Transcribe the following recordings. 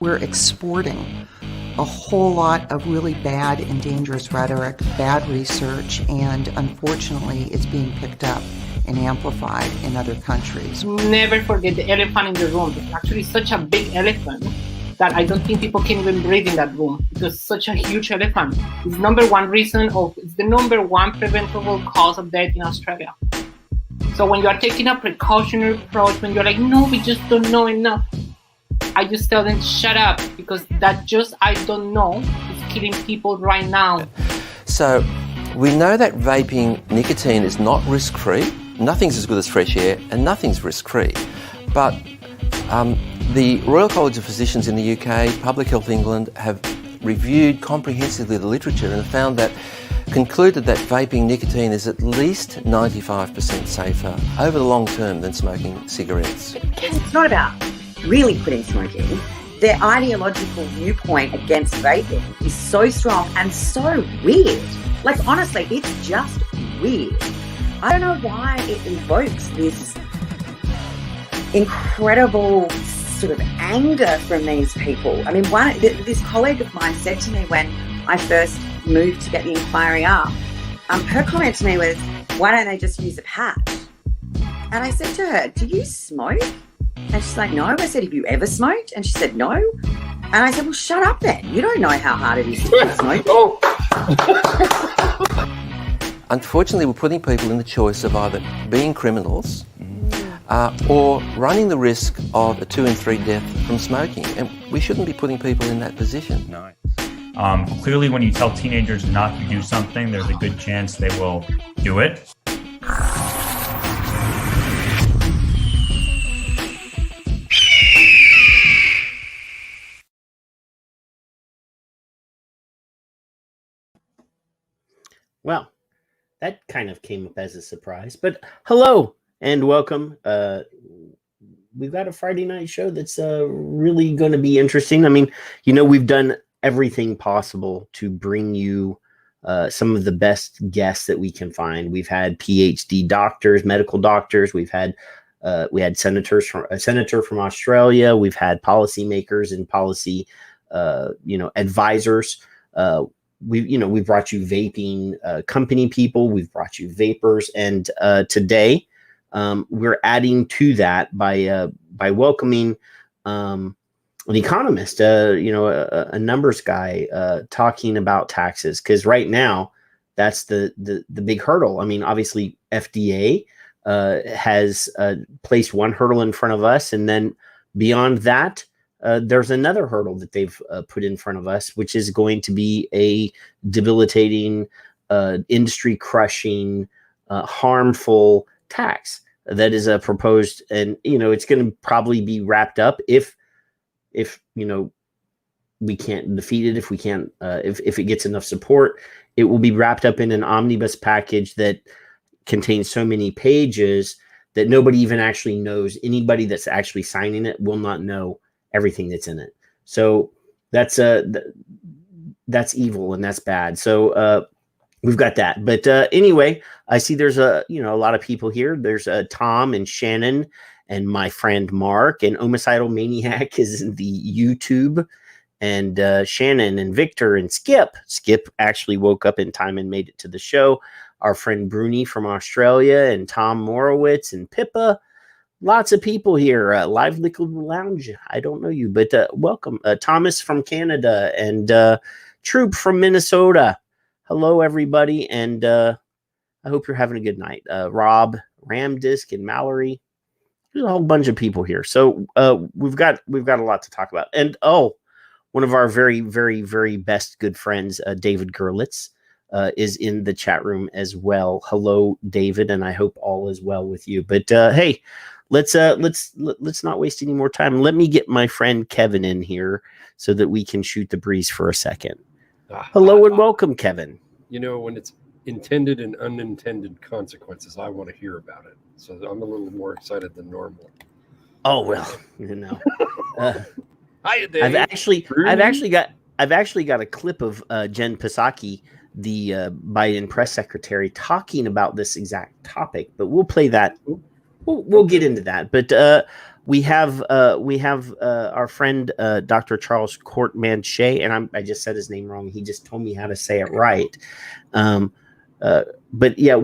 we're exporting a whole lot of really bad and dangerous rhetoric, bad research, and unfortunately it's being picked up and amplified in other countries. Never forget the elephant in the room. It's actually such a big elephant that I don't think people can even breathe in that room because it's such a huge elephant. It's the number one preventable cause of death in Australia. So when you are taking a precautionary approach, when you're like, no, we just don't know enough, I just tell them, shut up, because that just I don't know is killing people right now. So we know that vaping nicotine is not risk-free. Nothing's as good as fresh air and nothing's risk-free. But the Royal College of Physicians in the UK, Public Health England, have reviewed comprehensively the literature and found that concluded that vaping nicotine is at least 95% safer over the long term than smoking cigarettes. It's not about really quitting smoking. Their ideological viewpoint against vaping is so strong and so weird. Like, honestly, it's just weird. I don't know why it evokes this incredible sort of anger from these people. I mean, this colleague of mine said to me when I first moved to get the inquiry up, her comment to me was, why don't they just use a patch? And I said to her, do you smoke? And she's like, no. I said, have you ever smoked? And she said, no. And I said, well, shut up then. You don't know how hard it is to quit smoking. Unfortunately, we're putting people in the choice of either being criminals or running the risk of a 2 in 3 death from smoking. And we shouldn't be putting people in that position. No. Clearly, when you tell teenagers not to do something, there's a good chance they will do it. Well, that kind of came up as a surprise, but hello and welcome. We've got a Friday night show that's really going to be interesting. I mean, we've done everything possible to bring you some of the best guests that we can find. We've had PhD doctors, medical doctors. We had a senator from Australia. We've had policymakers and policy, advisors. We brought you vaping company people. We've brought you vapors, and today we're adding to that by welcoming an economist, a numbers guy, talking about taxes, because right now that's the big hurdle. I mean, obviously FDA has placed one hurdle in front of us, and then beyond that, there's another hurdle that they've put in front of us, which is going to be a debilitating, industry-crushing, harmful tax that is proposed, and it's going to probably be wrapped up if we can't defeat it, if we can't, if it gets enough support, it will be wrapped up in an omnibus package that contains so many pages that nobody even actually knows. Anybody that's actually signing it will not know everything that's in it. So that's evil and that's bad. So we've got that. But anyway, I see there's a lot of people here. There's Tom and Shannon and my friend Mark, and Homicidal Maniac is in the YouTube, and Shannon and Victor and Skip. Skip actually woke up in time and made it to the show. Our friend Bruni from Australia, and Tom Morowitz and Pippa. Lots of people here. Live Liquid Lounge. I don't know you, but welcome. Thomas from Canada and Troop from Minnesota. Hello, everybody, and I hope you're having a good night. Rob, Ramdisk, and Mallory. There's a whole bunch of people here, so we've got a lot to talk about. And one of our very, very, very best good friends, David Gerlitz, is in the chat room as well. Hello, David, and I hope all is well with you. But hey. Let's not waste any more time. Let me get my friend Kevin in here so that we can shoot the breeze for a second. Hello and welcome, Kevin. When it's intended and unintended consequences, I want to hear about it. So I'm a little more excited than normal. Oh well, Hi, Dave. I've actually got a clip of Jen Psaki, the Biden press secretary, talking about this exact topic. But we'll play that. We'll get into that. But we have our friend Dr. Charles Courtemanche, and I just said his name wrong. He just told me how to say it right. But yeah,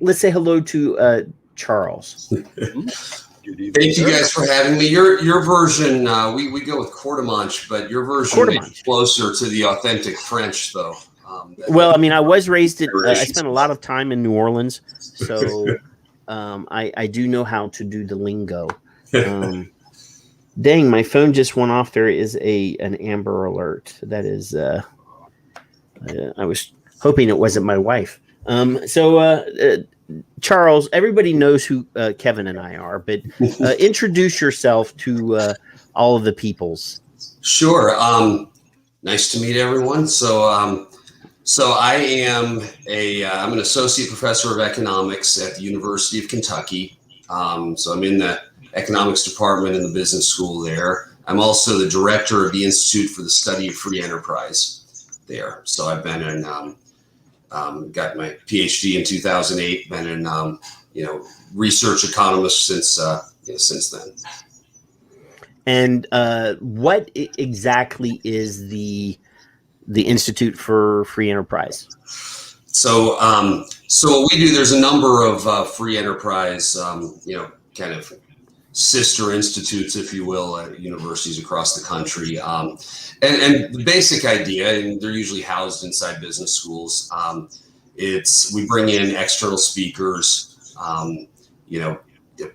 let's say hello to Charles. Thank you guys for having me. Your version, we go with Courtemanche, but your version is closer to the authentic French, though. Well, I mean, I was raised I spent a lot of time in New Orleans, so I do know how to do the lingo. Dang, my phone just went off. There is an Amber Alert. That is, I was hoping it wasn't my wife. Charles, everybody knows who Kevin and I are, but introduce yourself to all of the peoples. Sure. Nice to meet everyone. So I am I'm an associate professor of economics at the University of Kentucky. So I'm in the economics department in the business school there. I'm also the director of the Institute for the Study of Free Enterprise there. So I've been in got my PhD in 2008. Been in research economist since then. And what exactly is the Institute for Free Enterprise? So what we do, there's a number of free enterprise, kind of sister institutes, if you will, at universities across the country. And the basic idea, and they're usually housed inside business schools, we bring in external speakers,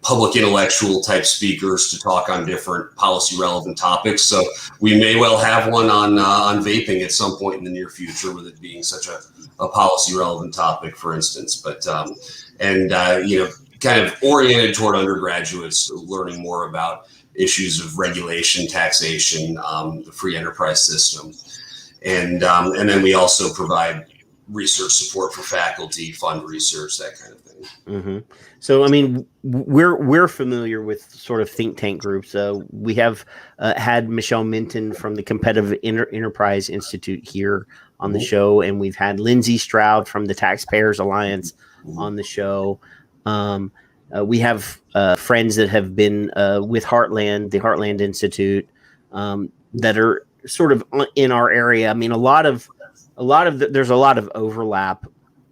public intellectual type speakers to talk on different policy relevant topics. So we may well have one on vaping at some point in the near future, with it being such a policy relevant topic, for instance. But kind of oriented toward undergraduates learning more about issues of regulation, taxation, the free enterprise system, and then we also provide research support for faculty, fund research, that kind of thing. Mm-hmm. So, I mean, we're familiar with sort of think tank groups. We have had Michelle Minton from the Competitive Enterprise Institute here on the show, and we've had Lindsay Stroud from the Taxpayers Alliance on the show. We have friends that have been with Heartland, the Heartland Institute, that are sort of in our area. I mean, there's a lot of overlap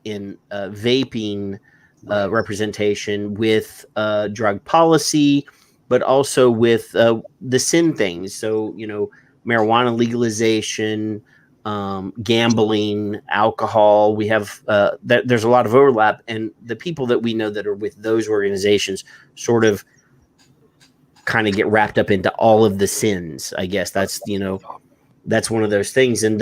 in vaping representation with drug policy, but also with the sin things. So, marijuana legalization, gambling, alcohol. We have there's a lot of overlap, and the people that we know that are with those organizations sort of kind of get wrapped up into all of the sins. I guess that's one of those things. And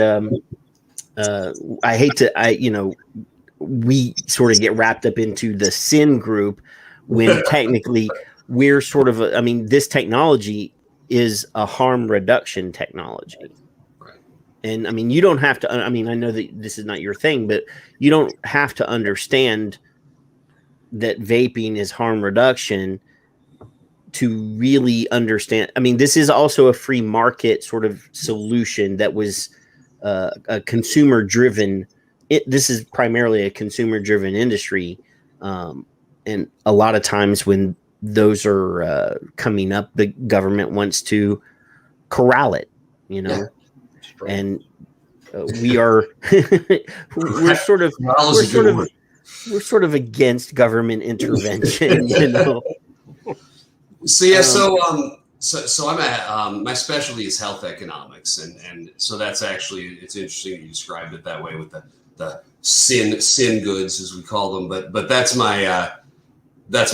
we sort of get wrapped up into the sin group when technically we're sort of this technology is a harm reduction technology. And I mean, you don't have to, I know that this is not your thing, but you don't have to understand that vaping is harm reduction to really understand. I mean, this is also a free market sort of solution that was a consumer driven. This is primarily a consumer driven industry. And a lot of times when those are coming up, the government wants to corral it, Yeah. And we are we're sort of against government intervention, So yeah, so I'm my specialty is health economics, and so that's actually, it's interesting you described it that way with the sin goods, as we call them, but that's my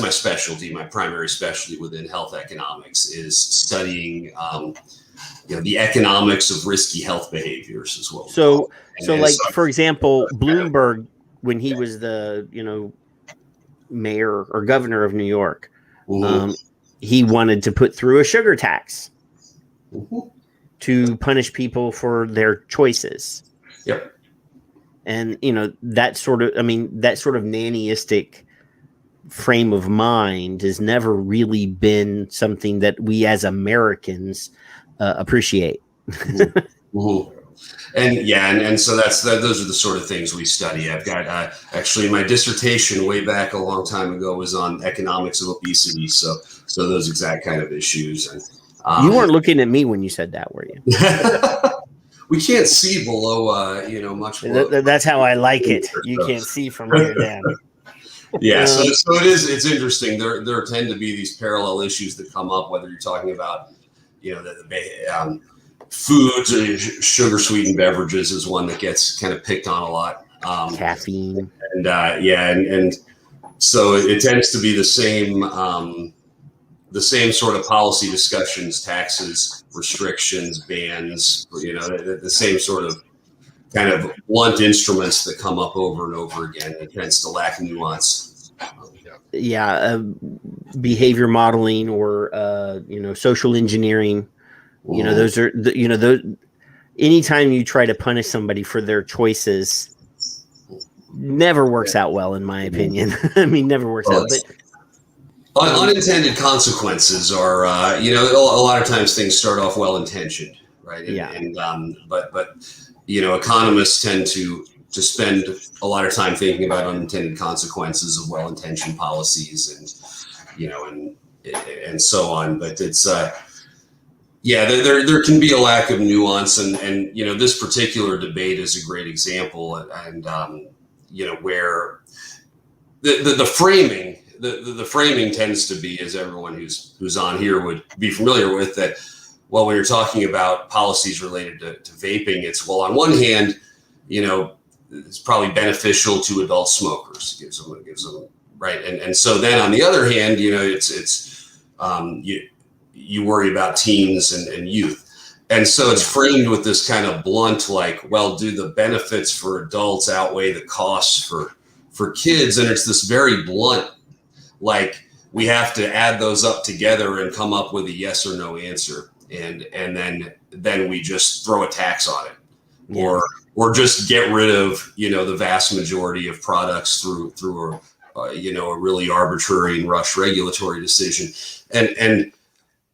specialty. My primary specialty within health economics is studying the economics of risky health behaviors as well. So for example, Bloomberg, when he was the mayor or governor of New York, he wanted to put through a sugar tax to punish people for their choices. Yep. And that sort of nannyistic frame of mind has never really been something that we as Americans appreciate. And so those are the sort of things we study. I've got actually my dissertation way back a long time ago was on economics of obesity. So those exact kind of issues. And you weren't looking at me when you said that, were you? We can't see below, much below. That's how I like it. You can't see from here down. Yeah, so it's interesting. There tend to be these parallel issues that come up, whether you're talking about, the foods or sugar sweetened beverages is one that gets kind of picked on a lot. Caffeine. And so it tends to be the same sort of policy discussions, taxes, restrictions, bans, the same sort of kind of blunt instruments that come up over and over again. It tends to lack nuance. Behavior modeling or, social engineering, those are, those, anytime you try to punish somebody for their choices, never works out well, in my opinion. I mean, never works out. But unintended consequences are, a lot of times things start off well-intentioned, right? But economists tend to spend a lot of time thinking about unintended consequences of well-intentioned policies and so on. But it's, there can be a lack of nuance and this particular debate is a great example and where the framing, the framing tends to be, as everyone who's on here would be familiar with, that, well, when you're talking about policies related to vaping, it's, well, on one hand, it's probably beneficial to adult smokers, gives them right. And so then on the other hand, you worry about teens and youth. And so it's framed with this kind of blunt, like, well, do the benefits for adults outweigh the costs for kids? And it's this very blunt, like, we have to add those up together and come up with a yes or no answer. And then we just throw a tax on it, or just get rid of, the vast majority of products through a really arbitrary and rush regulatory decision. And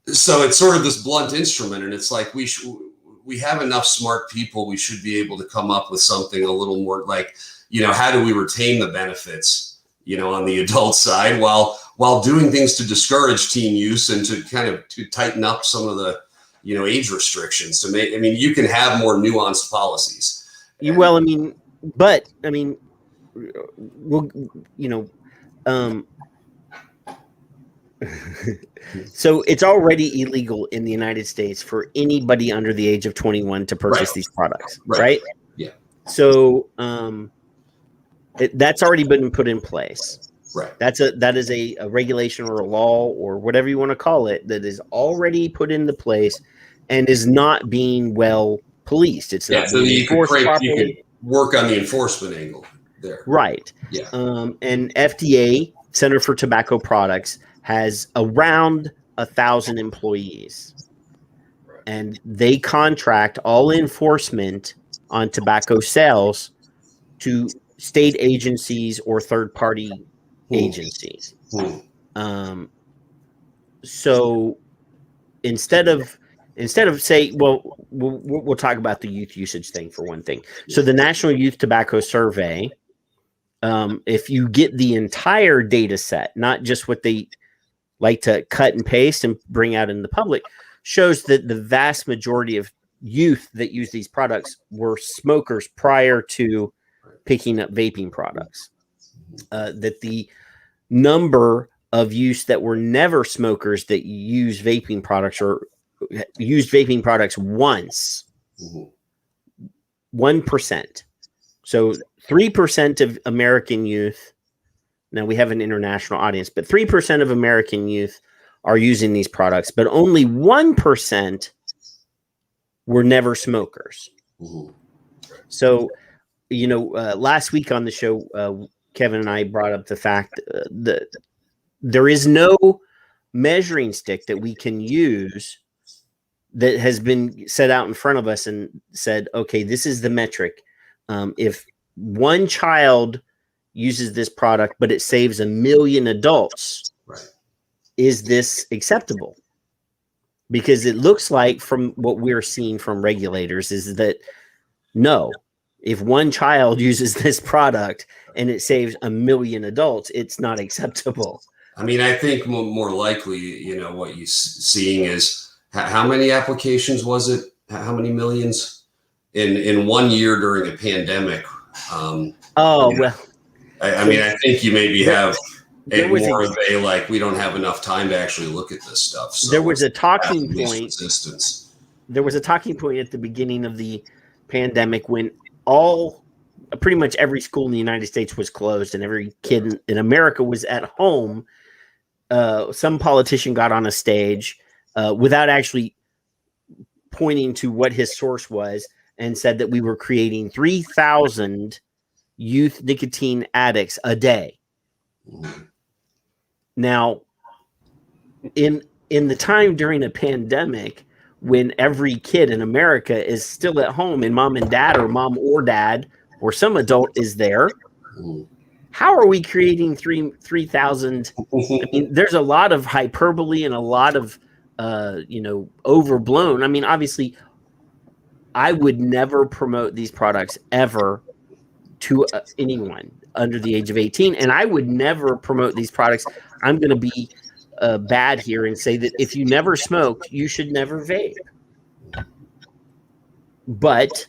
so it's sort of this blunt instrument, and it's like we have enough smart people. We should be able to come up with something a little more like, how do we retain the benefits, on the adult side while doing things to discourage teen use and to tighten up some of the, age restrictions to make. I mean, you can have more nuanced policies. So it's already illegal in the United States for anybody under the age of 21 to purchase these products, right? Yeah. So that's already been put in place. Right. That is a regulation or a law or whatever you want to call it that is already put into place and is not being well policed. It's not being enforced properly. You could work on the enforcement angle there. Right. Yeah. And FDA, Center for Tobacco Products, has around 1,000 employees, and they contract all enforcement on tobacco sales to state agencies or third-party agencies. So instead of say, we'll talk about the youth usage thing for one thing. So the National Youth Tobacco Survey, if you get the entire data set, not just what they like to cut and paste and bring out in the public, shows that the vast majority of youth that use these products were smokers prior to picking up vaping products. That the number of youth that were never smokers that use vaping products or used vaping products once, 1%. So 3% of American youth. Now we have an international audience, but 3% of American youth are using these products, but only 1% were never smokers. So, last week on the show, Kevin and I brought up the fact that there is no measuring stick that we can use that has been set out in front of us and said, okay, this is the metric. If one child uses this product, but it saves 1 million adults, is this acceptable? Because it looks like, from what we're seeing from regulators, is that No, if one child uses this product and it saves 1 million adults, it's not acceptable. I mean, I think more likely, what you're seeing is how many applications was it? How many millions in 1 year during a pandemic? Well, I mean, I think you maybe have more of a like, we don't have enough time to actually look at this stuff. So there was a talking point. Resistance. There was a talking point at the beginning of the pandemic when pretty much every school in the United States was closed and every kid in America was at home. Some politician got on a stage without actually pointing to what his source was and said that we were creating 3,000 youth nicotine addicts a day. Now, in the time during a pandemic, when every kid in America is still at home and mom and dad or mom or dad or some adult is there, how are we creating 3,000? I mean, there's a lot of hyperbole and a lot of, overblown. I mean, obviously, I would never promote these products ever to anyone under the age of 18. And I would never promote these products. I'm going to be bad here and say that if you never smoked, you should never vape. But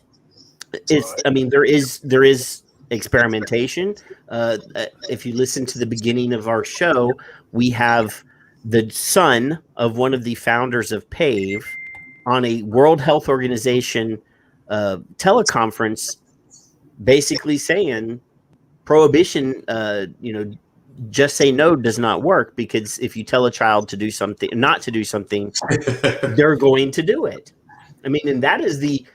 there is experimentation. If you listen to the beginning of our show, we have the son of one of the founders of PAVE on a World Health Organization teleconference, basically saying prohibition, just say no does not work, because if you tell a child to do something, not to do something, they're going to do it. I mean, and that is the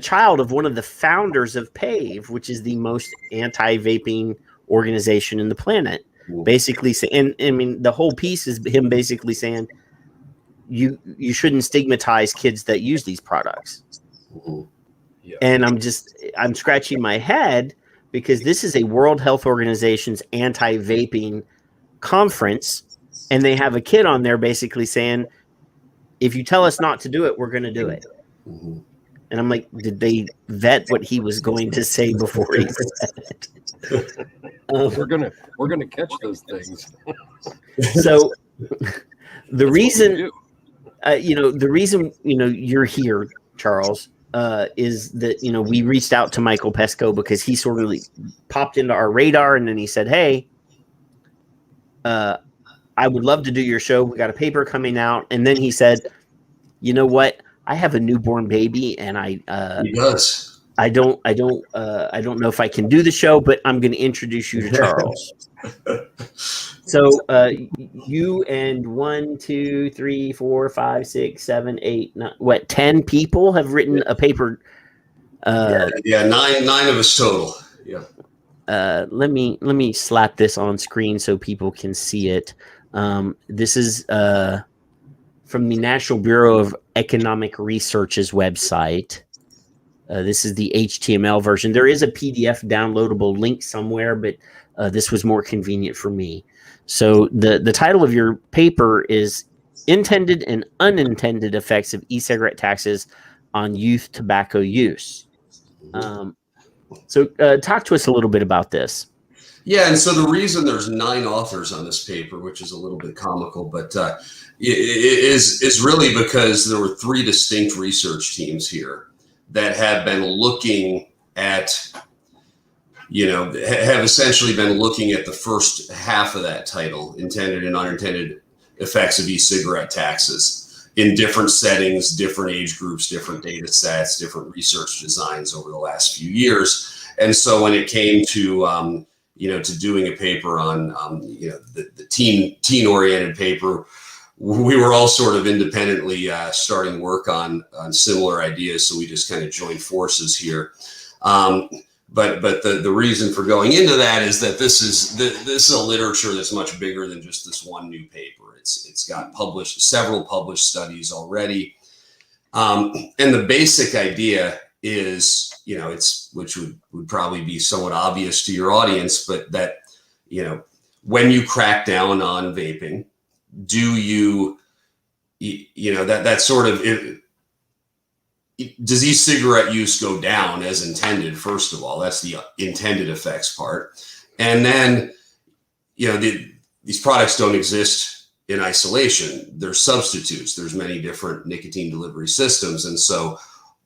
child of one of the founders of PAVE, which is the most anti-vaping organization in the planet. Basically, and I mean, the whole piece is him basically saying you shouldn't stigmatize kids that use these products. Yeah. And I'm scratching my head because this is a World Health Organization's anti-vaping conference, and they have a kid on there basically saying, if you tell us not to do it, we're going to do it. Mm-hmm. And I'm like, did they vet what he was going to say before he said it? We're gonna catch those things. So the reason you're here, Charles, is that we reached out to Michael Pesco because he sort of popped into our radar, and then he said, "Hey, I would love to do your show. We got a paper coming out." And then he said, "You know what? I have a newborn baby, and I don't know if I can do the show, but I'm going to introduce you to Charles." So you and 1, 2, 3, 4, 5, 6, 7, 8, 9, 10 people have written a paper. Nine of us total. Yeah. Let me slap this on screen so people can see it. This is from the National Bureau of Economic Research's website. This is the HTML version. There is a PDF downloadable link somewhere, but this was more convenient for me. So the title of your paper is Intended and Unintended Effects of E-Cigarette Taxes on Youth Tobacco Use. So talk to us a little bit about this. Yeah, and so the reason there's 9 authors on this paper, which is a little bit comical, but is really because there were 3 distinct research teams here that have been looking at, have essentially been looking at the first half of that title, intended and unintended effects of e-cigarette taxes, in different settings, different age groups, different data sets, different research designs over the last few years. And so when it came to, to doing a paper on, the teen-oriented paper, we were all sort of independently starting work on similar ideas. So we just kind of joined forces here. But the reason for going into that is that this is a literature that's much bigger than just this one new paper. It's got several published studies already. And the basic idea is, which would probably be somewhat obvious to your audience, but that, when you crack down on vaping, do you, that sort of, does e-cigarette use go down as intended? First of all, that's the intended effects part. And then, these products don't exist in isolation. They're substitutes. There's many different nicotine delivery systems. And so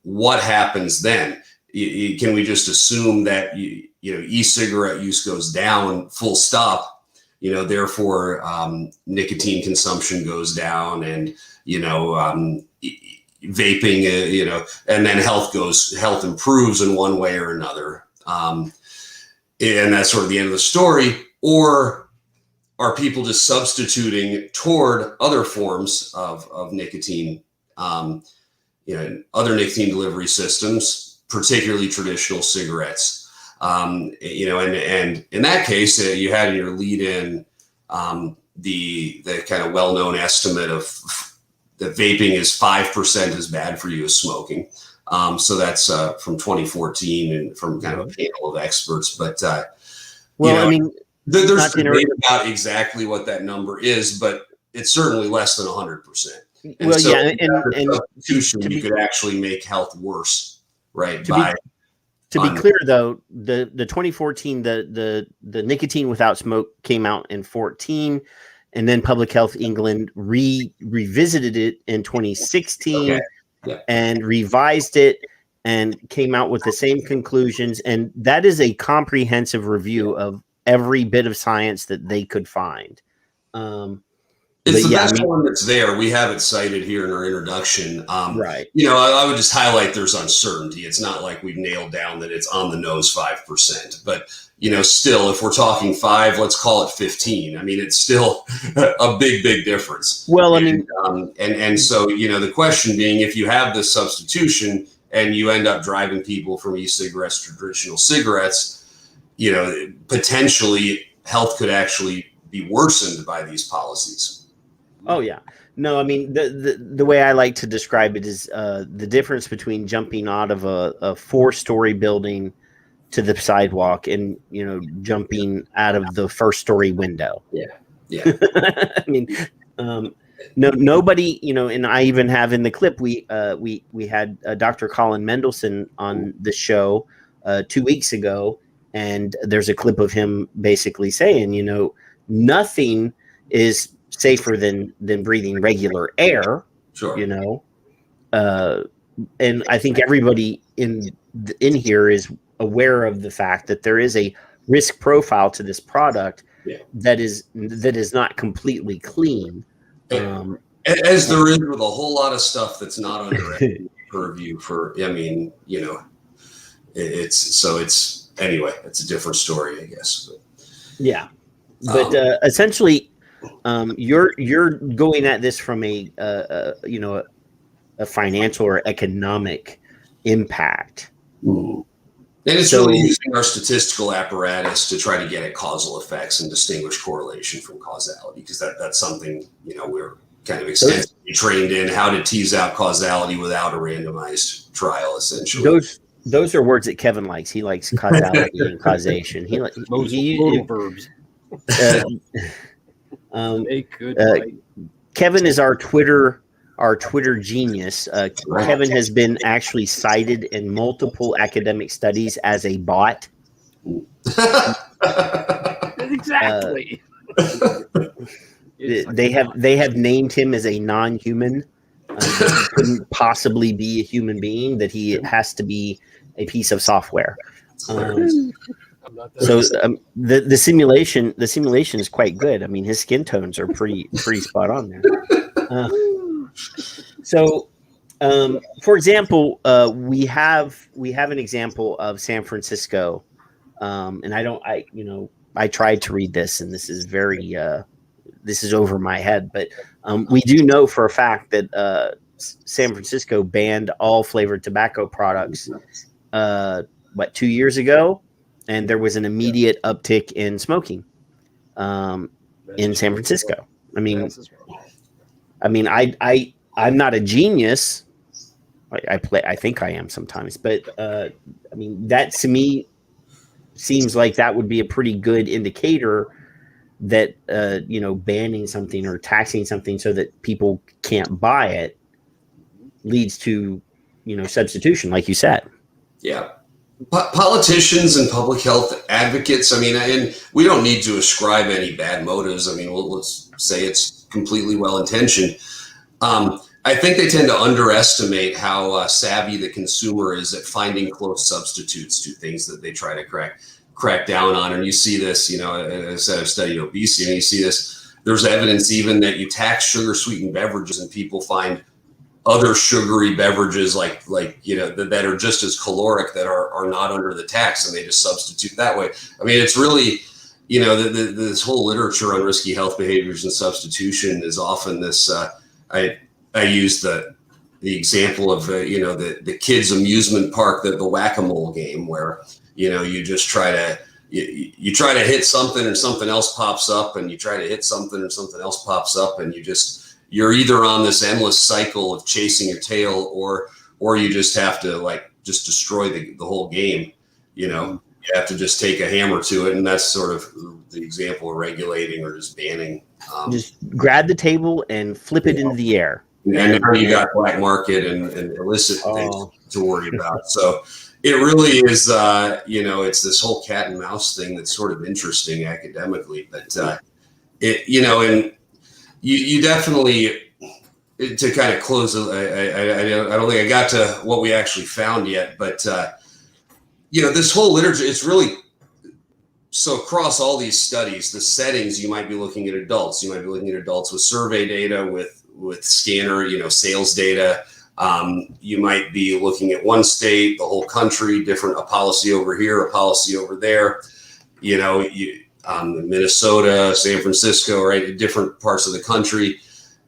what happens then? Can we just assume that, e-cigarette use goes down full stop, therefore nicotine consumption goes down and, vaping, and then health improves in one way or another. And that's sort of the end of the story. Or are people just substituting toward other forms of nicotine, other nicotine delivery systems, particularly traditional cigarettes? And in that case, you had in your lead in the kind of well-known estimate of that vaping is 5% as bad for you as smoking. So that's from 2014 and from kind of a panel of experts. But there's debate about exactly what that number is, but it's certainly less than 100%. And substitution, you could actually make health worse, right? To be clear, though, the 2014 the nicotine without smoke came out in 2014. And then Public Health England revisited it in 2016 and revised it and came out with the same conclusions. And that is a comprehensive review of every bit of science that they could find. It's the best one that's there. We have it cited here in our introduction. Right. I would just highlight there's uncertainty. It's not like we've nailed down that it's on the nose 5%. But, still, if we're talking 5, let's call it 15. I mean, it's still a big, big difference. Well, so, the question being, if you have this substitution and you end up driving people from e-cigarettes to traditional cigarettes, potentially health could actually be worsened by these policies. Oh, yeah. No, I mean, the way I like to describe it is the difference between jumping out of a 4-story building to the sidewalk and, jumping out of the 1st-story window. Yeah. I mean, nobody, and I even have in the clip, we had Dr. Colin Mendelsohn on the show 2 weeks ago, and there's a clip of him basically saying, nothing is safer than breathing regular air. Sure. And I think everybody in here is aware of the fact that there is a risk profile to this product that is not completely clean. As there is with a whole lot of stuff that's not under purview it's a different story, I guess. But essentially, you're going at this from a financial or economic impact. And it's really using our statistical apparatus to try to get at causal effects and distinguish correlation from causality, because that's something we're kind of extensively trained in, how to tease out causality without a randomized trial, essentially. Those are words that Kevin likes. He likes causality and causation. He verbs. Kevin is our Twitter genius. Kevin has been actually cited in multiple academic studies as a bot. Exactly. They have named him as a non-human. That he couldn't possibly be a human being. That he has to be a piece of software. The simulation is quite good. I mean, his skin tones are pretty spot on there. For example, we have an example of San Francisco, and I tried to read this, and this is this is over my head, but we do know for a fact that San Francisco banned all flavored tobacco products 2 years ago, and there was an immediate uptick in smoking in San Francisco. I'm not a genius. I think I am sometimes, but that to me seems like that would be a pretty good indicator that banning something or taxing something so that people can't buy it leads to substitution, like you said. Yeah. Politicians and public health advocates, I mean, and we don't need to ascribe any bad motives. I mean, let's say it's completely well-intentioned. I think they tend to underestimate how savvy the consumer is at finding close substitutes to things that they try to crack down on. And you see this, as I said, I've studied obesity, and you see this. There's evidence even that you tax sugar-sweetened beverages and people find other sugary beverages like that are just as caloric that are not under the tax, and they just substitute that way. I mean, it's really, this whole literature on risky health behaviors and substitution is often this. I use the example of the kids' amusement park, the whack-a-mole game, where you just try to hit something and something else pops up, and you try to hit something and something else pops up, and you're either on this endless cycle of chasing your tail, or you just have to just destroy the whole game. You have to just take a hammer to it, and that's sort of the example of regulating or just banning. Just grab the table and flip it into the air. And now you got black market and illicit things to worry about. So it really is, it's this whole cat and mouse thing that's sort of interesting academically, but and you definitely, to kind of close, I don't think I got to what we actually found yet, but this whole literature, it's really, so across all these studies, the settings, you might be looking at adults, with survey data, with scanner, sales data. You might be looking at one state, the whole country, a policy over here, a policy over there, Minnesota, San Francisco, right? Different parts of the country.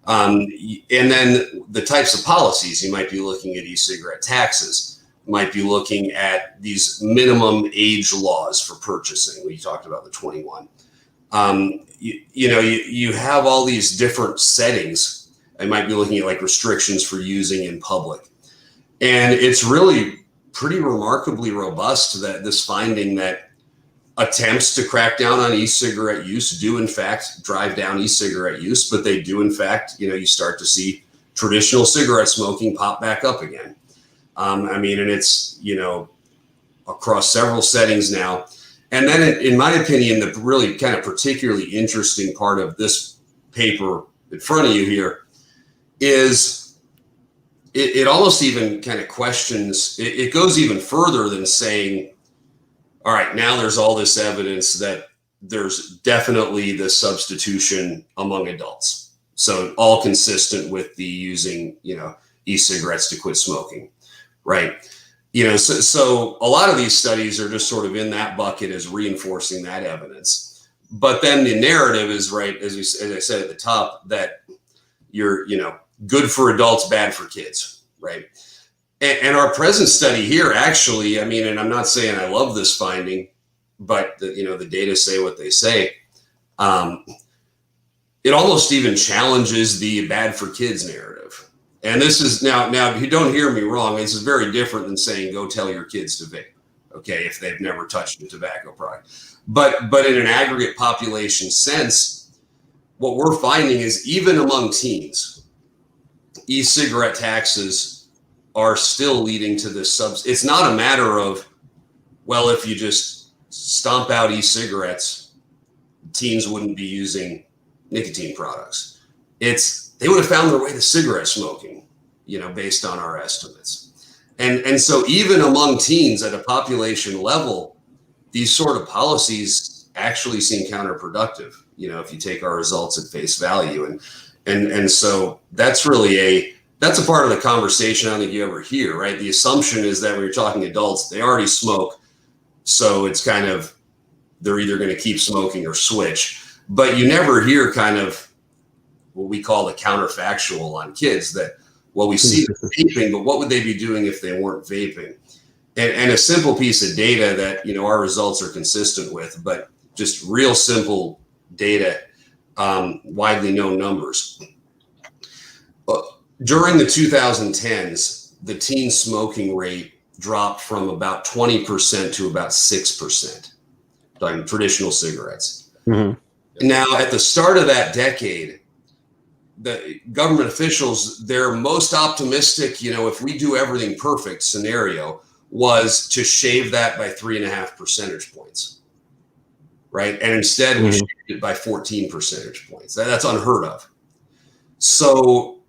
And then the types of policies, you might be looking at e-cigarette taxes, might be looking at these minimum age laws for purchasing. We talked about the 21. You have all these different settings. I might be looking at restrictions for using in public. And it's really pretty remarkably robust, that this finding that attempts to crack down on e-cigarette use do in fact drive down e-cigarette use, but they do in fact, you start to see traditional cigarette smoking pop back up again. And it's, across several settings now. And then in my opinion, the really kind of particularly interesting part of this paper in front of you here is it almost even kind of questions, it goes even further than saying, all right, now there's all this evidence that there's definitely this substitution among adults. So all consistent with the using, e-cigarettes to quit smoking, right? So a lot of these studies are just sort of in that bucket as reinforcing that evidence. But then the narrative is, right, as I said at the top, that you're, good for adults, bad for kids, right? And our present study here, actually, and I'm not saying I love this finding, but the data say what they say. It almost even challenges the bad for kids narrative. And this is now you don't hear me wrong. This is very different than saying go tell your kids to vape, okay, if they've never touched a tobacco product. But in an aggregate population sense, what we're finding is even among teens, e-cigarette taxes are still leading to this it's not a matter of, well, if you just stomp out e-cigarettes, teens wouldn't be using nicotine products. They would have found their way to cigarette smoking, based on our estimates. And so even among teens at a population level, these sort of policies actually seem counterproductive, if you take our results at face value. And so that's really that's a part of the conversation I don't think you ever hear, right? The assumption is that when you're talking adults, they already smoke. So it's kind of, they're either going to keep smoking or switch. But you never hear kind of what we call the counterfactual on kids, that, well, we see them vaping, but what would they be doing if they weren't vaping? And a simple piece of data that, our results are consistent with, but just real simple data, widely known numbers. During the 2010s, the teen smoking rate dropped from about 20% to about 6%, like traditional cigarettes. Mm-hmm. Now, at the start of that decade, the government officials, their most optimistic, if we do everything perfect scenario was to shave that by 3.5 percentage points. Right. And instead we shaved it by 14 percentage points. That's unheard of. So,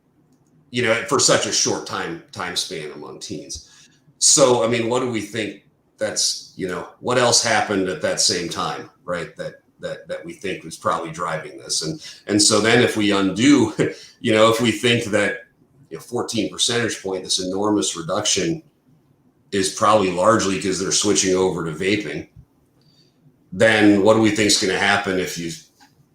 for such a short time span among teens. So, I mean, what do we think that's, what else happened at that same time, right? That we think was probably driving this. And so then if we undo, if we think that 14 percentage point, this enormous reduction is probably largely because they're switching over to vaping, then what do we think is going to happen if you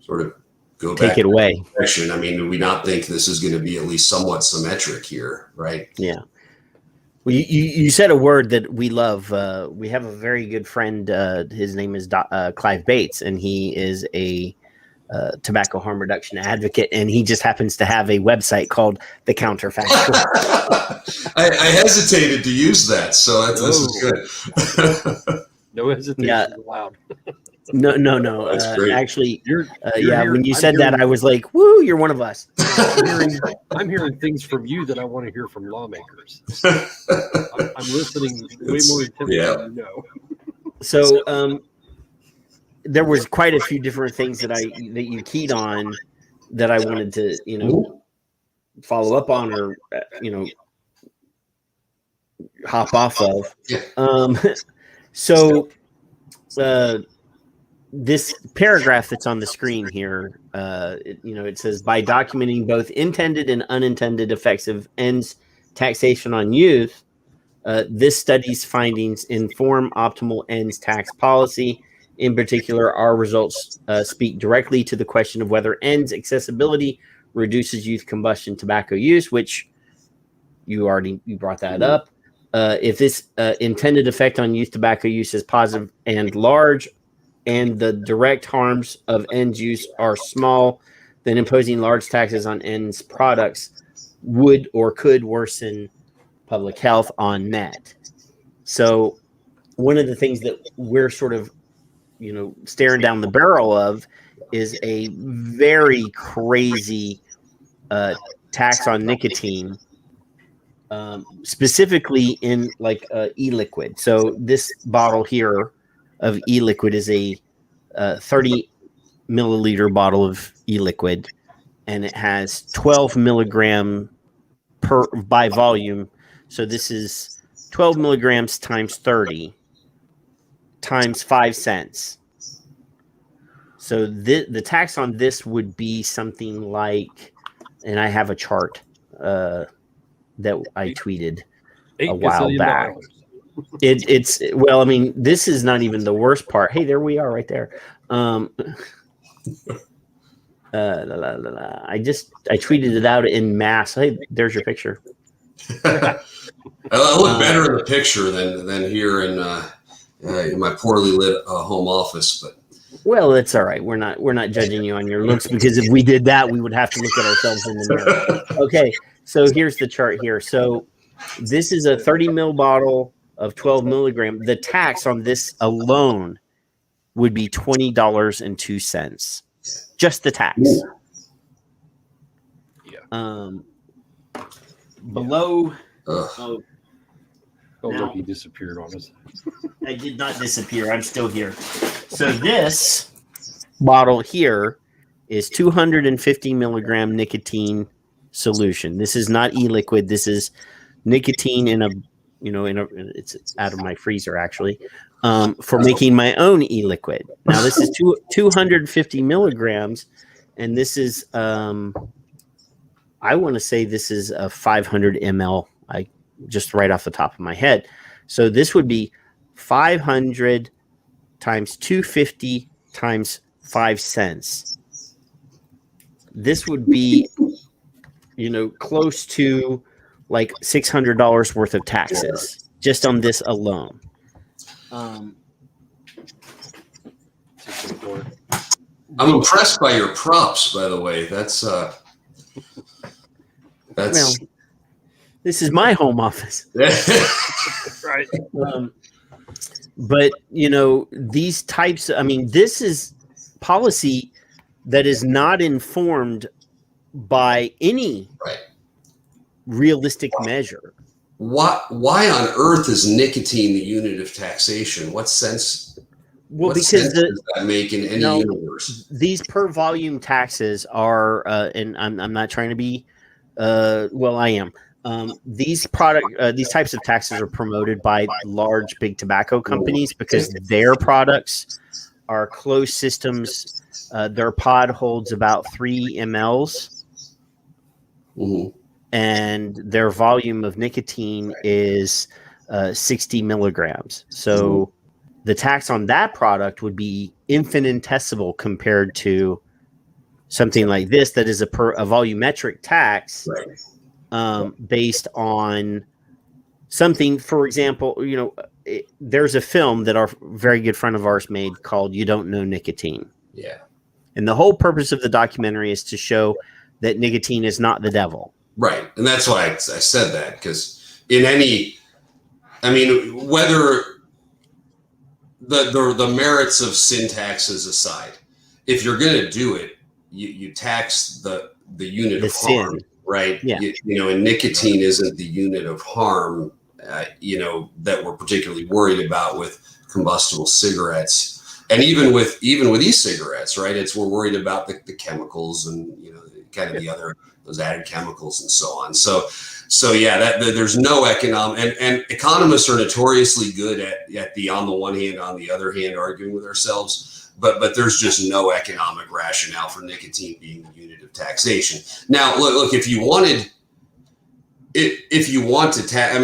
sort of go back? Take it away. I mean, do we not think this is going to be at least somewhat symmetric here, right? Yeah. Well, you said a word that we love. We have a very good friend. His name is Clive Bates, and he is a tobacco harm reduction advocate, and he just happens to have a website called The Counterfactual. I hesitated to use that, so this is good. No hesitation allowed. No. That's great. Actually, You're when you said that, I was like, "Woo, you're one of us." I'm hearing things from you that I want to hear from lawmakers. I'm listening way more intently than you know. So, there was quite a few different things that you keyed on that I wanted to, follow up on or, hop off of. So, this paragraph that's on the screen here, it says, by documenting both intended and unintended effects of ENDS taxation on youth, this study's findings inform optimal ENDS tax policy. In particular, our results speak directly to the question of whether ENDS accessibility reduces youth combustion tobacco use, which you brought that up. If this intended effect on youth tobacco use is positive and large, and the direct harms of ENDS use are small, then imposing large taxes on ENDS products would or could worsen public health on net. So one of the things that we're sort of, staring down the barrel of is a very crazy tax on nicotine, specifically in like e-liquid. So this bottle here of e-liquid is a 30 milliliter bottle of e-liquid, and it has 12 milligram by volume. So this is 12 milligrams times 30 times 5 cents. So the tax on this would be something like, and I have a chart that I tweeted a while back. It's well, I mean, this is not even the worst part. Hey, there we are right there. I tweeted it out in mass. Hey, there's your picture. I look better in the picture than here in my poorly lit home office, but well, it's all right. We're not judging you on your looks, because if we did that, we would have to look at ourselves in the mirror. Okay, so here's the chart here. So this is a 30 ml bottle of 12 milligram. The tax on this alone would be $20.02. Just the tax. Yeah. Below. Oh, look, he disappeared on us. I did not disappear. I'm still here. So this bottle here is 250 milligram nicotine solution. This is not e-liquid. This is nicotine in a it's out of my freezer actually, for making my own e-liquid. Now this is 250 milligrams, and this is I want to say this is a 500 ml. I just right off the top of my head. So this would be 500 times 250 times 5 cents. This would be, close to like $600 worth of taxes just on this alone. I'm impressed by your props, by the way. That's well, this is my home office. Right. But these types, this is policy that is not informed by any realistic measure. Why on earth is nicotine the unit of taxation? What sense? Well, what because sense does that make in any universe? These per volume taxes are, and I'm not trying to be, well, I am. These types of taxes are promoted by large big tobacco companies because their products are closed systems. Their pod holds about 3 mLs. Mm-hmm. And their volume of nicotine is 60 milligrams. So the tax on that product would be infinitesimal compared to something like this that is a volumetric tax based on something. For example, there's a film that our very good friend of ours made called You Don't Know Nicotine. Yeah. And the whole purpose of the documentary is to show that nicotine is not the devil. Right. And that's why I said that, because whether the merits of sin taxes aside, if you're going to do it, you tax the unit of harm, right? Yeah. And nicotine isn't the unit of harm, that we're particularly worried about with combustible cigarettes. And even with e-cigarettes, right? We're worried about the chemicals and, kind of the other, those added chemicals and so on. So yeah, there's no economic, and economists are notoriously good at the on the one hand, on the other hand, arguing with ourselves. But there's just no economic rationale for nicotine being the unit of taxation. Now, look, if you want to tax,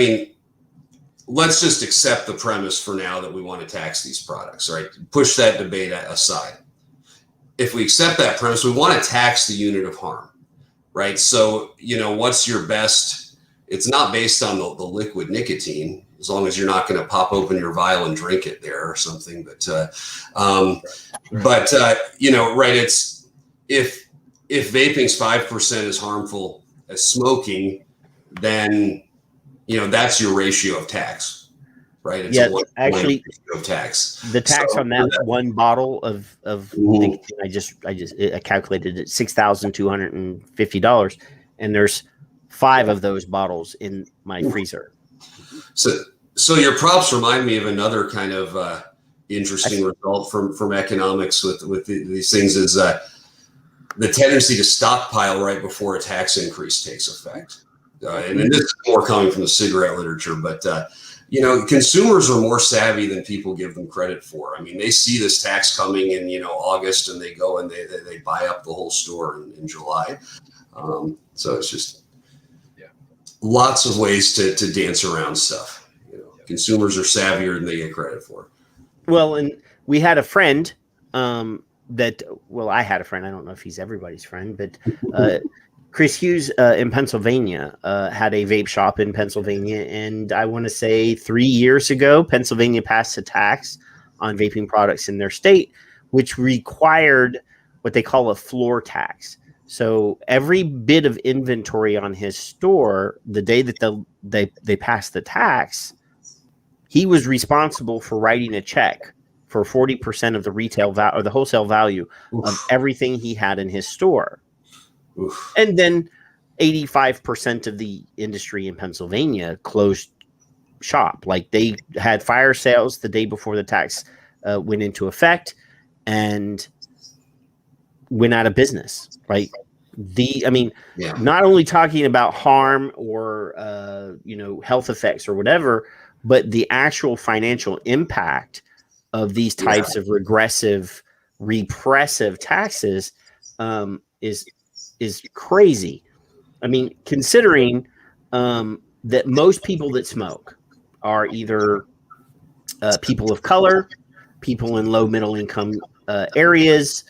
let's just accept the premise for now that we want to tax these products, right? Push that debate aside. If we accept that premise, we want to tax the unit of harm, right? So, what's your best? It's not based on the liquid nicotine, as long as you're not going to pop open your vial and drink it there or something. But it's if vaping's 5% as harmful as smoking, then that's your ratio of tax. Right. It's actually, of tax. The tax on that one bottle of nicotine, I calculated it $6,250, and there's 5 of those bottles in my freezer. So your props remind me of another kind of interesting result from economics with these things is the tendency to stockpile right before a tax increase takes effect. And this is more coming from the cigarette literature, but consumers are more savvy than people give them credit for. They see this tax coming in, August, and they go and they buy up the whole store in July. So it's just lots of ways to dance around stuff. Consumers are savvier than they get credit for. Well, and we had a friend I had a friend. I don't know if he's everybody's friend, but Chris Hughes in Pennsylvania had a vape shop in Pennsylvania. And I want to say 3 years ago, Pennsylvania passed a tax on vaping products in their state, which required what they call a floor tax. So every bit of inventory on his store, the day that they passed the tax, he was responsible for writing a check for 40% of the retail value or the wholesale value of everything he had in his store. Oof. And then 85% of the industry in Pennsylvania closed shop. Like they had fire sales the day before the tax went into effect and went out of business. Right. Not only talking about harm or, health effects or whatever, but the actual financial impact of these types of regressive, repressive taxes is crazy. Considering that most people that smoke are either people of color, people in low middle income areas,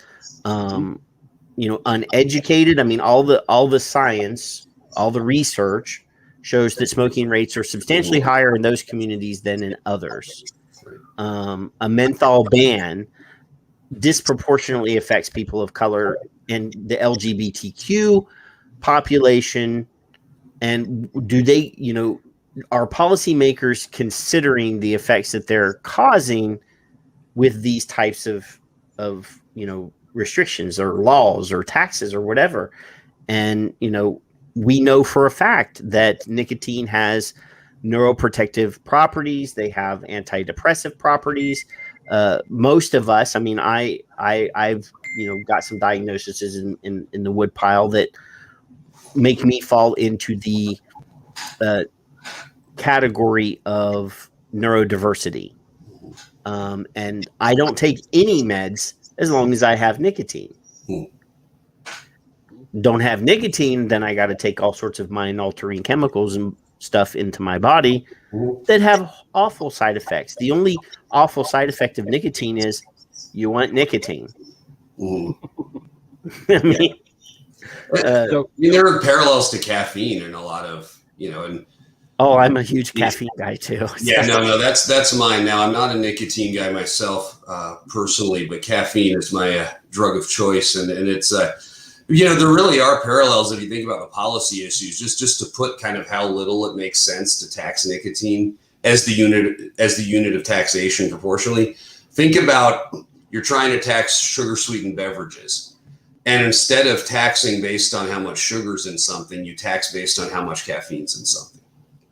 uneducated. All the science, all the research shows that smoking rates are substantially higher in those communities than in others. A menthol ban disproportionately affects people of color and the LGBTQ population. And do they, are policymakers considering the effects that they're causing with these types of restrictions or laws or taxes or whatever? And, we know for a fact that nicotine has neuroprotective properties. They have antidepressive properties. Most of us, I've got some diagnoses in the wood pile that make me fall into the category of neurodiversity. And I don't take any meds as long as I have nicotine. Don't have nicotine, then I got to take all sorts of mind-altering chemicals and stuff into my body that have awful side effects. The only awful side effect of nicotine is you want nicotine. There are parallels to caffeine and a lot of, I'm a huge caffeine guy too. No, that's mine. Now, I'm not a nicotine guy myself, personally, but caffeine is my drug of choice. And it's, there really are parallels if you think about the policy issues, just to put kind of how little it makes sense to tax nicotine as the unit of taxation proportionally. Think about, you're trying to tax sugar sweetened beverages. And instead of taxing based on how much sugar's in something, you tax based on how much caffeine's in something,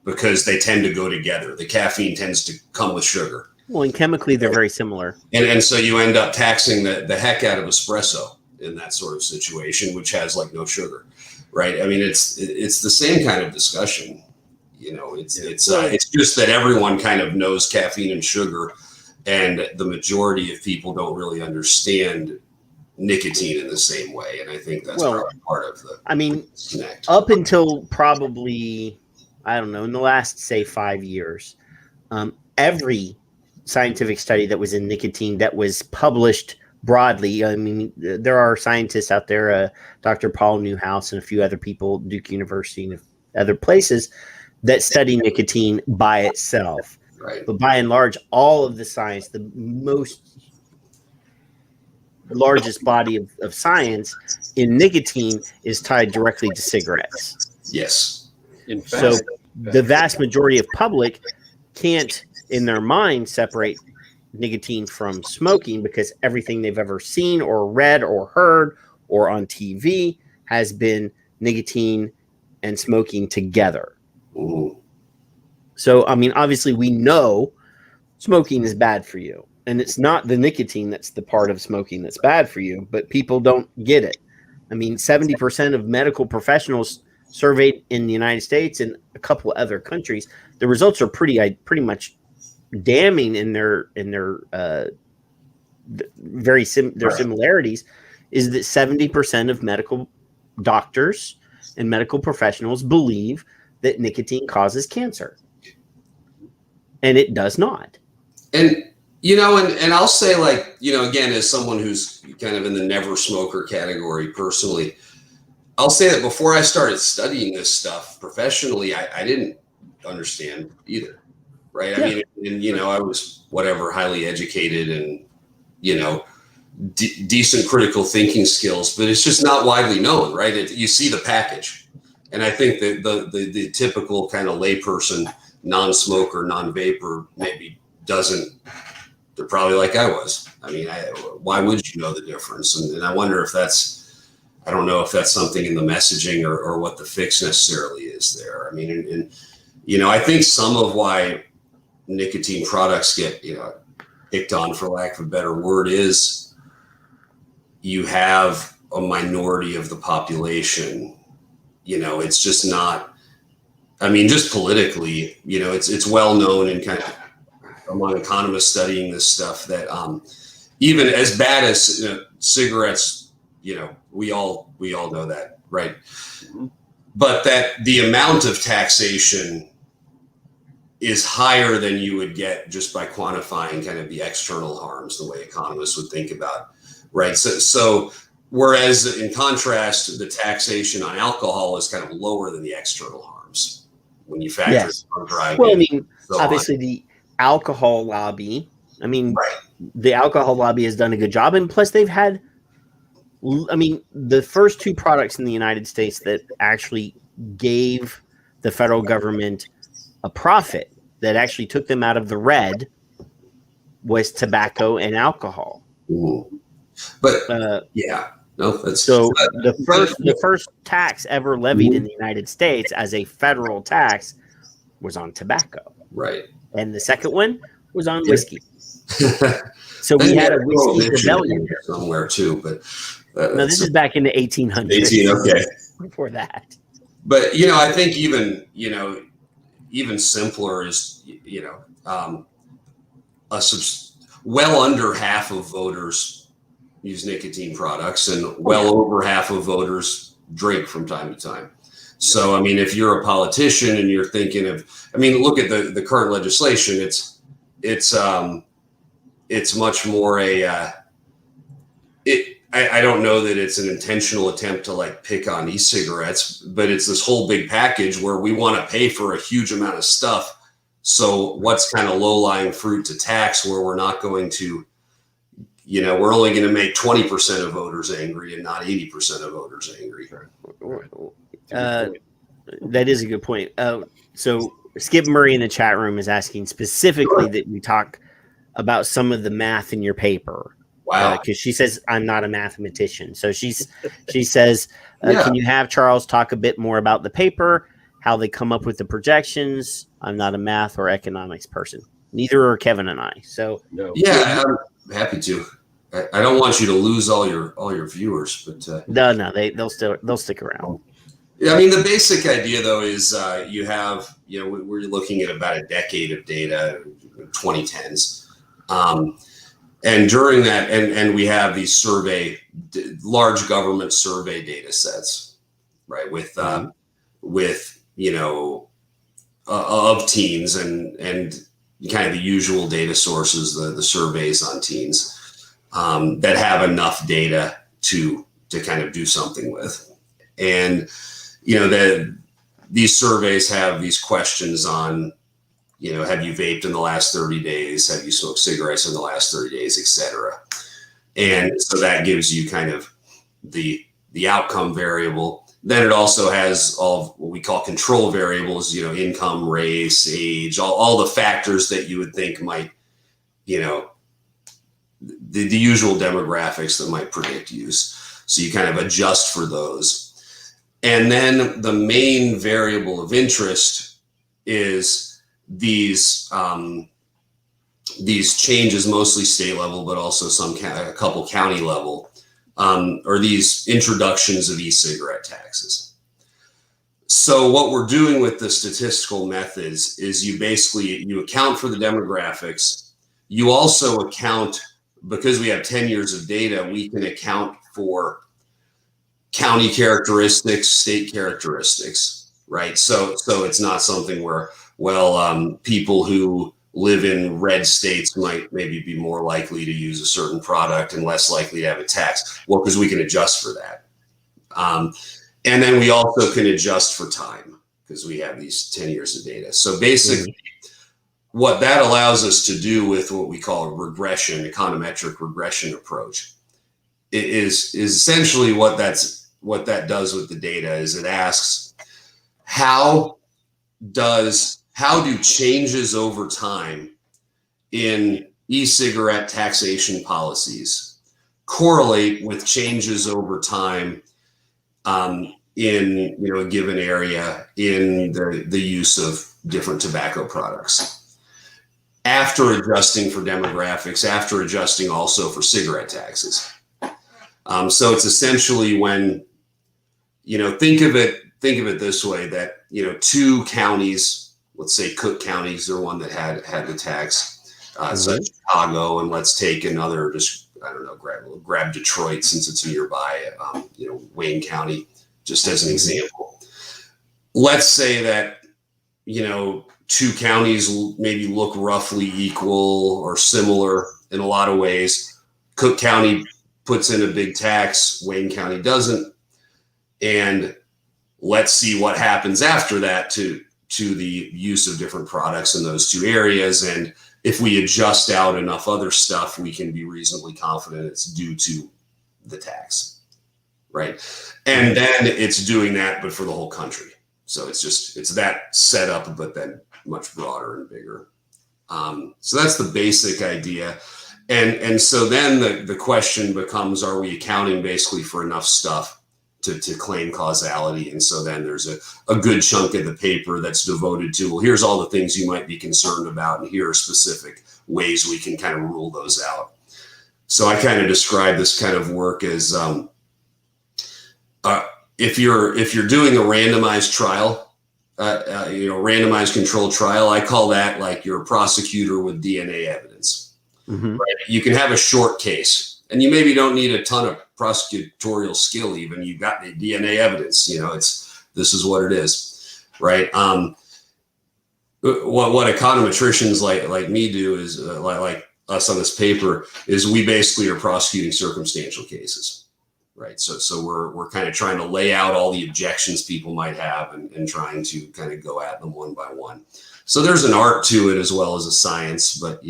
because they tend to go together. The caffeine tends to come with sugar. Well, and chemically, they're very similar. And so you end up taxing the heck out of espresso in that sort of situation, which has like no sugar, right? I mean, it's the same kind of discussion. It's just that everyone kind of knows caffeine and sugar, and the majority of people don't really understand nicotine in the same way. And I think that's probably part of the disconnect. Up until probably, I don't know, in the last, say, 5 years, every scientific study that was in nicotine that was published broadly, there are scientists out there, Dr. Paul Newhouse and a few other people, Duke University and other places, that study nicotine by itself. Right. But by and large, all of the science, the largest body of science in nicotine is tied directly to cigarettes. Yes. In fact, So the vast majority of public can't, in their mind, separate nicotine from smoking, because everything they've ever seen or read or heard or on TV has been nicotine and smoking together. Ooh. So, obviously we know smoking is bad for you, and it's not the nicotine that's the part of smoking that's bad for you, but people don't get it. 70% of medical professionals surveyed in the United States and a couple of other countries, the results are pretty much damning in their similarities, is that 70% of medical doctors and medical professionals believe that nicotine causes cancer, and it does not. And and I'll say, again, as someone who's kind of in the never smoker category personally, I'll say that before I started studying this stuff professionally, I didn't understand either. Right. Yeah. I was highly educated and, decent critical thinking skills, but it's just not widely known. Right. You see the package. And I think that the typical kind of layperson, non-smoker, non-vapor, maybe doesn't. They're probably like I was. Why would you know the difference? And I wonder if I don't know if that's something in the messaging or what the fix necessarily is there. I think some of why nicotine products get picked on, for lack of a better word, is you have a minority of the population. It's just not, just politically, it's well known and kind of among economists studying this stuff that even as bad as cigarettes, we all know that, right? Mm-hmm. But that the amount of taxation is higher than you would get just by quantifying kind of the external harms, the way economists would think about, right? So whereas in contrast, the taxation on alcohol is kind of lower than the external harms when you factor in driving. Well, obviously the alcohol lobby, the alcohol lobby has done a good job, and plus they've had, the first two products in the United States that actually gave the federal government a profit, that actually took them out of the red, was tobacco and alcohol. Ooh. But No, that's so the first tax ever levied in the United States as a federal tax was on tobacco. Right. And the second one was on whiskey. So we had a whiskey rebellion somewhere too, but no, this is back in the 1800s. 18, okay. Before that. But, you know, I think even simpler is, well under half of voters use nicotine products, and well over half of voters drink from time to time. So, I mean, if you're a politician and you're thinking of, I mean, look at the current legislation. It's much more I don't know that it's an intentional attempt to like pick on e-cigarettes, but it's this whole big package where we want to pay for a huge amount of stuff. So what's kind of low-lying fruit to tax where we're not going to, we're only going to make 20% of voters angry and not 80% of voters angry. That is a good point. So Skip Murray in the chat room is asking specifically that we talk about some of the math in your paper. Wow. Because she says I'm not a mathematician. So she says, can you have Charles talk a bit more about the paper, how they come up with the projections? I'm not a math or economics person. Neither are Kevin and I. So yeah, I'm happy to. I don't want you to lose all your viewers, but no, they'll stick around. Yeah, I mean, the basic idea though is you have, we're looking at about a decade of data, 2010s. And during that, and we have these large government survey data sets, right? With of teens and kind of the usual data sources, the surveys on teens that have enough data to kind of do something with. And, these surveys have these questions on, have you vaped in the last 30 days? Have you smoked cigarettes in the last 30 days, et cetera? And so that gives you kind of the outcome variable. Then it also has all what we call control variables, income, race, age, all the factors that you would think might, the usual demographics that might predict use. So you kind of adjust for those. And then the main variable of interest is these changes, mostly state level, but also a couple county level, or these introductions of e-cigarette taxes. So what we're doing with the statistical methods is you account for the demographics. You also account, because we have 10 years of data, we can account for county characteristics, state characteristics, right? So it's not something where, people who live in red states might maybe be more likely to use a certain product and less likely to have a tax. Well, because we can adjust for that. And then we also can adjust for time because we have these 10 years of data. So basically, what that allows us to do with what we call a regression, econometric regression approach, is essentially what that does with the data is it asks how do changes over time in e-cigarette taxation policies correlate with changes over time in a given area in the use of different tobacco products after adjusting for demographics, after adjusting also for cigarette taxes. So it's essentially when, think of it this way, that, two counties, let's say Cook County is the one that had the tax, such as Chicago, and let's take another, grab Detroit since it's nearby, Wayne County, just as an example. Let's say that, two counties maybe look roughly equal or similar in a lot of ways. Cook County puts in a big tax, Wayne County doesn't. And let's see what happens after that to the use of different products in those two areas. And if we adjust out enough other stuff, we can be reasonably confident it's due to the tax, right? And then it's doing that, but for the whole country. So it's that setup, but then much broader and bigger. So that's the basic idea. And so then the question becomes, are we accounting basically for enough stuff to claim causality? And so then there's a good chunk of the paper that's devoted to, well, here's all the things you might be concerned about, and here are specific ways we can kind of rule those out. So I kind of describe this kind of work as if you're doing a randomized trial, randomized controlled trial, I call that like you're a prosecutor with DNA evidence. Mm-hmm. Right? You can have a short case, and you maybe don't need a ton of prosecutorial skill. Even you've got the DNA evidence. This is what it is, right? What econometricians like me do is like us on this paper is we basically are prosecuting circumstantial cases, right? So we're kind of trying to lay out all the objections people might have and trying to kind of go at them one by one. So there's an art to it as well as a science, but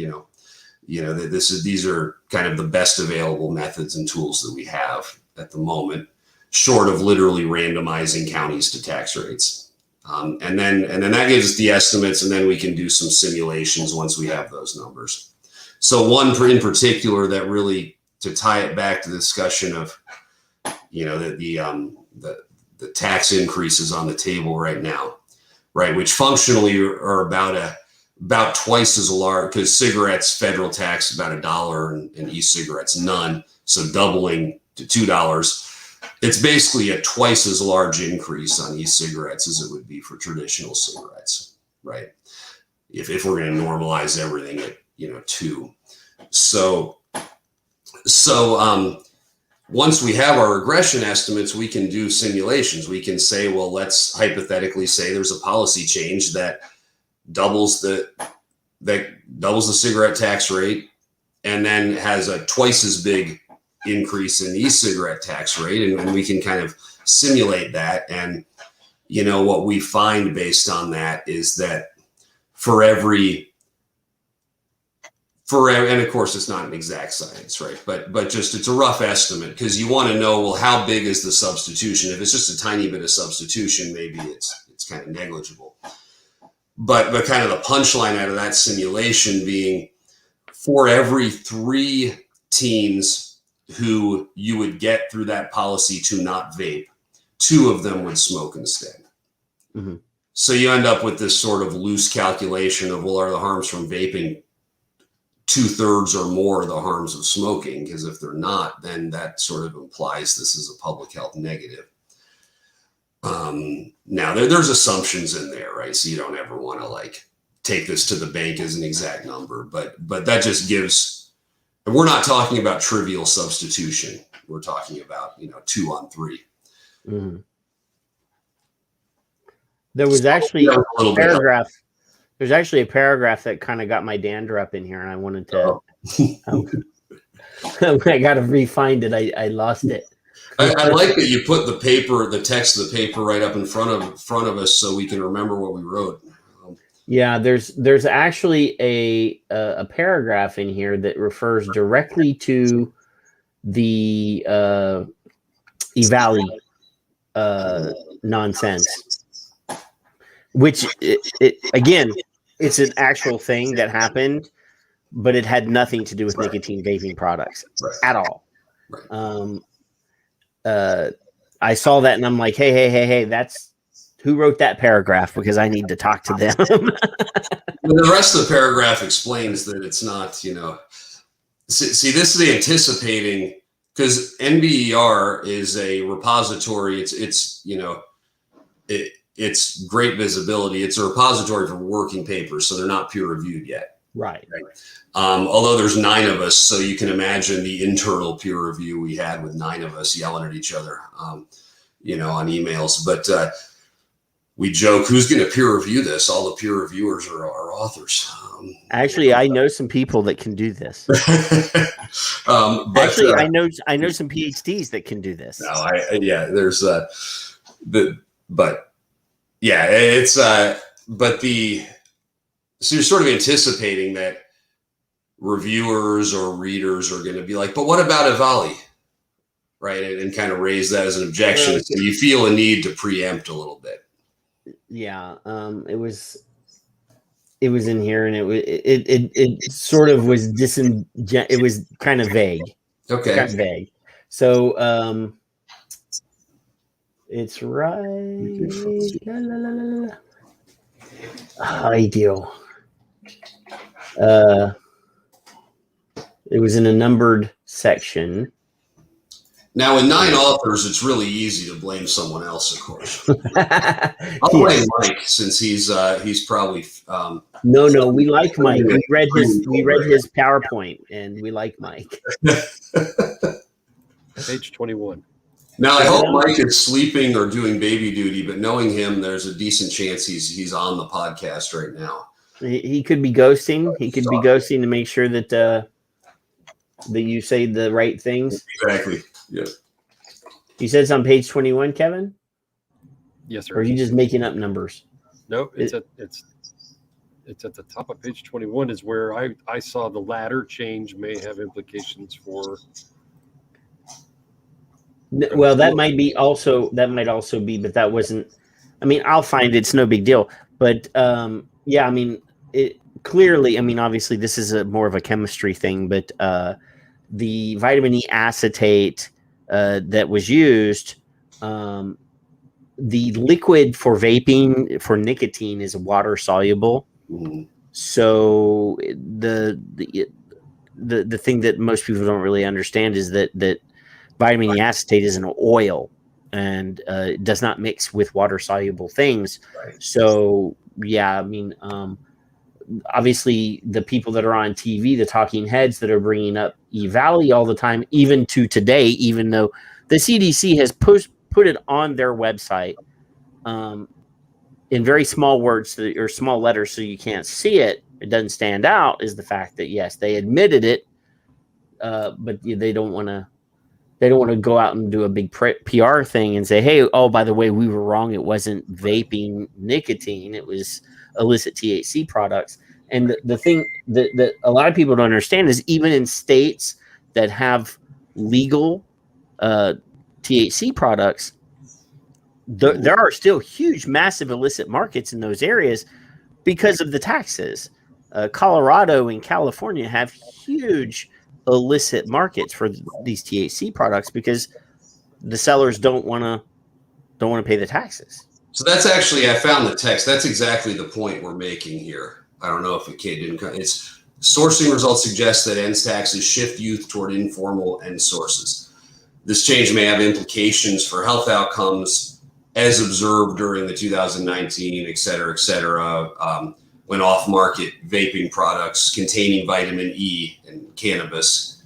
these are kind of the best available methods and tools that we have at the moment, short of literally randomizing counties to tax rates. And then that gives us the estimates, and then we can do some simulations once we have those numbers. So one in particular that really, to tie it back to the discussion of, the tax increases on the table right now, right, which functionally are about twice as large, because cigarettes federal tax about $1 and e-cigarettes none, so doubling to $2. It's basically a twice as large increase on e-cigarettes as it would be for traditional cigarettes, right? If we're going to normalize everything at 2. So once we have our regression estimates, we can do simulations. We can say, well, let's hypothetically say there's a policy change that doubles the cigarette tax rate, and then has a twice as big increase in the e-cigarette tax rate, and we can kind of simulate that. And what we find based on that is that and of course it's not an exact science, right? But just it's a rough estimate, because you want to know, well, how big is the substitution? If it's just a tiny bit of substitution, maybe it's kind of negligible. But kind of the punchline out of that simulation being, for every 3 teens who you would get through that policy to not vape, 2 of them would smoke instead. Mm-hmm. So you end up with this sort of loose calculation of, well, are the harms from vaping 2/3 or more of the harms of smoking? Because if they're not, then that sort of implies this is a public health negative. Now there's assumptions in there, right? So you don't ever want to take this to the bank as an exact number, but that just gives, we're not talking about trivial substitution. We're talking about, 2 on 3. Mm-hmm. There was actually a paragraph. There's actually a paragraph that kind of got my dander up in here, and I wanted to, I got to re-find it. I lost it. I like that you put the text of the paper right up in front of us, so we can remember what we wrote. Yeah, there's actually a paragraph in here that refers directly to the EVALI nonsense, which again, it's an actual thing that happened, but it had nothing to do with nicotine vaping products at all. Right. I saw that and I'm like, hey, that's who wrote that paragraph, because I need to talk to them. The rest of the paragraph explains that it's not, see, this is anticipating, because NBER is a repository. It's great visibility. It's a repository for working papers, so they're not peer reviewed yet. Right. Although there's 9 of us, so you can imagine the internal peer review we had with 9 of us yelling at each other, on emails. But we joke, who's going to peer review this? All the peer reviewers are authors. Actually, I know some people that can do this. Actually, I know some PhDs that can do this. No, there's it's so you're sort of anticipating that reviewers or readers are going to be like, but what about EVALI? Right. And kind of raise that as an objection. So you feel a need to preempt a little bit. Yeah. It was, it was in here, and it sort of was it was kind of vague. Okay. Kind of vague. So it's right. Ideal. It was in a numbered section. Now, with 9 authors, it's really easy to blame someone else, of course. I'll blame Mike, since he's probably. No, we like Mike. We read his PowerPoint, and we like Mike. Page 21. Now, I hope Mike is sleeping or doing baby duty, but knowing him, there's a decent chance he's on the podcast right now. He could be ghosting. He could be ghosting to make sure that that you say the right things. Exactly. Yeah. You said it's on page 21, Kevin? Yes, sir. Or are you just making up numbers? No, it's at the top of page 21 is where I saw the latter change may have implications for. Well, that might also be, but that wasn't. I mean, I'll find it's no big deal. But yeah, I mean, it clearly. I mean, obviously, this is more of a chemistry thing, but the vitamin E acetate that was used, the liquid for vaping for nicotine is water soluble. Mm-hmm. So the thing that most people don't really understand is that vitamin E acetate is an oil and it does not mix with water soluble things. Right. So yeah, I mean, obviously the people that are on TV, the talking heads that are bringing up E-Valley all the time, even to today, even though the CDC has put it on their website in very small words or small letters so you can't see it, it doesn't stand out, is the fact that, yes, they admitted it, but they don't want to go out and do a big PR thing and say, hey, oh, by the way, we were wrong. It wasn't vaping nicotine. It was illicit THC products. And the thing that a lot of people don't understand is even in states that have legal THC products, there are still huge, massive illicit markets in those areas because of the taxes. Colorado and California have huge illicit markets for these THC products because the sellers don't want to pay the taxes. So that's actually, I found the text. That's exactly the point we're making here. I don't know if it didn't come. It's sourcing results suggest that ends taxes shift youth toward informal end sources. This change may have implications for health outcomes as observed during the 2019, et cetera, when off-market vaping products containing vitamin E and cannabis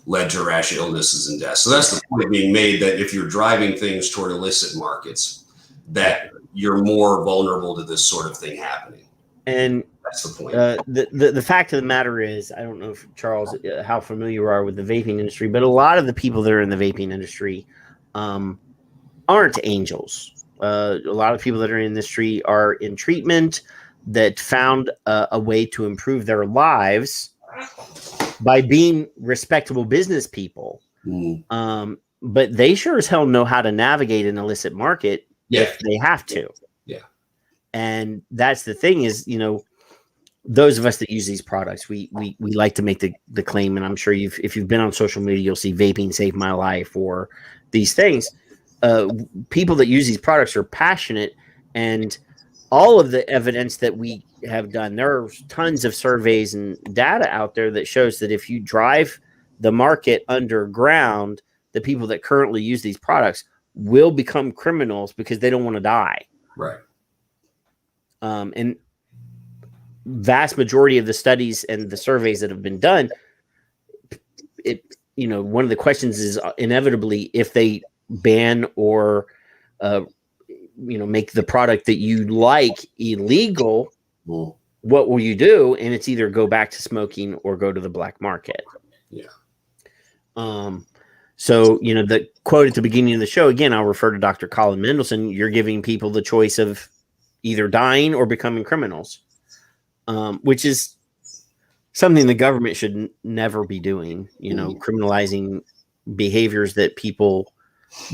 led to a rash of illnesses and deaths. So that's the point being made, that if you're driving things toward illicit markets, that you're more vulnerable to this sort of thing happening. And that's the point. The fact of the matter is, I don't know if Charles, how familiar you are with the vaping industry, but a lot of the people that are in the vaping industry aren't angels. A lot of people that are in the industry are in treatment that found a way to improve their lives by being respectable business people. But they sure as hell know how to navigate an illicit market if they have to. Yeah. And that's the thing is, those of us that use these products, we like to make the claim, and I'm sure if you've been on social media, you'll see vaping saved my life or these things. People that use these products are passionate, and all of the evidence that we have done, there are tons of surveys and data out there that shows that if you drive the market underground, the people that currently use these products will become criminals because they don't want to die. Right. And vast majority of the studies and the surveys that have been done, one of the questions is inevitably if they ban or, make the product that you like illegal, what will you do? And it's either go back to smoking or go to the black market. Yeah. So, the quote at the beginning of the show, again, I'll refer to Dr. Colin Mendelsohn. You're giving people the choice of either dying or becoming criminals, which is something the government should never be doing, criminalizing behaviors that people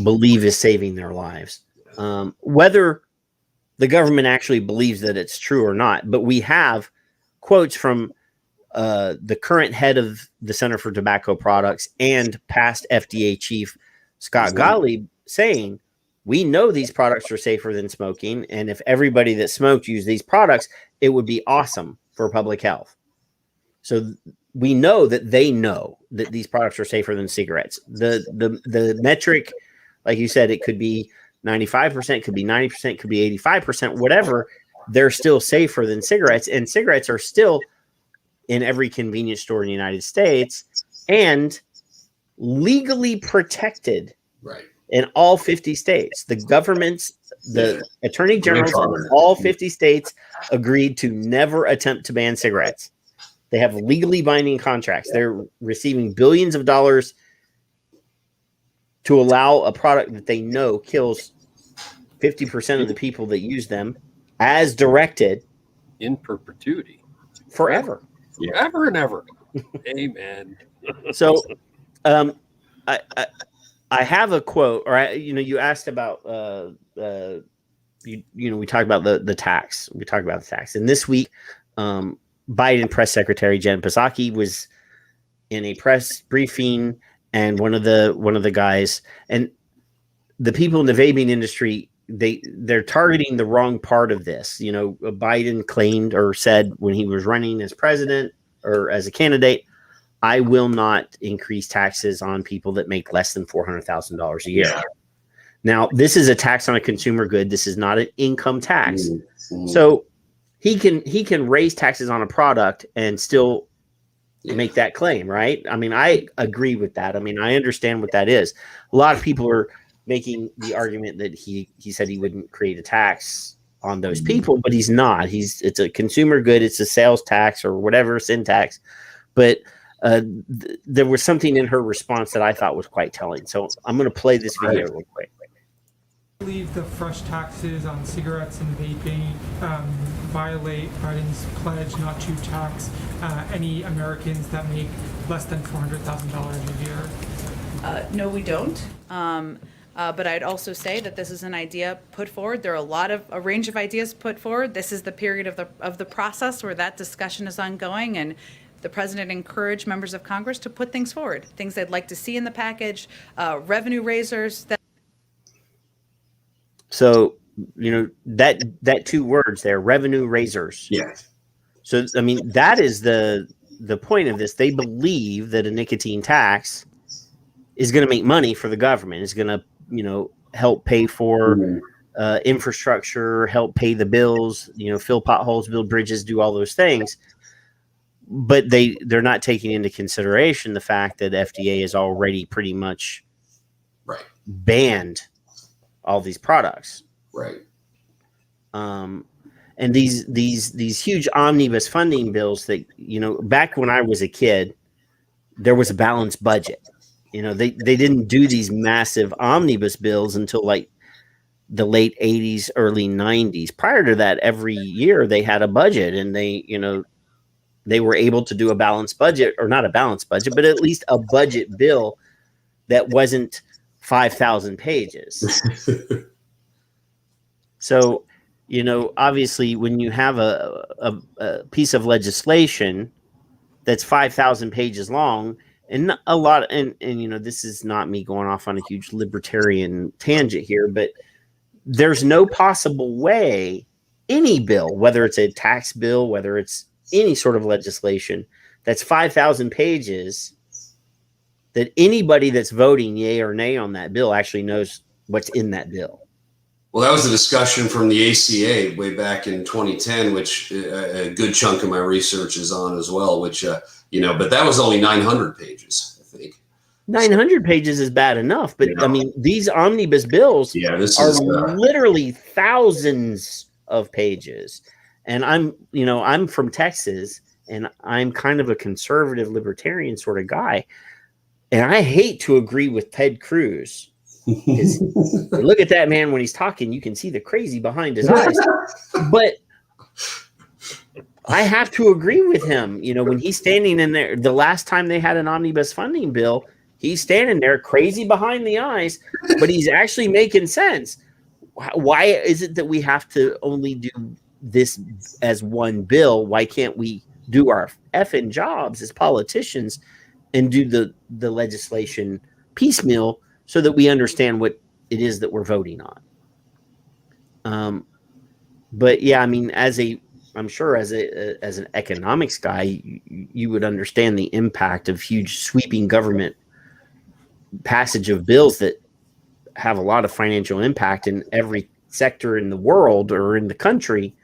believe is saving their lives. Whether the government actually believes that it's true or not. But we have quotes from the current head of the Center for Tobacco Products and past FDA chief Scott Gottlieb saying, we know these products are safer than smoking, and if everybody that smoked used these products, it would be awesome for public health. So we know that they know that these products are safer than cigarettes. The metric, like you said, it could be 95%, could be 90%, could be 85%, whatever. They're still safer than cigarettes, and cigarettes are still in every convenience store in the United States and legally protected. Right. In all 50 states. The governments, the attorney generals in all 50 states agreed to never attempt to ban cigarettes. They have legally binding contracts. They're receiving billions of dollars to allow a product that they know kills 50% of the people that use them as directed in perpetuity. Forever. Forever and ever. Amen. So I have a quote, or you asked about we talked about the tax. We talked about the tax, and this week, Biden press secretary Jen Psaki was in a press briefing, and one of the guys and the people in the vaping industry, they're targeting the wrong part of this. Biden claimed or said when he was running as president or as a candidate, I will not increase taxes on people that make less than $400,000 a year. Yeah. Now, this is a tax on a consumer good. This is not an income tax. Mm-hmm. So he can raise taxes on a product and still make that claim, right? I mean, I agree with that. I mean, I understand what that is. A lot of people are making the argument that he said he wouldn't create a tax on those people, but he's not. It's a consumer good. It's a sales tax or whatever, sin tax. But there was something in her response that I thought was quite telling. So I'm going to play this video real quick. I believe the fresh taxes on cigarettes and vaping violate Biden's pledge not to tax any Americans that make less than $400,000 a year. No, we don't. But I'd also say that this is an idea put forward. There are a range of ideas put forward. This is the period of the process where that discussion is ongoing, and the president encouraged members of Congress to put things forward, things they'd like to see in the package, revenue raisers. So, that two words there, revenue raisers. Yeah. So, I mean, that is the point of this. They believe that a nicotine tax is going to make money for the government. It's going to, help pay for infrastructure, help pay the bills, fill potholes, build bridges, do all those things. But they're not taking into consideration the fact that FDA has already pretty much banned all these products. Right. And these huge omnibus funding bills that, back when I was a kid, there was a balanced budget. They didn't do these massive omnibus bills until like the late 80s, early 90s. Prior to that, every year they had a budget, and they were able to do a balanced budget, or not a balanced budget, but at least a budget bill that wasn't 5,000 pages. So, obviously when you have a piece of legislation that's 5,000 pages long, and a lot, and this is not me going off on a huge libertarian tangent here, but there's no possible way any bill, whether it's a tax bill, whether it's any sort of legislation that's 5,000 pages, that anybody that's voting yay or nay on that bill actually knows what's in that bill. Well, that was a discussion from the ACA way back in 2010, which a good chunk of my research is on as well, which, but that was only 900 pages, I think. 900 pages is bad enough, but I mean, these omnibus bills are literally thousands of pages. And I'm from Texas, and I'm kind of a conservative libertarian sort of guy. And I hate to agree with Ted Cruz. Look at that man when he's talking, you can see the crazy behind his eyes. But I have to agree with him. When he's standing in there, the last time they had an omnibus funding bill, he's standing there crazy behind the eyes, but he's actually making sense. why is it that we have to only do this as one bill? Why can't we do our effing jobs as politicians and do the legislation piecemeal so that we understand what it is that we're voting on? But yeah, I mean, I'm sure as an economics guy, you would understand the impact of huge sweeping government passage of bills that have a lot of financial impact in every sector in the world or in the country,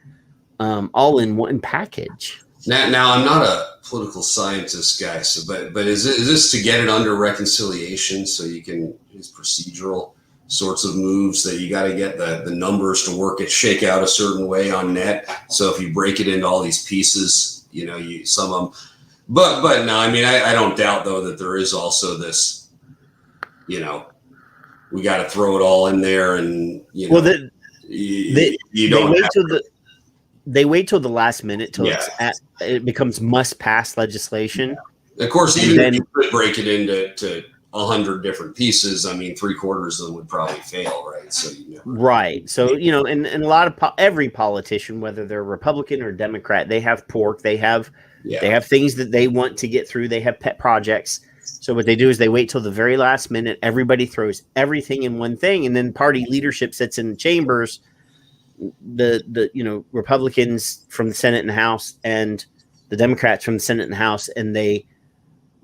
all in one package. Now I'm not a political scientist, guy. So, but is this to get it under reconciliation so you can use procedural sorts of moves that you got to get the numbers to work shake out a certain way on net? So if you break it into all these pieces, some of them. But no, I mean I don't doubt though that there is also this. We got to throw it all in there, and well, they wait till the last minute till it becomes must pass legislation. Of course, even if you could break it into 100 different pieces, I mean, 3/4 of them would probably fail, right? So right. So and a lot of every politician, whether they're Republican or Democrat, they have pork. They have things that they want to get through. They have pet projects. So what they do is they wait till the very last minute. Everybody throws everything in one thing, and then party leadership sits in the chambers. The Republicans from the Senate and the House, and the Democrats from the Senate and the House, and they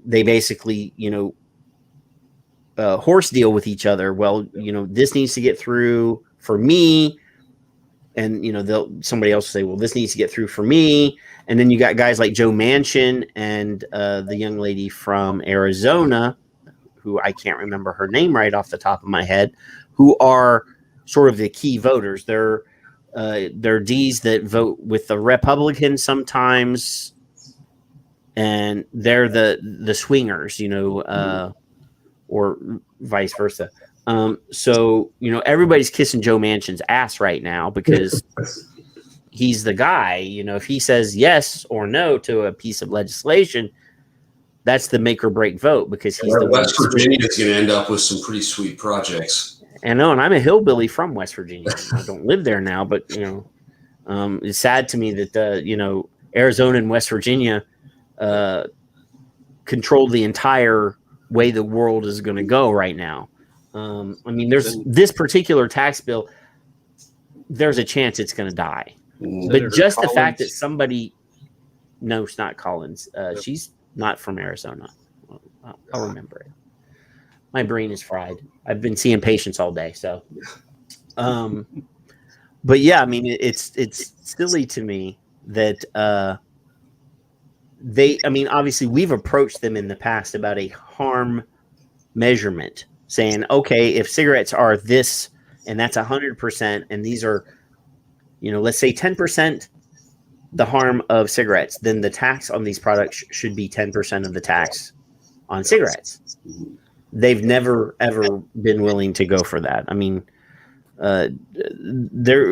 basically horse deal with each other. Well, this needs to get through for me, and somebody else will say, well, this needs to get through for me. And then you got guys like Joe Manchin and the young lady from Arizona, who I can't remember her name right off the top of my head, who are sort of the key voters. They're D's that vote with the Republicans sometimes, and they're the swingers, or vice versa. So everybody's kissing Joe Manchin's ass right now because he's the guy. If he says yes or no to a piece of legislation, that's the make or break vote, because he's West Virginia is going to end up with some pretty sweet projects. I know, and I'm a hillbilly from West Virginia. I don't live there now, but it's sad to me that Arizona and West Virginia control the entire way the world is going to go right now. I mean, there's this particular tax bill. There's a chance it's going to die, but just Collins. The fact that somebody, no, it's not Collins. She's not from Arizona. I'll remember it. My brain is fried. I've been seeing patients all day, so. But yeah, I mean, it's silly to me that obviously we've approached them in the past about a harm measurement, saying, okay, if cigarettes are this and that's 100%, and these are, let's say 10% the harm of cigarettes, then the tax on these products should be 10% of the tax on cigarettes. They've never ever been willing to go for that. I mean,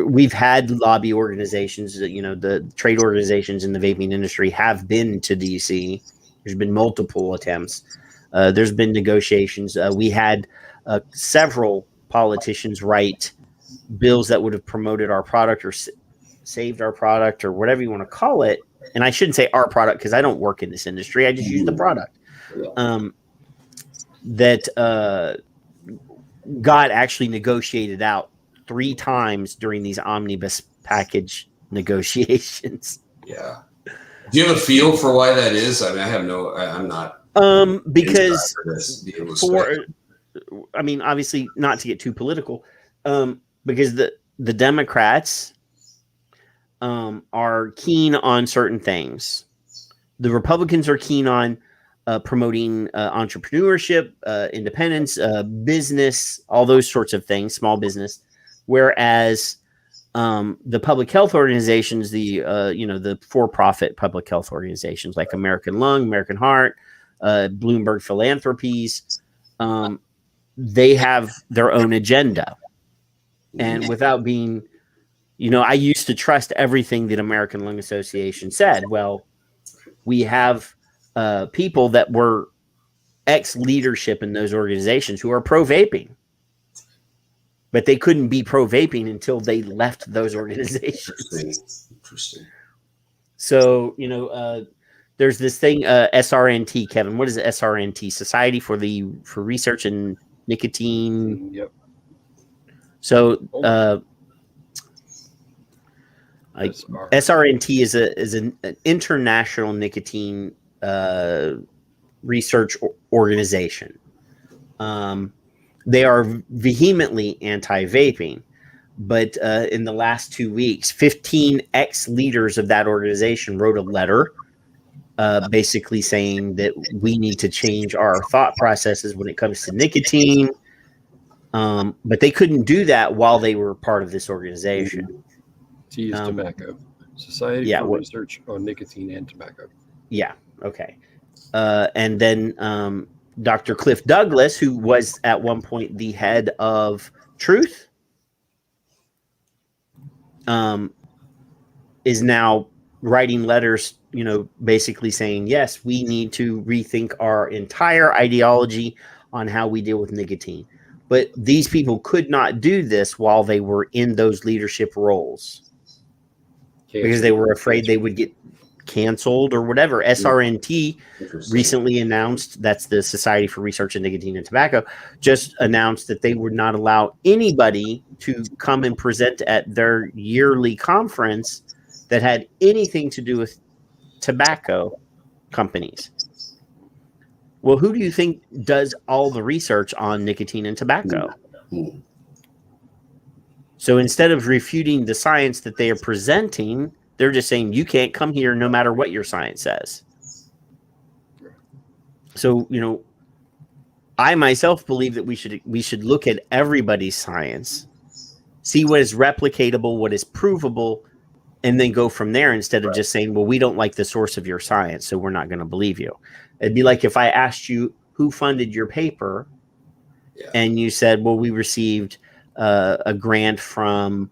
we've had lobby organizations, the trade organizations in the vaping industry have been to DC. There's been multiple attempts. There's been negotiations. We had several politicians write bills that would have promoted our product or saved our product or whatever you want to call it. And I shouldn't say our product because I don't work in this industry. I just use the product. That got actually negotiated out 3 times during these omnibus package negotiations. Yeah. Do you have a feel for why that is? I mean, I'm not. Because obviously not to get too political, because the Democrats are keen on certain things. The Republicans are keen on promoting entrepreneurship, independence, business, all those sorts of things, small business. Whereas the public health organizations, the for-profit public health organizations like American Lung, American Heart, Bloomberg Philanthropies, they have their own agenda. And without being, I used to trust everything that American Lung Association said. Well, we have people that were ex-leadership in those organizations who are pro-vaping. but they couldn't be pro-vaping until they left those organizations. Interesting. So, there's this thing, SRNT, Kevin. What is SRNT? Society for Research in Nicotine. Yep. So, SRNT is an international nicotine research organization. They are vehemently anti-vaping, but in the last 2 weeks, 15 ex-leaders of that organization wrote a letter basically saying that we need to change our thought processes when it comes to nicotine. But they couldn't do that while they were part of this organization. T is tobacco. Society for Research on Nicotine and Tobacco. Yeah. Okay. And then Dr. Cliff Douglas, who was at one point the head of Truth, is now writing letters, basically saying, yes, we need to rethink our entire ideology on how we deal with nicotine. But these people could not do this while they were in those leadership roles because they were afraid they would get canceled or whatever. SRNT recently announced, that's the Society for Research in Nicotine and Tobacco, just announced that they would not allow anybody to come and present at their yearly conference that had anything to do with tobacco companies. Well, who do you think does all the research on nicotine and tobacco? So instead of refuting the science that they are presenting, they're just saying you can't come here no matter what your science says. So, I myself believe that we should look at everybody's science, see what is replicatable, what is provable, and then go from there instead of just saying, well, we don't like the source of your science, so we're not going to believe you. It'd be like if I asked you who funded your paper and you said, well, we received a grant from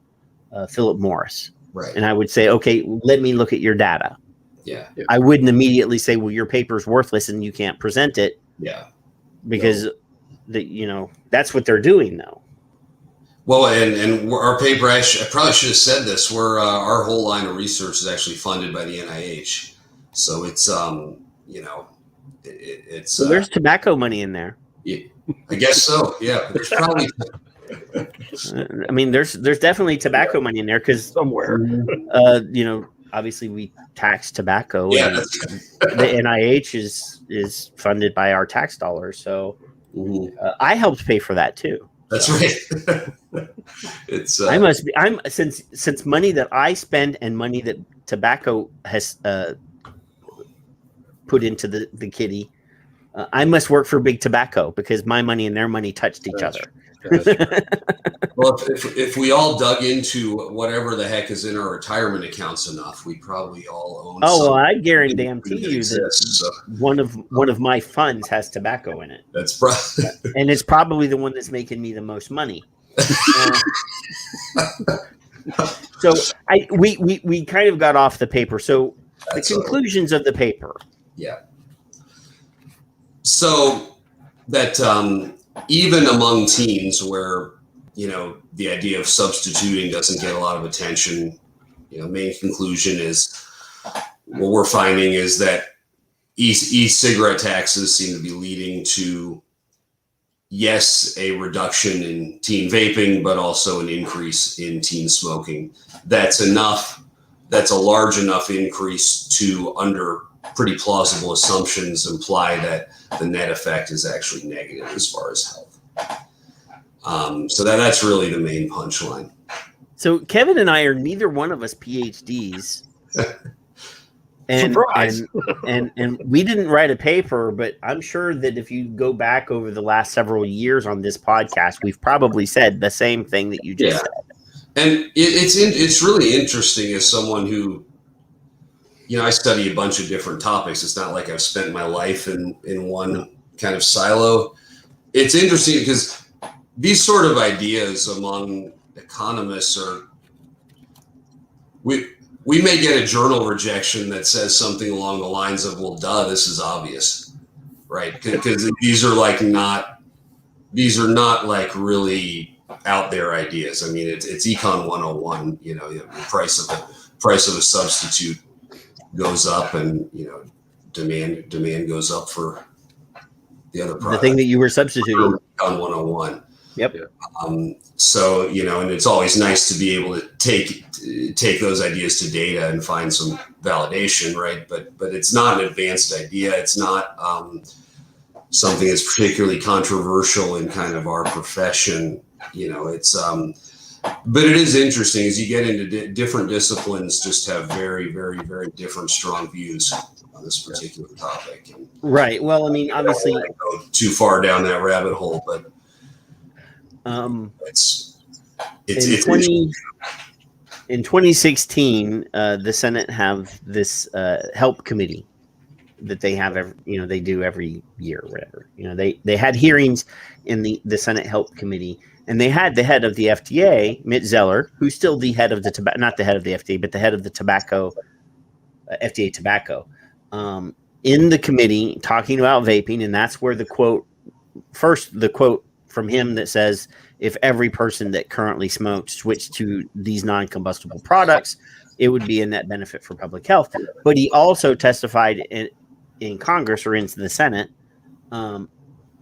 Philip Morris. Right. And I would say, okay, let me look at your data. Yeah. I wouldn't immediately say, well, your paper's worthless and you can't present it. Yeah. Because that's what they're doing though. Well, and our paper, I probably should have said this, our whole line of research is actually funded by the NIH. So it's, it's. So there's tobacco money in there. Yeah, I guess so. Yeah. There's probably. There's definitely tobacco money in there because somewhere, obviously we tax tobacco. Yeah. And the NIH is funded by our tax dollars. So I helped pay for that too. That's right. It's. I'm since money that I spend and money that tobacco has put into the kitty. I must work for Big Tobacco because my money and their money touched each other. Well, if we all dug into whatever the heck is in our retirement accounts enough, we probably all own. Oh, well, I guarantee you that one of my funds has tobacco in it. That's probably, and it's probably the one that's making me the most money. So we kind of got off the paper. So the conclusions of the paper. Yeah. So that even among teens where, the idea of substituting doesn't get a lot of attention, main conclusion is what we're finding is that e-cigarette taxes seem to be leading to, yes, a reduction in teen vaping, but also an increase in teen smoking. That's enough. That's a large enough increase to, under pretty plausible assumptions, imply that the net effect is actually negative as far as health. So that's really the main punchline. So Kevin and I are neither one of us PhDs. And we didn't write a paper, but I'm sure that if you go back over the last several years on this podcast, we've probably said the same thing that you just said. And it's really interesting as someone who, I study a bunch of different topics. It's not like I've spent my life in one kind of silo. It's interesting because these sort of ideas among economists are, we may get a journal rejection that says something along the lines of, well, duh, this is obvious, right? Because these are not like really out there ideas. I mean, it's Econ 101. You know, the price of a substitute goes up, and demand goes up for the other product. The thing that you were substituting. Econ 101. Yep. So, and it's always nice to be able to take those ideas to data and find some validation, right? But it's not an advanced idea. It's not something that's particularly controversial in kind of our profession. But it is interesting as you get into different disciplines, just have very, very, very different strong views on this particular topic. And, right. Well, I mean, obviously, I don't wanna go too far down that rabbit hole, but it's in 2016, the Senate have this help committee that they have they do every year or whatever. They had hearings in the Senate help committee, and they had the head of the FDA, Mitt Zeller, who's still the head of the not the head of the FDA, but the head of the tobacco FDA tobacco, in the committee talking about vaping, and that's where the quote from him that says, if every person that currently smokes switched to these non-combustible products, it would be a net benefit for public health. But he also testified in Congress or into the Senate that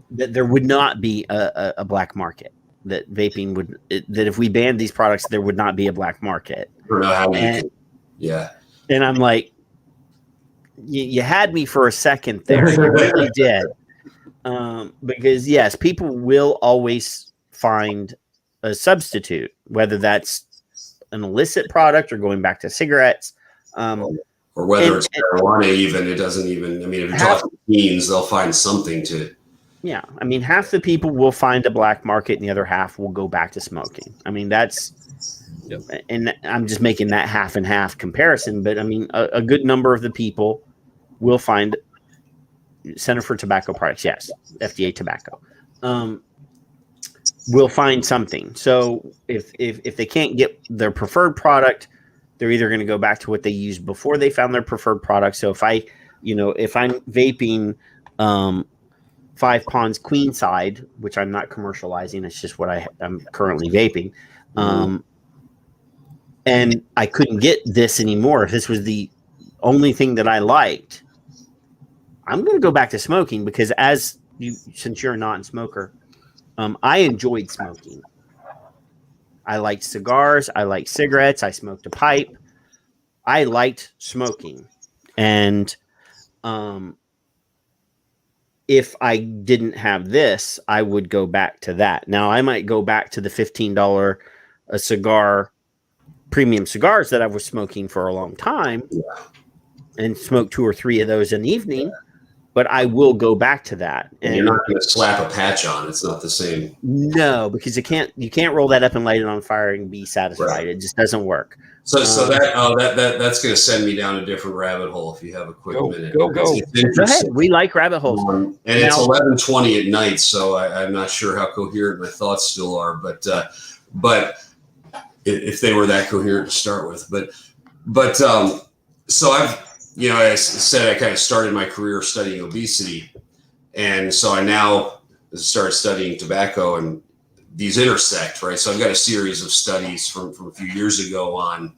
there would not be a black market, that vaping that if we banned these products, there would not be a black market. And I'm like, you had me for a second there. You really did. Because yes, people will always find a substitute, whether that's an illicit product or going back to cigarettes, or whether it's marijuana. Even it doesn't even. I mean, if you're talking teens, they'll find something to. Yeah, I mean, half the people will find a black market, and the other half will go back to smoking. I mean, and I'm just making that half and half comparison, but I mean, a good number of the people will find Center for Tobacco Products, yes, FDA tobacco, will find something. So if they can't get their preferred product, they're either going to go back to what they used before they found their preferred product. So if I'm vaping 5 Ponds Queenside, which I'm not commercializing, it's just what I'm currently vaping, and I couldn't get this anymore, if this was the only thing that I liked, I'm going to go back to smoking, because since you're a non-smoker, I enjoyed smoking. I liked cigars. I liked cigarettes. I smoked a pipe. I liked smoking. And if I didn't have this, I would go back to that. Now, I might go back to the $15 a cigar, premium cigars that I was smoking for a long time and smoke 2 or 3 of those in the evening. But I will go back to that. And you're not going to slap a patch on. It's not the same. No, because you can't roll that up and light it on fire and be satisfied. Right. It just doesn't work. So that's going to send me down a different rabbit hole. If you have a quick minute, go ahead. We like rabbit holes, and it's 11:20 at night, so I'm not sure how coherent my thoughts still are. But if they were that coherent to start with, but so I've. I said I kind of started my career studying obesity, and so I now started studying tobacco, and these intersect, right? So I've got a series of studies from a few years ago on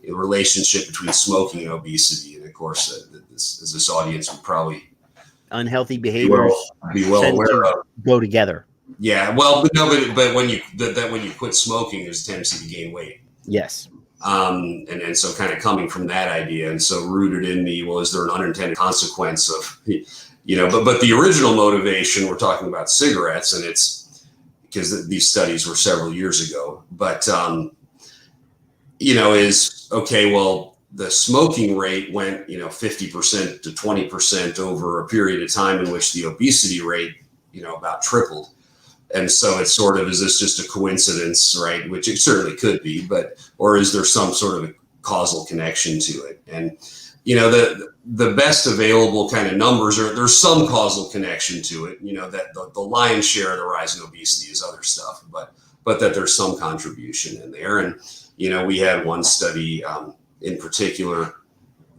the relationship between smoking and obesity, and of course, this audience would probably unhealthy behaviors be well aware of go together. Yeah, well, but when you quit smoking, there's a tendency to gain weight. Yes. And so kind of coming from that idea, and so rooted in me, well, is there an unintended consequence of, but the original motivation, we're talking about cigarettes, and it's because these studies were several years ago, but, is, okay, well, the smoking rate went, 50% to 20% over a period of time in which the obesity rate, about tripled. And so it's sort of, is this just a coincidence, right? Which it certainly could be, or is there some sort of causal connection to it? And, the best available kind of numbers there's some causal connection to it, that the lion's share of the rise in obesity is other stuff, but that there's some contribution in there. And, we had one study in particular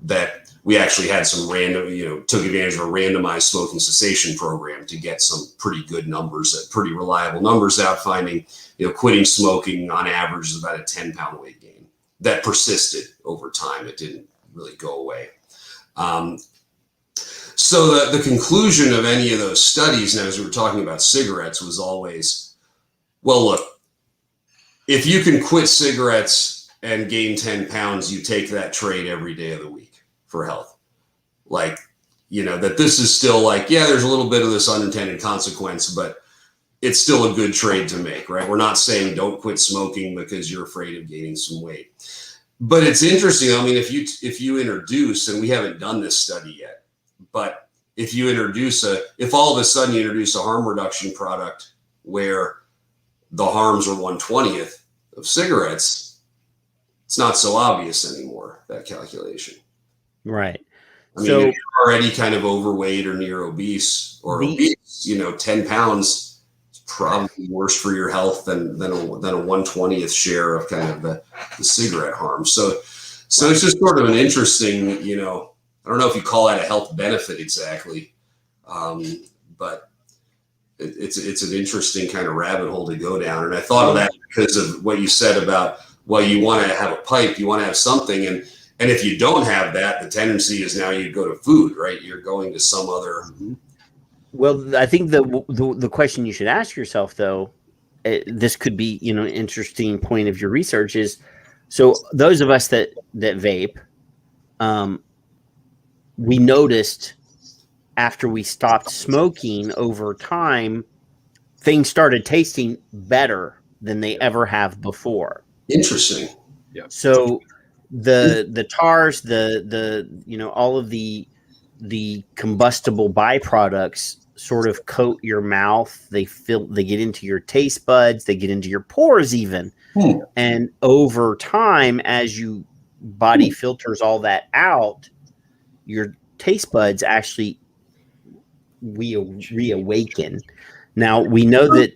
that we actually had some random, took advantage of a randomized smoking cessation program to get some pretty good numbers, pretty reliable numbers out, finding, quitting smoking on average is about a 10-pound weight gain that persisted over time. It didn't really go away. So the conclusion of any of those studies, now as we were talking about cigarettes, was always, well, look, if you can quit cigarettes and gain 10 pounds, you take that trade every day of the week for health. Like, that this is still like, yeah, there's a little bit of this unintended consequence, but it's still a good trade to make, right? We're not saying don't quit smoking because you're afraid of gaining some weight. But it's interesting. I mean, if you introduce, and we haven't done this study yet, but if all of a sudden you introduce a harm reduction product where the harms are 1/20th of cigarettes, it's not so obvious anymore, that calculation. Right. I mean, if you're already kind of overweight or near obese, 10 pounds is probably worse for your health than a 1/20th share of kind of the cigarette harm. So it's just sort of an interesting, I don't know if you call that a health benefit exactly, but it's an interesting kind of rabbit hole to go down. And I thought of that because of what you said about, well, you want to have a pipe, you want to have something, and if you don't have that, the tendency is now you go to food, right? You're going to some other. Well, I think the question you should ask yourself, though, this could be, an interesting point of your research is, so those of us that vape, we noticed after we stopped smoking over time, things started tasting better than they ever have before. Interesting. Yeah. So the tars, all of the combustible byproducts sort of coat your mouth. They get into your taste buds, they get into your pores even. And over time, as you body filters all that out, your taste buds actually reawaken. Now we know that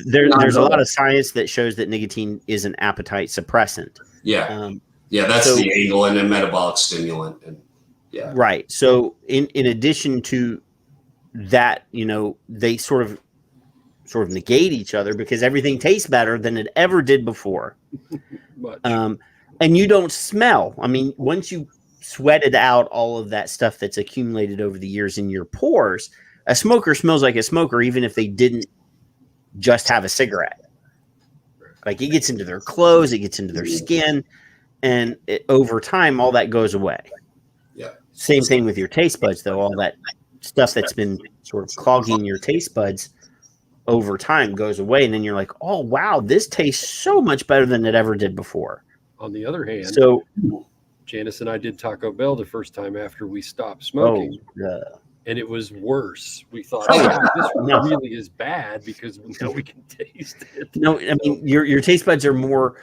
there's a lot of science that shows that nicotine is an appetite suppressant. Yeah, that's the angle, and a metabolic stimulant, and right. So in addition to that, they sort of negate each other because everything tastes better than it ever did before. And you don't smell. I mean, once you sweated out all of that stuff that's accumulated over the years in your pores, a smoker smells like a smoker, even if they didn't just have a cigarette. Like, it gets into their clothes, it gets into their skin, and over time, all that goes away. Yeah. Same thing with your taste buds, though. All that stuff that's been sort of clogging your taste buds over time goes away, and then you're like, oh, wow, this tastes so much better than it ever did before. On the other hand, so Janice and I did Taco Bell the first time after we stopped smoking. And it was worse. We thought, this really is bad because now we can taste it. No, I mean, your taste buds are more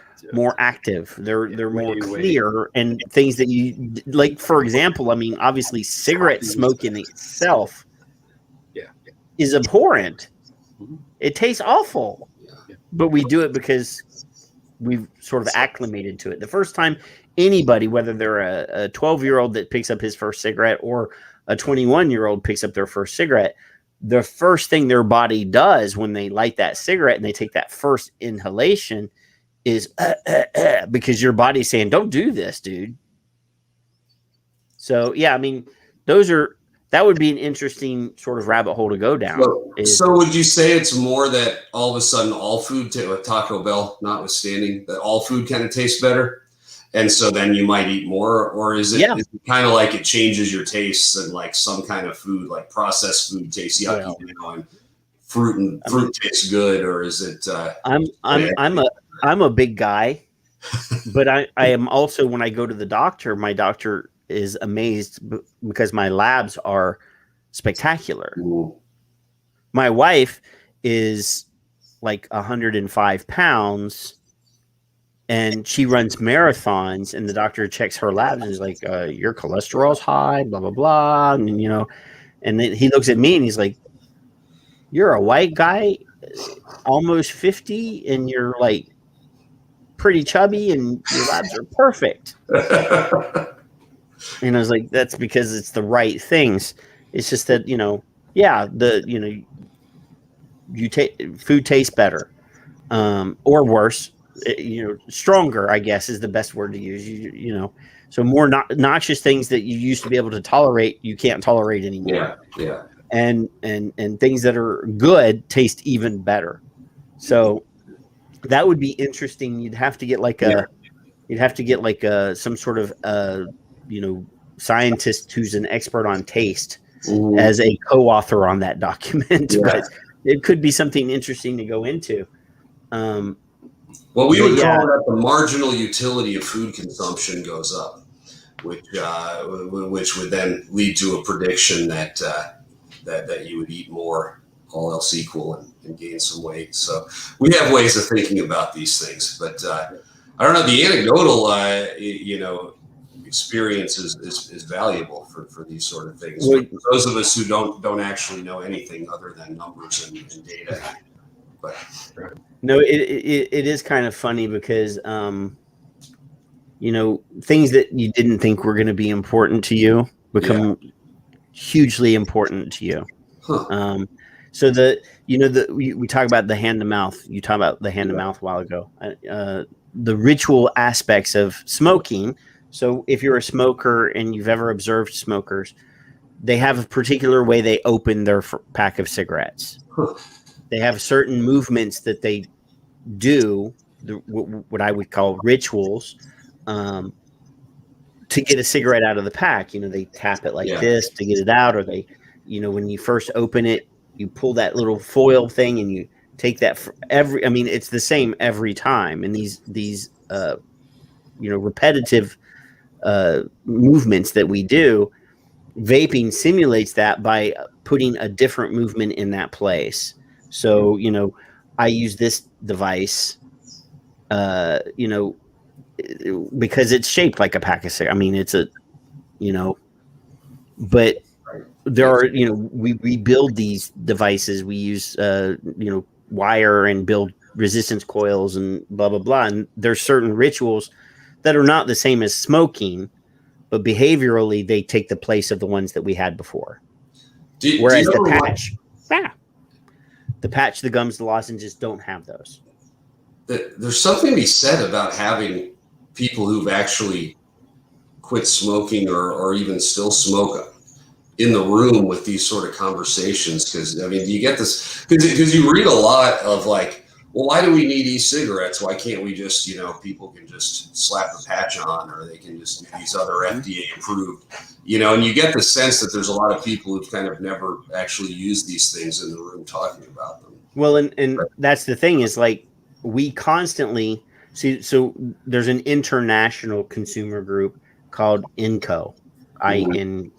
active. They're more clear, and things that you like. For example, I mean, obviously, cigarette smoke in itself, is abhorrent. It tastes awful, but we do it because we've sort of acclimated to it. The first time anybody, whether they're a 12-year-old that picks up his first cigarette or a 21-year-old picks up their first cigarette, the first thing their body does when they light that cigarette and they take that first inhalation is because your body's saying, don't do this, dude. So, yeah, I mean, that would be an interesting sort of rabbit hole to go down. So would you say it's more that all of a sudden all food, Taco Bell notwithstanding, that all food kind of tastes better? And so then you might eat more, or is it kind of like it changes your tastes and like some kind of food, like processed food tastes yucky, and fruit tastes good, or is it? I'm a big guy, but I am also, when I go to the doctor, my doctor is amazed because my labs are spectacular. Ooh. My wife is like 105 pounds. And she runs marathons, and the doctor checks her labs and is like, your cholesterol's high, blah, blah, blah. And, and then he looks at me and he's like, you're a white guy, almost 50, and you're like pretty chubby, and your labs are perfect. And I was like, that's because it's the right things. It's just that, food tastes better, or worse, stronger, I guess is the best word to use. So more noxious things that you used to be able to tolerate, you can't tolerate anymore. Yeah. And things that are good taste even better. So that would be interesting. You'd have to get some sort of scientist who's an expert on taste as a co-author on that document. But it could be something interesting to go into. Well, we would call that the marginal utility of food consumption goes up, which would then lead to a prediction that you would eat more, all else equal, and gain some weight. So we have ways of thinking about these things, but I don't know. The anecdotal, experience is valuable for these sort of things. For those of us who don't actually know anything other than numbers and data. But no, it is kind of funny because things that you didn't think were going to be important to you become hugely important to you. So we talk about the hand to mouth. You talked about the hand to mouth a while ago. The ritual aspects of smoking. So if you're a smoker and you've ever observed smokers, they have a particular way they open their pack of cigarettes. They have certain movements that they do, what I would call rituals, to get a cigarette out of the pack. They tap it like this to get it out, or they, when you first open it, you pull that little foil thing and you take that it's the same every time. And these repetitive movements that we do, vaping simulates that by putting a different movement in that place. So, I use this device, because it's shaped like a pack of cigarettes. But there are, we build these devices. We use, wire and build resistance coils and blah, blah, blah. And there's certain rituals that are not the same as smoking, but behaviorally they take the place of the ones that we had before. Whereas the patch, the gums, the lozenges don't have those. There's something to be said about having people who've actually quit smoking or even still smoke in the room with these sort of conversations. Because, you get this, because you read a lot of like, well, why do we need e-cigarettes? Why can't we just, people can just slap a patch on, or they can just do these other FDA approved, and you get the sense that there's a lot of people who've kind of never actually used these things in the room talking about them. Well, and that's the thing is like, we constantly see, so there's an international consumer group called INCO, INCO,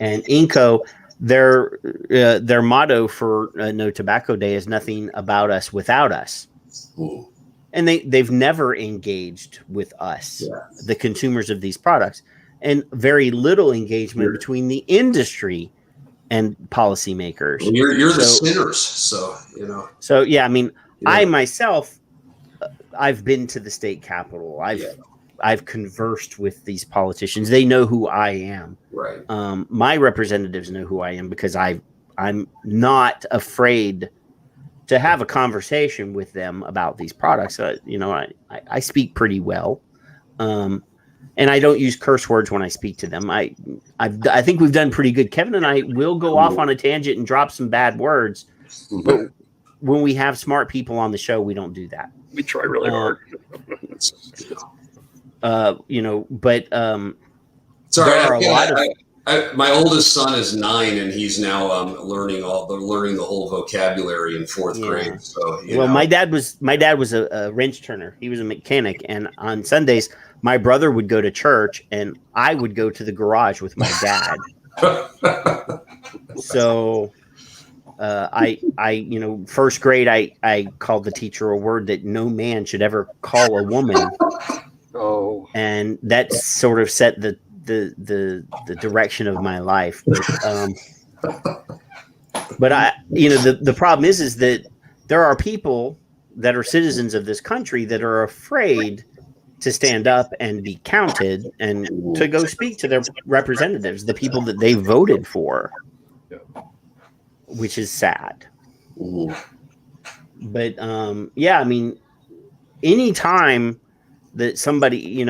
and INCO, their motto for No Tobacco Day is nothing about us without us. Ooh. And they've never engaged with us, the consumers of these products, and very little engagement between the industry and policymakers. Well, you're the sinners, so So I myself, I've been to the state capitol. I've conversed with these politicians. They know who I am. Right. My representatives know who I am because I'm not afraid to have a conversation with them about these products. I speak pretty well, and I don't use curse words when I speak to them. I think we've done pretty good. Kevin and I will go off on a tangent and drop some bad words, but when we have smart people on the show, we don't do that. We try really hard. Sorry, my oldest son is 9, and he's now learning the whole vocabulary in 4th grade. So, my dad was a wrench turner. He was a mechanic, and on Sundays, my brother would go to church, and I would go to the garage with my dad. So, first grade, I called the teacher a word that no man should ever call a woman. Oh, and that sort of set the direction of my life. But the problem is that there are people that are citizens of this country that are afraid to stand up and be counted and to go speak to their representatives, the people that they voted for, which is sad. But yeah, I mean, anytime that somebody,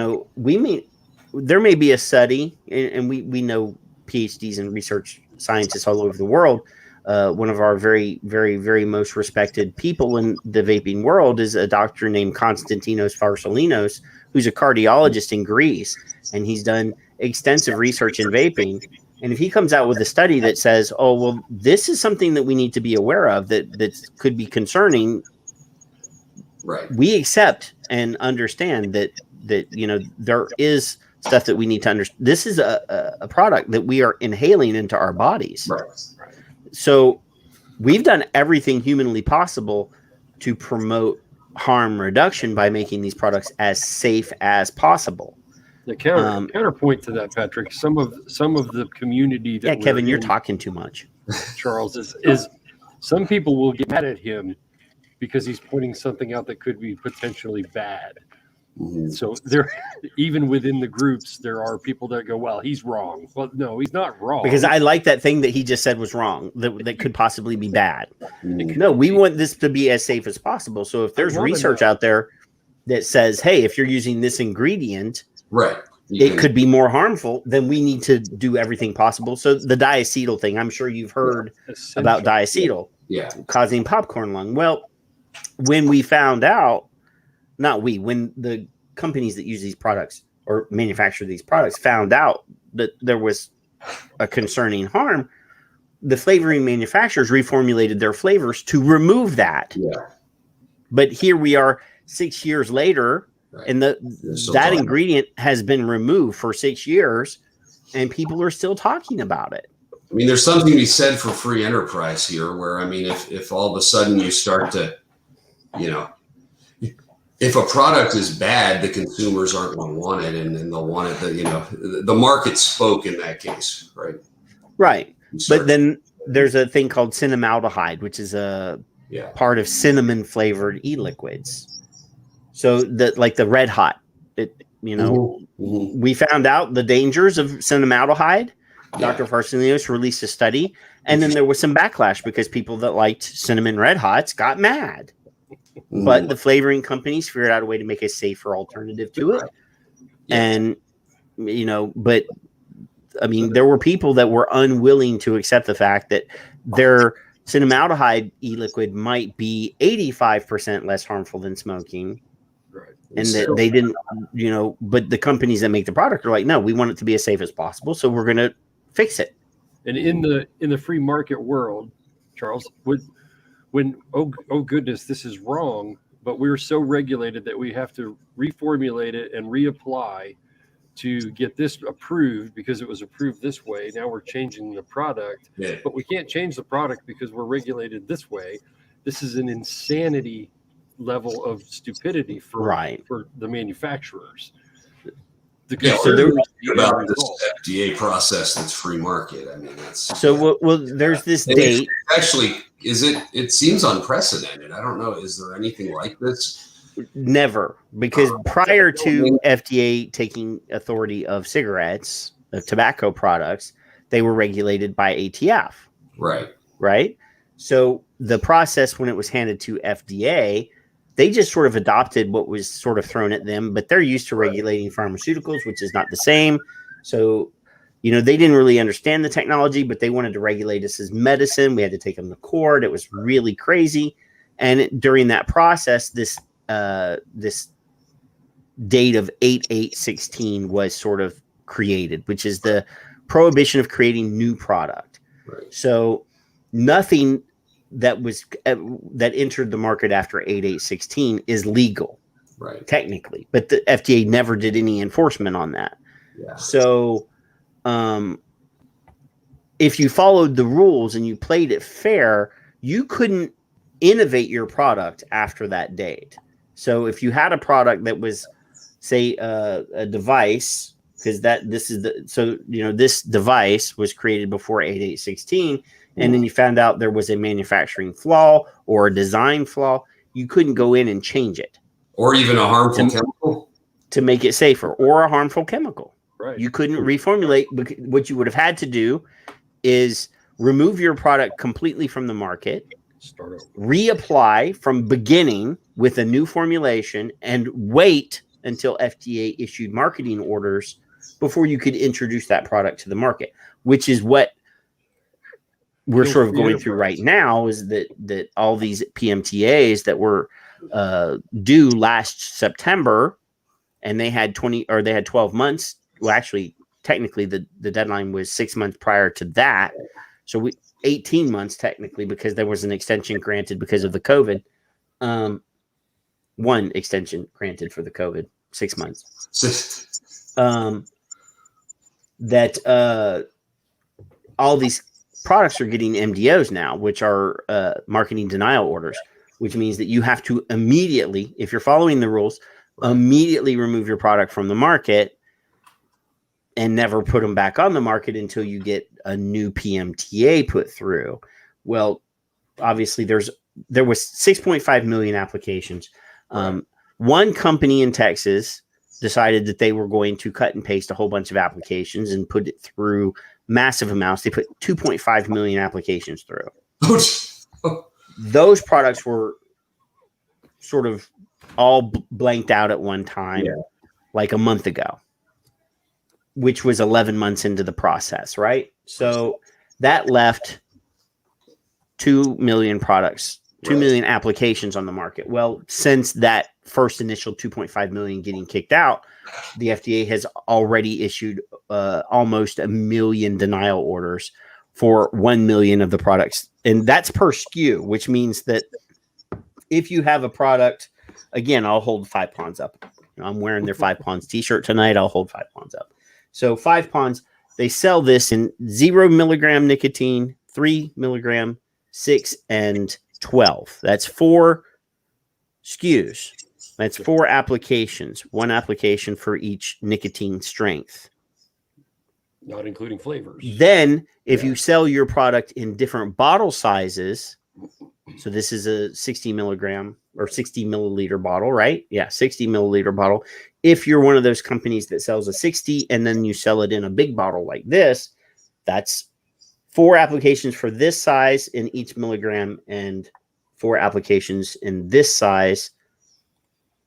there may be a study, and we know PhDs and research scientists all over the world. One of our very, very, very most respected people in the vaping world is a doctor named Konstantinos Varsalinos, who's a cardiologist in Greece, and he's done extensive research in vaping. And if he comes out with a study that says, oh, well, this is something that we need to be aware of that could be concerning, right, we accept and understand that there is stuff that we need to understand. This is a product that we are inhaling into our bodies. Right. So we've done everything humanly possible to promote harm reduction by making these products as safe as possible. The counterpoint to that, Patrick, some of the community that Kevin, you're talking too much. Charles, is some people will get mad at him because he's pointing something out that could be potentially bad. So there, even within the groups, there are people that go, well, he's wrong. Well, no, he's not wrong. Because I like that thing that he just said was wrong, that could possibly be bad. No, we want this to be as safe as possible. So if there's research out there that says, hey, if you're using this ingredient, right, it could be more harmful, then we need to do everything possible. So the diacetyl thing, I'm sure you've heard about diacetyl causing popcorn lung. Well, when we found out, when the companies that use these products or manufacture these products found out that there was a concerning harm, the flavoring manufacturers reformulated their flavors to remove that. But here we are 6 years later, and that ingredient has been removed for 6 years, and people are still talking about it. I mean, there's something to be said for free enterprise here, where, I mean, if all of a sudden you start to, if a product is bad, the consumers aren't going to want it, and they'll want it. The market spoke in that case, right? Right. But then there's a thing called cinnamaldehyde, which is a part of cinnamon flavored e-liquids. So like the Red Hot, we found out the dangers of cinnamaldehyde. Dr. Varsalinos released a study, and then there was some backlash because people that liked cinnamon Red Hots got mad. But the flavoring companies figured out a way to make a safer alternative to it. And, but I mean, there were people that were unwilling to accept the fact that their cinnamaldehyde e-liquid might be 85% less harmful than smoking. Right. And that they didn't, but the companies that make the product are like, no, we want it to be as safe as possible. So we're going to fix it. And in the free market world, Charles, when oh goodness, this is wrong, but we're so regulated that we have to reformulate it and reapply to get this approved because it was approved this way. Now we're changing the product, but we can't change the product because we're regulated this way. This is an insanity level of stupidity for the manufacturers. So they're about this FDA process that's free market. I mean, that's so. Well, there's this date. Actually, it seems unprecedented. I don't know. Is there anything like this? Never, because prior to FDA taking authority of cigarettes, of tobacco products, they were regulated by ATF. Right. So the process when it was handed to FDA, they just sort of adopted what was sort of thrown at them, but they're used to regulating pharmaceuticals, which is not the same. So, they didn't really understand the technology, but they wanted to regulate us as medicine. We had to take them to court. It was really crazy. And during that process, this date of 8/8/16 was sort of created, which is the prohibition of creating new product. So nothing that entered the market after 8/8/16 is legal, technically, but the FDA never did any enforcement on that. So, if you followed the rules and you played it fair, you couldn't innovate your product after that date. So, if you had a product that was, say, a device, because this device was created before 8/8/16. And then you found out there was a manufacturing flaw or a design flaw, you couldn't go in and change it. Or even a harmful chemical? to make it safer, or a harmful chemical. Right. You couldn't reformulate. What you would have had to do is remove your product completely from the market, Start over. reapply from beginning with a new formulation, and wait until FDA issued marketing orders before you could introduce that product to the market, which is what we're sort of going through right now, is that all these PMTAs that were due last September, and they had 12 months. Well, actually, technically the deadline was 6 months prior to that. So 18 months technically, because there was an extension granted because of the COVID. One extension granted for the COVID, 6 months. All these products are getting MDOs now, which are marketing denial orders, which means that you have to immediately, if you're following the rules, immediately remove your product from the market and never put them back on the market until you get a new PMTA put through. Well, obviously there was 6.5 million applications. One company in Texas decided that they were going to cut and paste a whole bunch of applications and put it through massive amounts. They put 2.5 million applications through. Those products were sort of all blanked out at one time, like a month ago, which was 11 months into the process, right? So that left 2 million products, 2 million applications on the market. Well, since that first initial 2.5 million getting kicked out, the FDA has already issued almost 1 million denial orders for 1 million of the products. And that's per SKU, which means that if you have a product, again, I'll hold 5 Ponds up. I'm wearing their 5 Ponds t-shirt tonight. I'll hold 5 Ponds up. So 5 Ponds, they sell this in 0 milligram nicotine, 3 milligram, 6, and 12. That's 4 SKUs. That's 4 applications, 1 application for each nicotine strength. Not including flavors. Then, if you sell your product in different bottle sizes, so this is a 60 milligram or 60 milliliter bottle, right? Yeah, 60 milliliter bottle. If you're one of those companies that sells a 60 and then you sell it in a big bottle like this, that's 4 applications for this size in each milligram and 4 applications in this size,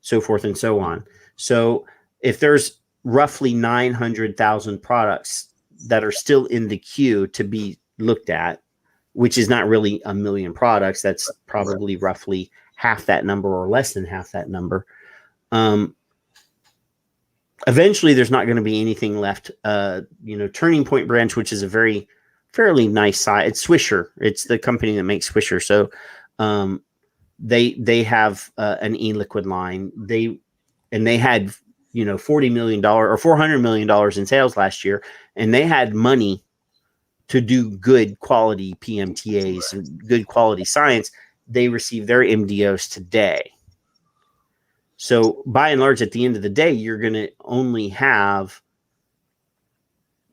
so forth and so on. So if there's roughly 900,000 products that are still in the queue to be looked at, which is not really 1 million products, that's probably roughly half that number or less than half that number. Eventually there's not going to be anything left. Turning Point Branch, which is a fairly nice size. It's Swisher. It's the company that makes Swisher. So they have an e-liquid line. They had $40 million or $400 million in sales last year, and they had money to do good quality PMTAs and good quality science. They received their MDOs today. So by and large, at the end of the day, you're going to only have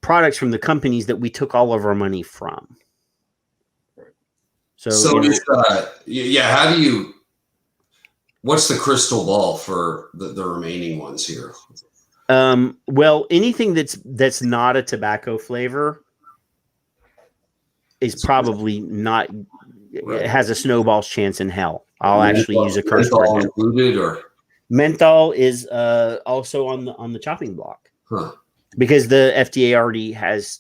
products from the companies that we took all of our money from. What's the crystal ball for the remaining ones here? Well, anything that's not a tobacco flavor is probably not. It has a snowball's chance in hell. I'll actually use a curse word. Included, or menthol is also on the chopping block, because the FDA already has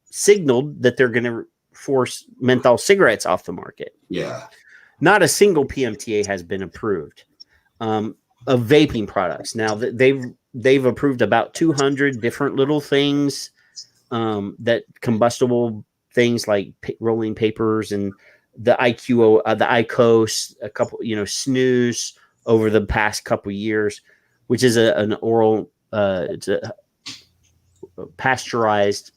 signaled that they're going to force menthol cigarettes off the market. Yeah. Not a single PMTA has been approved of vaping products. Now they've approved about 200 different little things, that combustible things like rolling papers and the IQOS, a couple, snooze over the past couple years, which is an oral, it's a pasteurized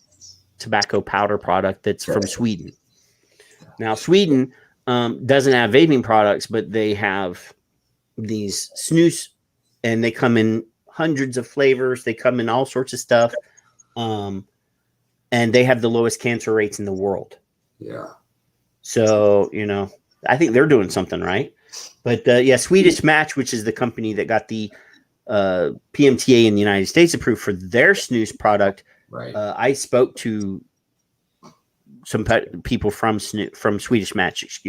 tobacco powder product that's from Sweden. Now Sweden doesn't have vaping products, but they have these snus, and they come in hundreds of flavors. They come in all sorts of stuff. And they have the lowest cancer rates in the world. Yeah. So, I think they're doing something right. But Swedish Match, which is the company that got the PMTA in the United States approved for their snus product. Right. I spoke to some people from Swedish Match,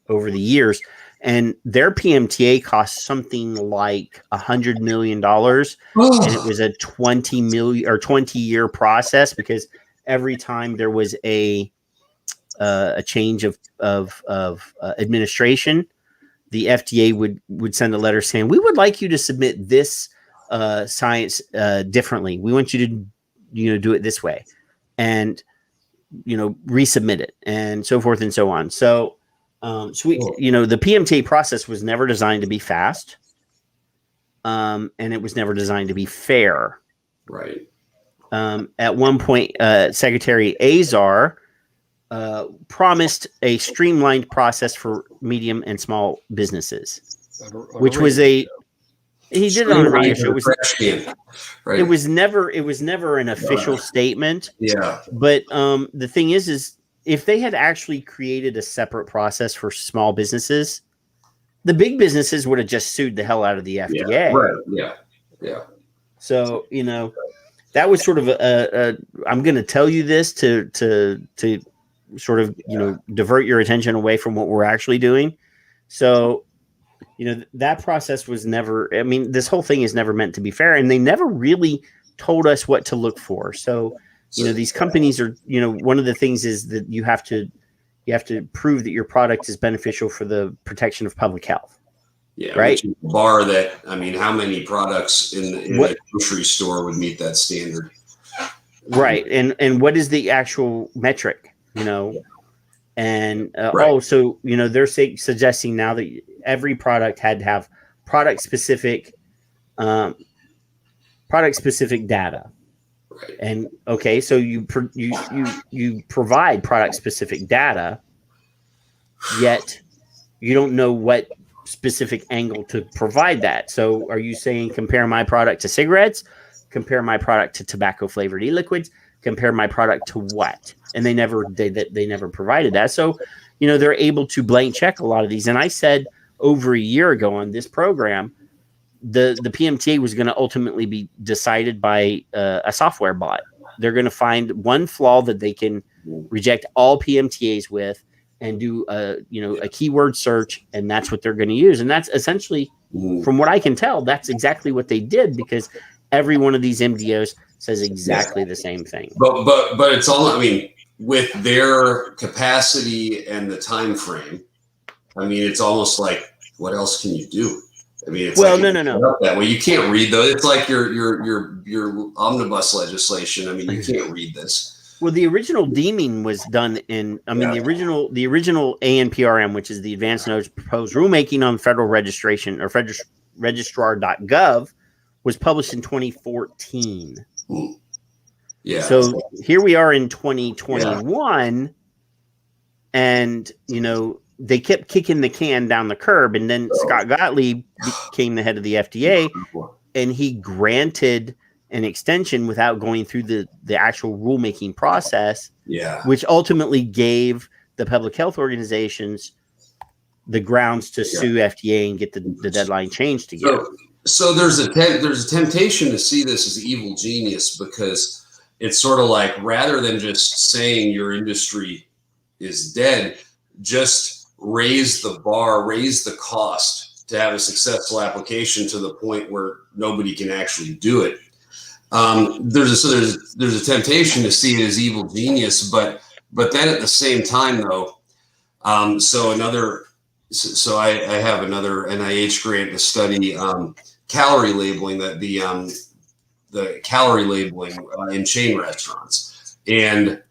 over the years, and their PMTA cost something like $100 million, and it was a 20-year process, because every time there was a change of administration, the FDA would send a letter saying, we would like you to submit this science differently. We want you to do it this way, and resubmit it, and so forth and so on. So the PMTA process was never designed to be fast, and it was never designed to be fair. Right. At one point, Secretary Azar promised a streamlined process for medium and small businesses, which was he did it on a radio show. It was never an official statement. Yeah. But the thing is if they had actually created a separate process for small businesses, the big businesses would have just sued the hell out of the FDA. Yeah. Right. Yeah. Yeah. So, that was sort of I'm going to tell you this to sort of, divert your attention away from what we're actually doing. So, that process was never, this whole thing is never meant to be fair, and they never really told us what to look for. So, these companies are, one of the things is that you have to prove that your product is beneficial for the protection of public health. Yeah. Right. Bar that, how many products in a grocery store would meet that standard? Right. And what is the actual metric, and right. So, they're suggesting now that every product had to have product specific data. Right. And okay, so you provide product specific data, yet you don't know what specific angle to provide that. So are you saying compare my product to cigarettes, compare my product to tobacco flavored e-liquids, compare my product to what? And they never provided that. So, they're able to blank check a lot of these. And I said over a year ago on this program, the PMTA was going to ultimately be decided by a software bot. They're going to find one flaw that they can reject all PMTAs with, and do a keyword search, and that's what they're going to use. And that's essentially, from what I can tell, that's exactly what they did, because every one of these MDOs says exactly the same thing. But it's all, with their capacity and the time frame, it's almost like, what else can you do? It's no. That way you can't read those. It's like your omnibus legislation. You can't read this. Well, the original deeming was done in. The original ANPRM, which is the Advanced Notice Proposed Rulemaking on Federal Registration, or registrar.gov, was published in 2014. Yeah. So here we are in 2021, and they kept kicking the can down the curb, and then Scott Gottlieb became the head of the FDA, and he granted an extension without going through the actual rulemaking process, which ultimately gave the public health organizations the grounds to sue FDA and get the deadline changed again. So there's a temptation to see this as evil genius, because it's sort of like, rather than just saying your industry is dead, just raise the bar, raise the cost to have a successful application to the point where nobody can actually do it. There's a temptation to see it as evil genius, but then at the same time, though, so I have another NIH grant to study calorie labeling, the calorie labeling in chain restaurants, and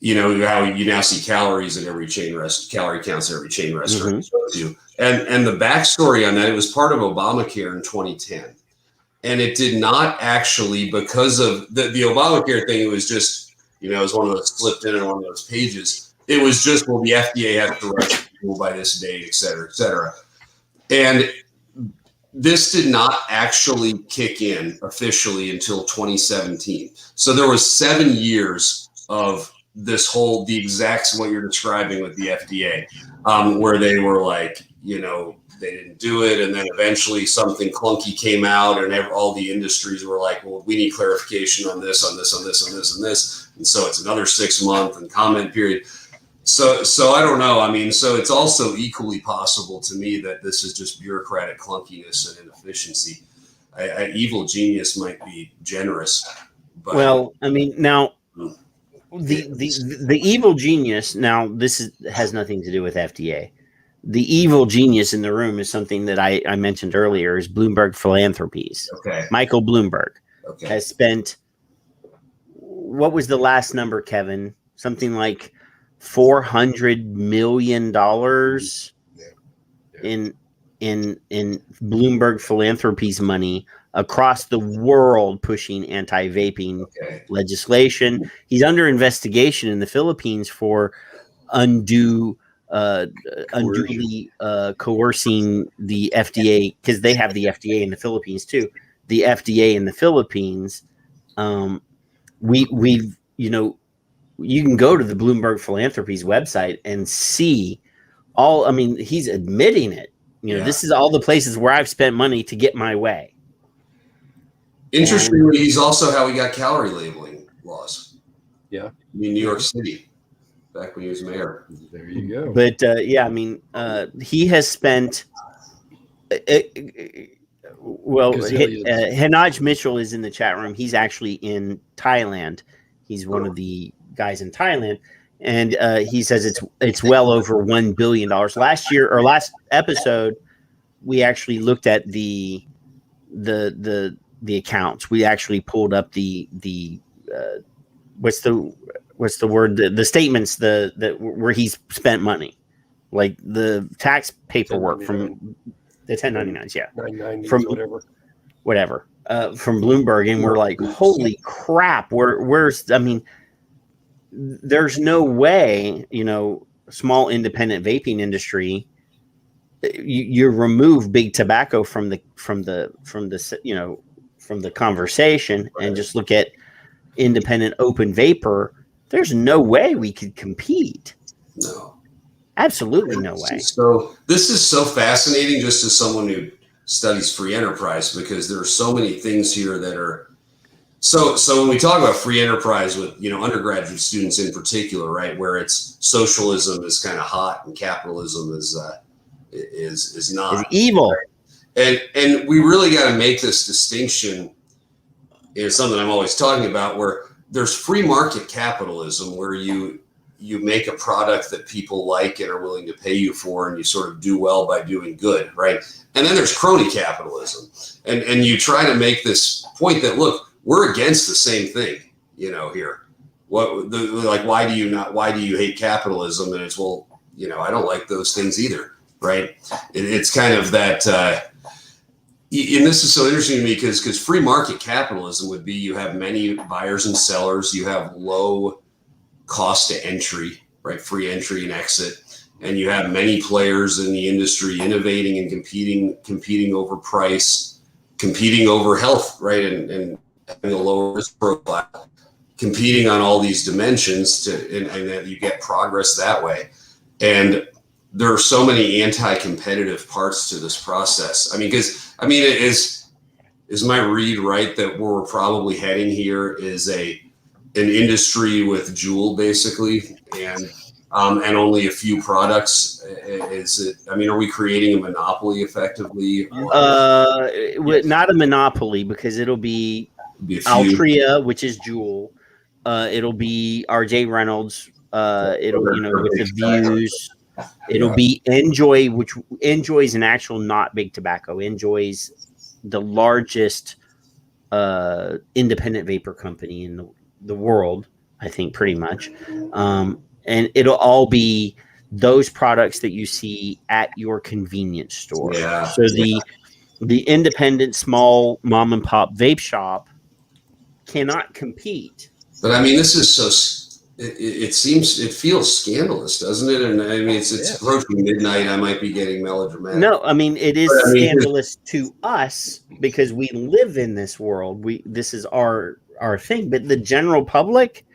how you now see calories at every calorie counts at every chain restaurant. Mm-hmm. And the backstory on that, it was part of Obamacare in 2010. And it did not actually, because of the Obamacare thing, it was just, it was one of those slipped in on one of those pages. It was just, well, the FDA has to write the rule by this date, et cetera, et cetera. And this did not actually kick in officially until 2017. So there was 7 years of the exact what you're describing with the FDA, where they were like, they didn't do it. And then eventually something clunky came out, and all the industries were like, well, we need clarification on this, on this, on this, on this, and this. And so it's another 6 month and comment period. So I don't know. I mean, so it's also equally possible to me that this is just bureaucratic clunkiness and inefficiency. Evil genius might be generous. But well, I mean, now the evil genius, now this has nothing to do with FDA. The evil genius in the room is something that I mentioned earlier, is Bloomberg Philanthropies. Okay. Michael Bloomberg Okay. has spent, what was the last number, Kevin? Something like $400 million in Bloomberg Philanthropies money across the world, pushing anti-vaping legislation. He's under investigation in the Philippines for unduly coercing the FDA, because they have the FDA in the Philippines too. The FDA in the Philippines, we've you can go to the Bloomberg Philanthropies website and see all. I mean, he's admitting it. This is all the places where I've spent money to get my way. Interestingly, he's also how he got calorie labeling laws. Yeah. I mean, New York City, back when he was mayor. There you go. But he has spent. Hanaj Mitchell is in the chat room. He's actually in Thailand. He's one of the guys in Thailand, and he says it's well over $1 billion. Last episode, we actually looked at the accounts. We actually pulled up the what's the word, the statements where he's spent money, like the tax paperwork from the 1099s, from whatever from Bloomberg, and we're like, holy crap, where's, I mean, there's no way, small independent vaping industry, you remove big tobacco from the conversation, and just look at independent open vapor. There's no way we could compete. No, absolutely no way. So this is so fascinating, just as someone who studies free enterprise, because there are so many things here that are so when we talk about free enterprise with undergraduate students in particular, right, where it's socialism is kind of hot and capitalism is not, it's evil, right? And we really got to make this distinction. It's something I'm always talking about, where there's free market capitalism, where you make a product that people like and are willing to pay you for, and you sort of do well by doing good, right? And then there's crony capitalism, and you try to make this point that, look, we're against the same thing, here. Why do you hate capitalism? And it's, well, I don't like those things either, right? It's kind of that, and this is so interesting to me because free market capitalism would be, you have many buyers and sellers, you have low cost to entry, right? Free entry and exit. And you have many players in the industry innovating and competing over price, competing over health, right? And having a lower risk profile, competing on all these dimensions and that you get progress that way. And there are so many anti-competitive parts to this process. Is my read right that where we're probably heading here is an industry with Juul, basically, and only a few products? Are we creating a monopoly effectively? Not a monopoly, because it'll be Altria, which is Juul. It'll be RJ Reynolds. It'll with the Views. It'll be Enjoy, which Enjoy is an actual not big tobacco. Enjoy's the largest independent vapor company in the world, I think, pretty much. And it'll all be those products that you see at your convenience store. Yeah. So the independent small mom and pop vape shop cannot compete. But this is it feels scandalous, doesn't it? And it's approaching midnight. I might be getting melodramatic. No, it is scandalous to us because we live in this world. This is our thing. But the general public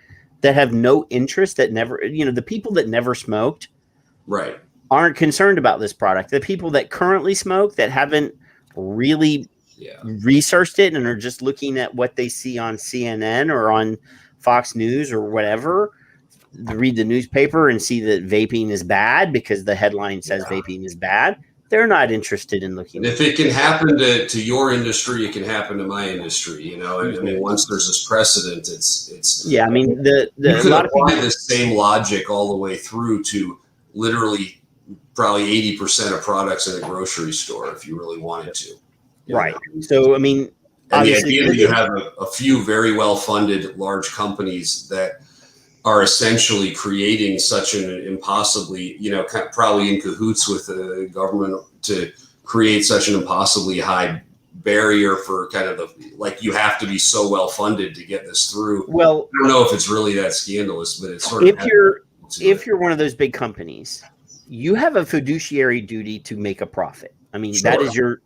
that have no interest, that never, the people that never smoked, right, aren't concerned about this product. The people that currently smoke that haven't really researched it and are just looking at what they see on CNN or on Fox News or whatever, read the newspaper and see that vaping is bad because the headline says vaping is bad. They're not interested in looking. If it can happen to your industry, it can happen to my industry. You know, I mean, once there's this precedent, it's I mean, you could apply the same logic all the way through to literally probably 80% of products in a grocery store if you really wanted to. Right. So, I mean, and the idea that you have a few very well-funded large companies that are essentially creating such an impossibly, probably in cahoots with the government to create such an impossibly high barrier for kind of you have to be so well funded to get this through. Well, I don't know if it's really that scandalous, but it's sort of. If you're one of those big companies, you have a fiduciary duty to make a profit. I mean, that is your,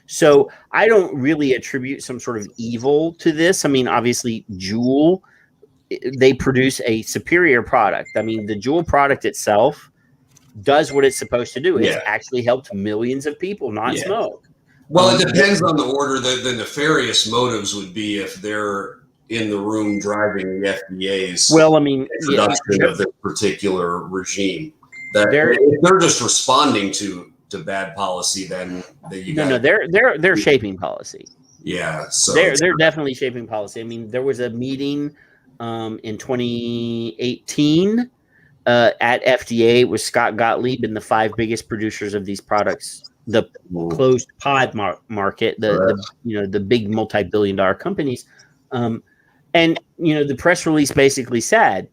so I don't really attribute some sort of evil to this. I mean, obviously, Juul, they produce a superior product. I mean, the Juul product itself does what it's supposed to do. It's actually helped millions of people not smoke. Well, it depends on the order. The nefarious motives would be if they're in the room driving the FDA's introduction of this particular regime. If they're just responding to bad policy, then they're shaping policy. Yeah, so they're definitely shaping policy. I mean, there was a meeting in 2018 at FDA with Scott Gottlieb and the 5 biggest producers of these products, the closed pod market, the big multi-billion-dollar companies, and the press release basically said,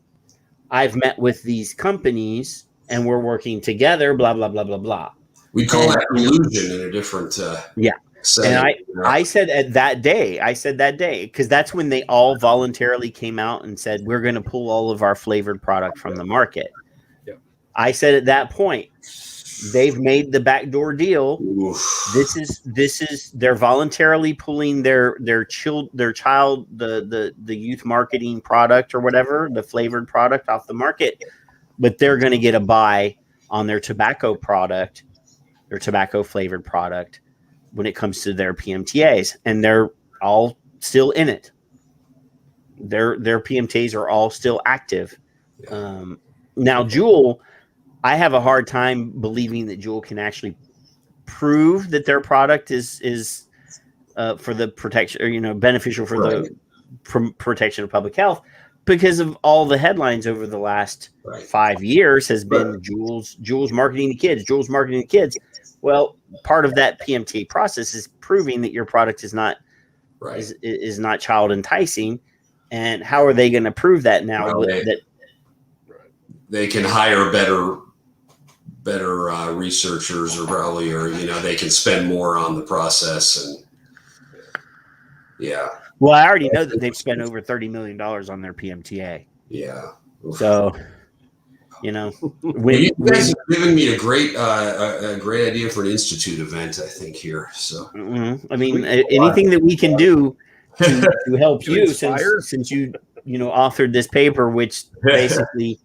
"I've met with these companies and we're working together." Blah blah blah blah blah. We call that illusion in a different setting. And I said that day, because that's when they all voluntarily came out and said, we're going to pull all of our flavored product from the market. Yeah. I said at that point, they've made the backdoor deal. Oof. This is they're voluntarily pulling their child, the youth marketing product or whatever, the flavored product off the market, but they're going to get a buy on their tobacco product, their tobacco flavored product, when it comes to their PMTAs, and they're all still in it. Their PMTAs are all still active. Now, Juul, I have a hard time believing that Juul can actually prove that their product is for the protection, or beneficial for the protection of public health, because of all the headlines over the last 5 years has been Juul's marketing to kids, Juul's marketing to kids. Well, part of that PMTA process is proving that your product is not is not child enticing. And how are they going to prove that now? They can hire better researchers, or they can spend more on the process, and Well, I already know that they've spent over $30 million on their PMTA. Yeah. So, you guys have given me a great idea for an institute event, I think, here. So, I mean, anything that we can do to help you, since you authored this paper, which basically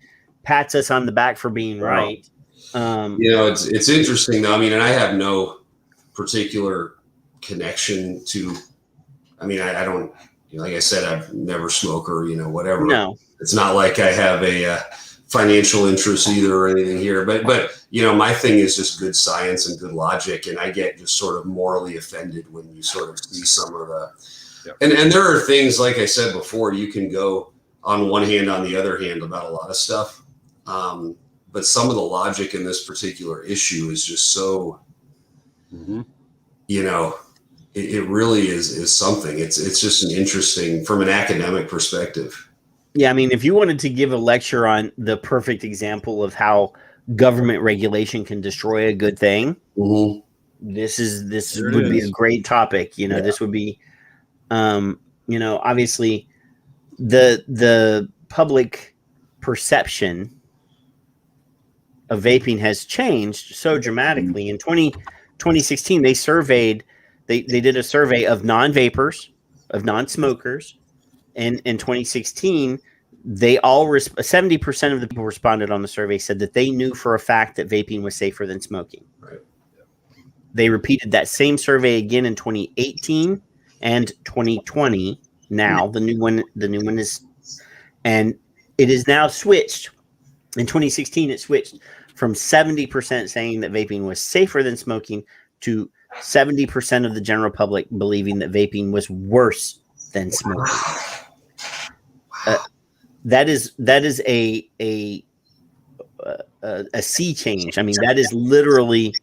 pats us on the back for being right. It's interesting though. I mean, and I have no particular connection to. I mean, I don't. Like I said, I've never smoked or whatever. No, it's not like I have a financial interest either or anything here. But my thing is just good science and good logic, and I get just sort of morally offended when you sort of see some of the. And there are things, like I said before, you can go on one hand, on the other hand about a lot of stuff. But some of the logic in this particular issue is just so, it really is something. It's just an interesting, from an academic perspective. Yeah, I mean, if you wanted to give a lecture on the perfect example of how government regulation can destroy a good thing, this would be a great topic. This would be, obviously, the public perception of vaping has changed so dramatically. In 2016, they did a survey of non-vapors, of non-smokers. And in 2016, they all 70% of the people responded on the survey said that they knew for a fact that vaping was safer than smoking. Right. They repeated that same survey again in 2018 and 2020. Now the new one is, and it is now switched. In 2016, it switched from 70% saying that vaping was safer than smoking to 70% of the general public believing that vaping was worse than smoking. That is a sea change. I mean, that is literally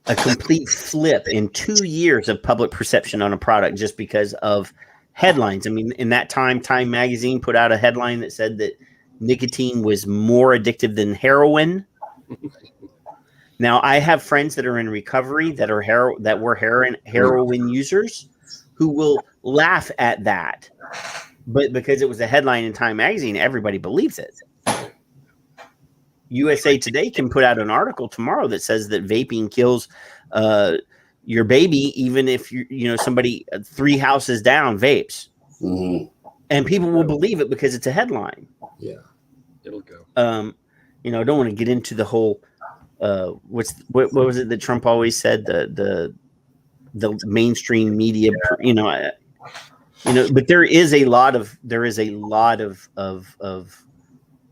a complete flip in 2 years of public perception on a product just because of headlines. I mean, in that time, Time Magazine put out a headline that said that nicotine was more addictive than heroin. Now, I have friends that are in recovery that are heroin users who will laugh at that. But because it was a headline in Time Magazine, everybody believes it. USA Today can put out an article tomorrow that says that vaping kills your baby, even if somebody 3 houses down vapes, and people will believe it because it's a headline. Yeah, it'll go. I don't want to get into the whole. What was it that Trump always said? The mainstream media, but there is a lot of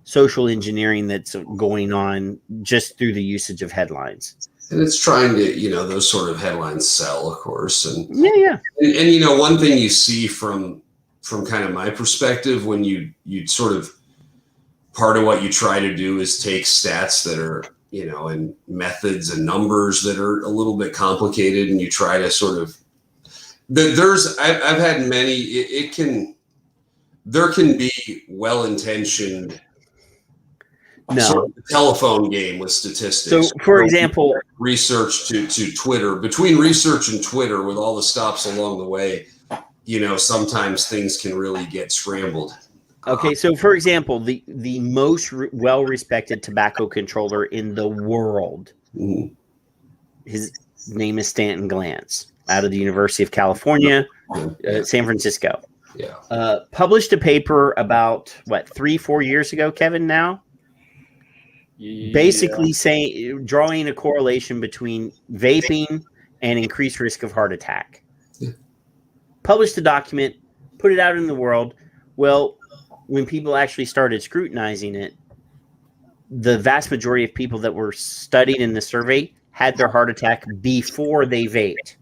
social engineering that's going on just through the usage of headlines. And it's trying to, those sort of headlines sell, of course. And yeah. And one thing you see from kind of my perspective, when you sort of, part of what you try to do is take stats that are, and methods and numbers that are a little bit complicated, and you try to sort of, I've had many, there can be well-intentioned sort of telephone game with statistics. So, for example, research to Twitter, between research and Twitter, with all the stops along the way, sometimes things can really get scrambled. Okay, so for example, the most well-respected tobacco controller in the world, his name is Stanton Glantz, out of the University of California, San Francisco. Yeah. Published a paper about 3-4 years ago, Kevin, now? Yeah. Basically drawing a correlation between vaping and increased risk of heart attack. Yeah. Published a document, put it out in the world. Well, when people actually started scrutinizing it, the vast majority of people that were studied in the survey had their heart attack before they vaped.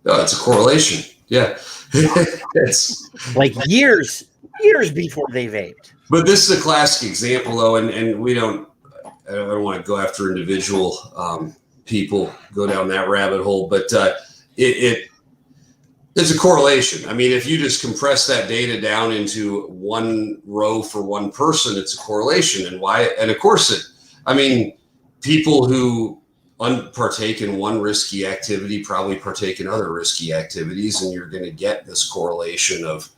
Oh, it's a correlation. Yeah. It's like years before they vaped. But this is a classic example, though, and I don't want to go after individual people, go down that rabbit hole, but it's a correlation. I mean, if you just compress that data down into one row for one person, it's a correlation. And why? And of course, people who partake in one risky activity probably partake in other risky activities, and you're going to get this correlation of,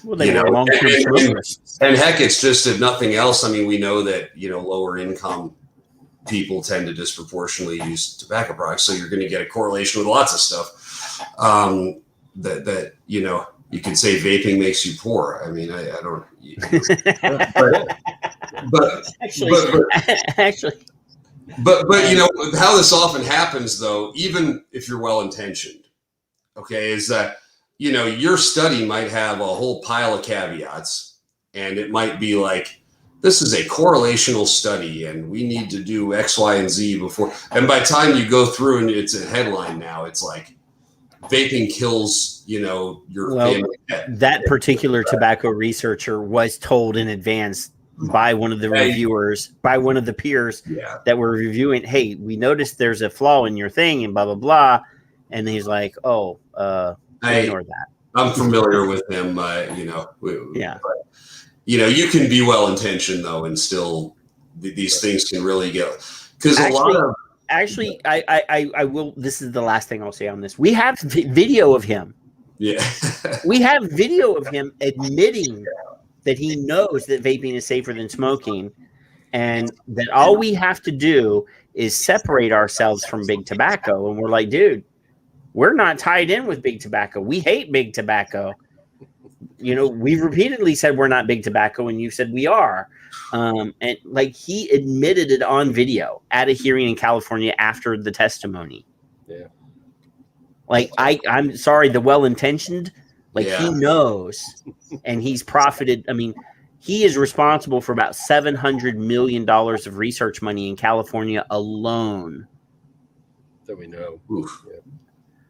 and heck, it's just, if nothing else, we know that, lower income people tend to disproportionately use tobacco products. So you're going to get a correlation with lots of stuff. That you can say vaping makes you poor. I don't. But how this often happens, though, even if you're well intentioned, is that your study might have a whole pile of caveats, and it might be like, this is a correlational study, and we need to do X, Y, and Z before. And by the time you go through, and it's a headline now, it's like, vaping kills, your family. That particular tobacco researcher was told in advance by one of the reviewers, by one of the peers that were reviewing, hey, we noticed there's a flaw in your thing and blah, blah, blah. And he's like, ignore that. I'm familiar with him, yeah. But, you can be well-intentioned, though, and still these things can really get, because a lot of, actually, I will. This is the last thing I'll say on this. We have video of him. Yeah. We have video of him admitting that he knows that vaping is safer than smoking, and that all we have to do is separate ourselves from big tobacco. And we're like, dude, we're not tied in with big tobacco. We hate big tobacco. we've repeatedly said we're not big tobacco, and you said we are. And like, he admitted it on video at a hearing in California after the testimony. Yeah. Like, I'm sorry, the well-intentioned, like, he knows, and he's profited. I mean, he is responsible for about $700 million of research money in California alone. That we know. Yeah.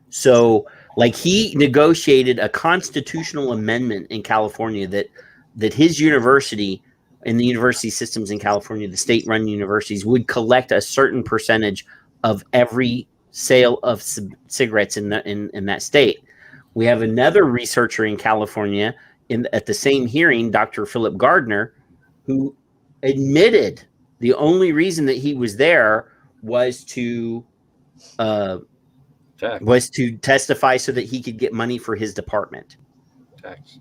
So, like, he negotiated a constitutional amendment in California that his university and the university systems in California, the state-run universities, would collect a certain percentage of every sale of cigarettes in that state. We have another researcher in California at the same hearing, Dr. Philip Gardner, who admitted the only reason that he was there was to testify so that he could get money for his department. Tax.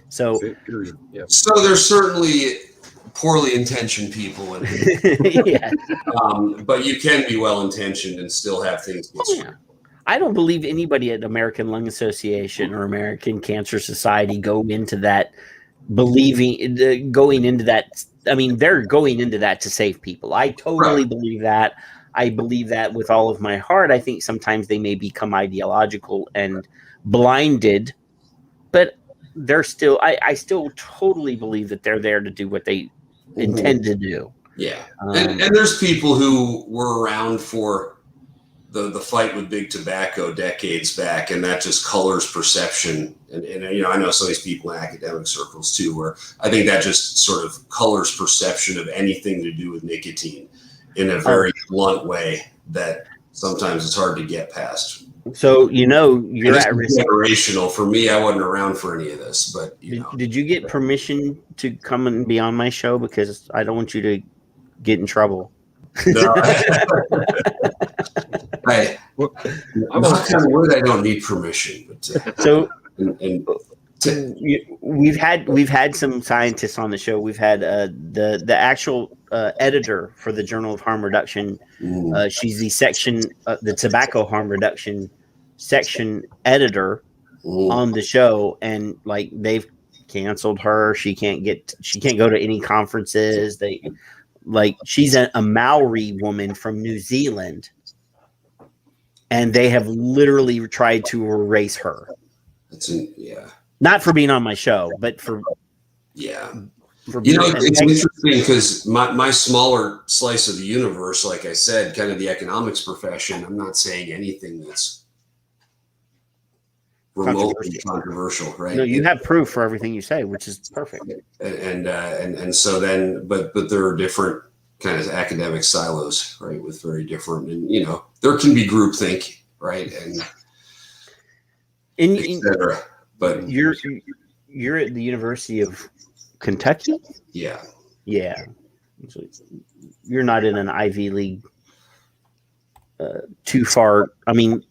So there's certainly poorly intentioned people in it. Yeah. But you can be well intentioned and still have things get screwed. I don't believe anybody at American Lung Association or American Cancer Society go into that going into that. I mean, they're going into that to save people. I totally believe that. I believe that with all of my heart. I think sometimes they may become ideological and blinded, but they're still, I still totally believe that they're there to do what they intend to do. Yeah. And there's people who were around for the fight with big tobacco decades back, and that just colors perception. And I know some of these people in academic circles too, where I think that just sort of colors perception of anything to do with nicotine in a very blunt way that sometimes it's hard to get past. So, you're at risk. Generational. For me, I wasn't around for any of this, but Did you get permission to come and be on my show? Because I don't want you to get in trouble. No. I don't need permission. But, we've had some scientists on the show. We've had the actual editor for the Journal of Harm Reduction. She's the section, the tobacco harm reduction section editor on the show, and like, they've canceled her. She can't go to any conferences. She's a Maori woman from New Zealand, and they have literally tried to erase her. Not for being on my show, but for it's interesting because my smaller slice of the universe, like I said, kind of the economics profession, I'm not saying anything that's remotely controversial, right? No, you have proof for everything you say, which is perfect. And so then, but there are different kind of academic silos, right, with very different, and there can be groupthink, right, and et cetera. But you're at the University of Kentucky? Yeah. So you're not in an Ivy League too far. I mean,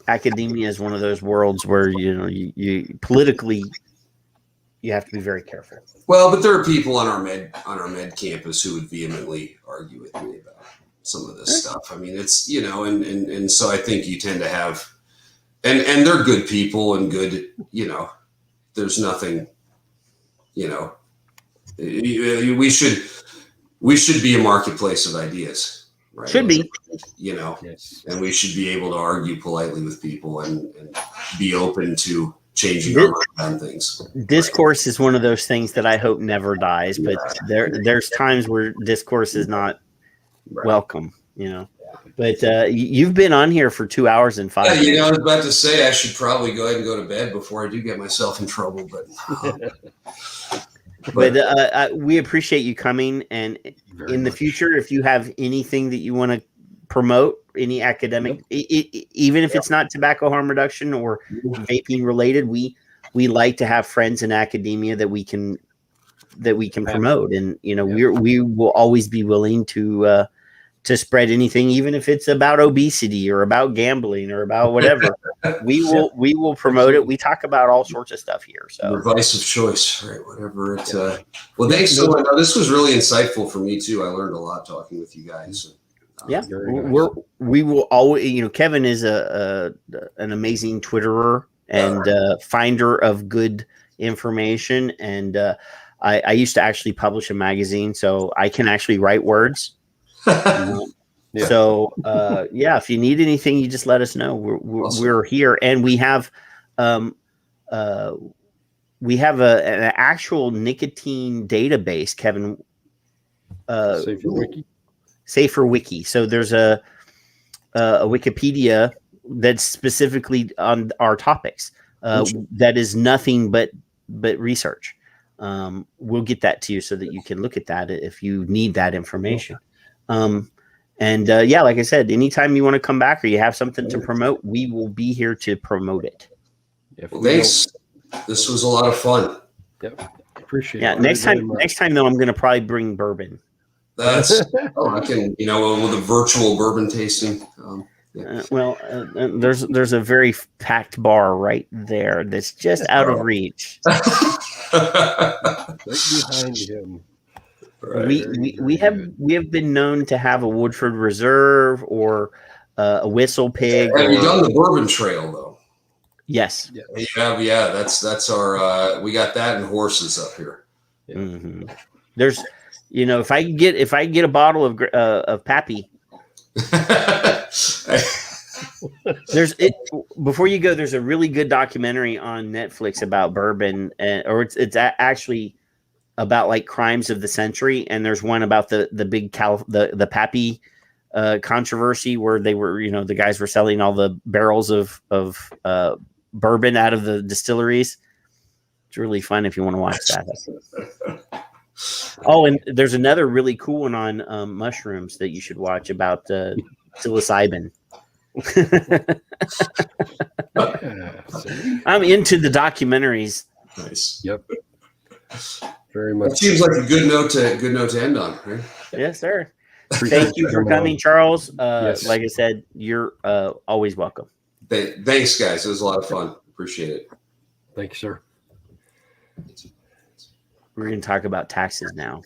academia is one of those worlds where you politically you have to be very careful. Well, but there are people on our med campus who would vehemently argue with me about some of this stuff. I mean, it's and so I think you tend to have. And they're good people and good, there's nothing, we should be a marketplace of ideas, right? Should be, Yes. And we should be able to argue politely with people and be open to changing our mind on things. Discourse is one of those things that I hope never dies, but there's times where discourse is not welcome, But you've been on here for 2 hours and 5 minutes. I was about to say I should probably go ahead and go to bed before I do get myself in trouble. But we appreciate you coming. And in the future, if you have anything that you want to promote, any academic, even if it's not tobacco harm reduction or vaping related, we like to have friends in academia that we can promote. And we will always be willing to spread anything, even if it's about obesity or about gambling or about whatever. we will promote it. We talk about all sorts of stuff here. So advice of choice, right? Whatever it. Well, thanks so much. This was really insightful for me too. I learned a lot talking with you guys. We will always. Kevin is an amazing Twitterer and finder of good information. And I used to actually publish a magazine, so I can actually write words. Yeah. So if you need anything, you just let us know. We're here, and we have an actual nicotine database, Kevin. Safer Wiki. So there's a Wikipedia that's specifically on our topics. That is nothing but research. We'll get that to you so that you can look at that if you need that information. Like I said, anytime you want to come back or you have something to promote, we will be here to promote it. Thanks. This was a lot of fun. Yep. Appreciate it. Yeah. Next time though, I'm going to probably bring bourbon. That's I can, with a virtual bourbon tasting. There's a very packed bar right there that's just out of reach. Right behind him. We have been known to have a Woodford Reserve or a Whistle Pig. Have you done the Bourbon Trail though? Yes. You have, yeah. That's our. We got that and horses up here. Yeah. Mm-hmm. There's, if I can get a bottle of Pappy. Before you go, there's a really good documentary on Netflix about bourbon, it's actually about like crimes of the century, and there's one about the big the Pappy controversy where they were, the guys were selling all the barrels of bourbon out of the distilleries. It's really fun if you want to watch that. Oh, and there's another really cool one on mushrooms that you should watch about psilocybin. I'm into the documentaries. Nice. Yep. Very much. It seems like a good note to end on, right? Yes, sir. Thank you for coming, Charles. Yes. Like I said, you're always welcome. Thanks, guys. It was a lot of fun. Appreciate it. Thank you, sir. We're going to talk about taxes now.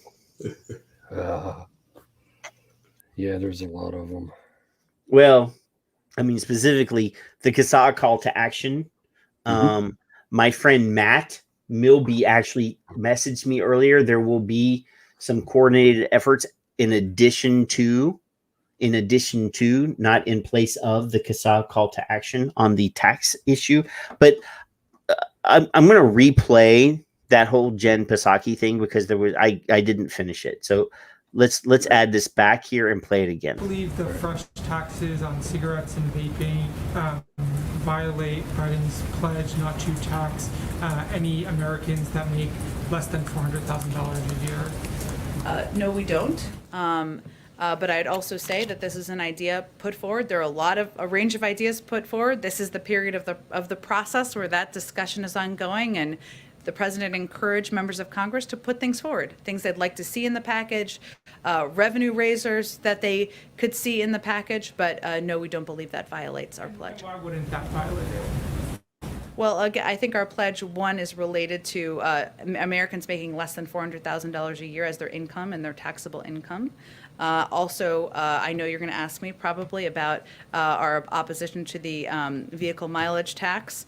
Yeah, there's a lot of them. Well, I mean, specifically the CASA call to action. My friend Matt Milby actually messaged me earlier. There will be some coordinated efforts in addition to, not in place of the CASA call to action on the tax issue. But I'm going to replay that whole Jen Psaki thing because I didn't finish it. So let's add this back here and play it again. I believe the fresh taxes on cigarettes and vaping violate Biden's pledge not to tax any Americans that make less than $400,000 a year. No, we don't. But I'd also say that this is an idea put forward. There are a range of ideas put forward. This is the period of the process where that discussion is ongoing, and the president encouraged members of Congress to put things forward, things they'd like to see in the package, revenue raisers that they could see in the package. But no, we don't believe that violates our pledge. Why wouldn't that violate it? Well, again, I think our pledge, one, is related to Americans making less than $400,000 a year as their income and their taxable income. Also, I know you're going to ask me probably about our opposition to the vehicle mileage tax.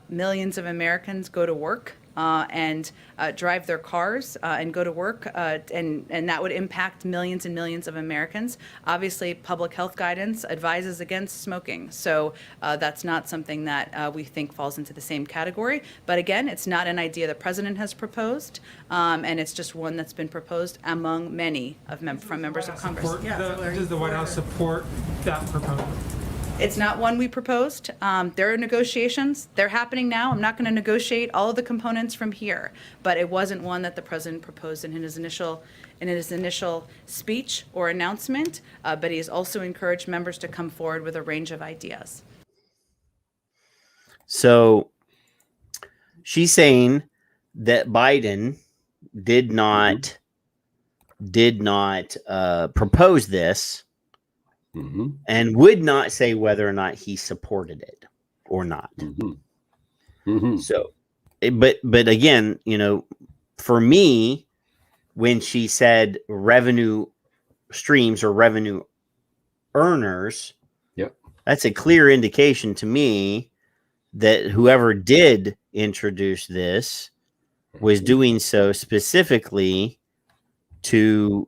Millions of Americans go to work and drive their cars and go to work, and that would impact millions and millions of Americans. Obviously, public health guidance advises against smoking, so that's not something that we think falls into the same category. But again, it's not an idea the president has proposed, and it's just one that's been proposed among many from members of Congress. Does the White House support that proposal? It's not one we proposed. There are negotiations. They're happening now. I'm not going to negotiate all of the components from here, but it wasn't one that the president proposed in his initial speech or announcement. But he has also encouraged members to come forward with a range of ideas. So she's saying that Biden did not propose this. Mm-hmm. And would not say whether or not he supported it or not. Mm-hmm. Mm-hmm. So, but again, for me, when she said revenue streams or revenue earners, yep, that's a clear indication to me that whoever did introduce this was doing so specifically to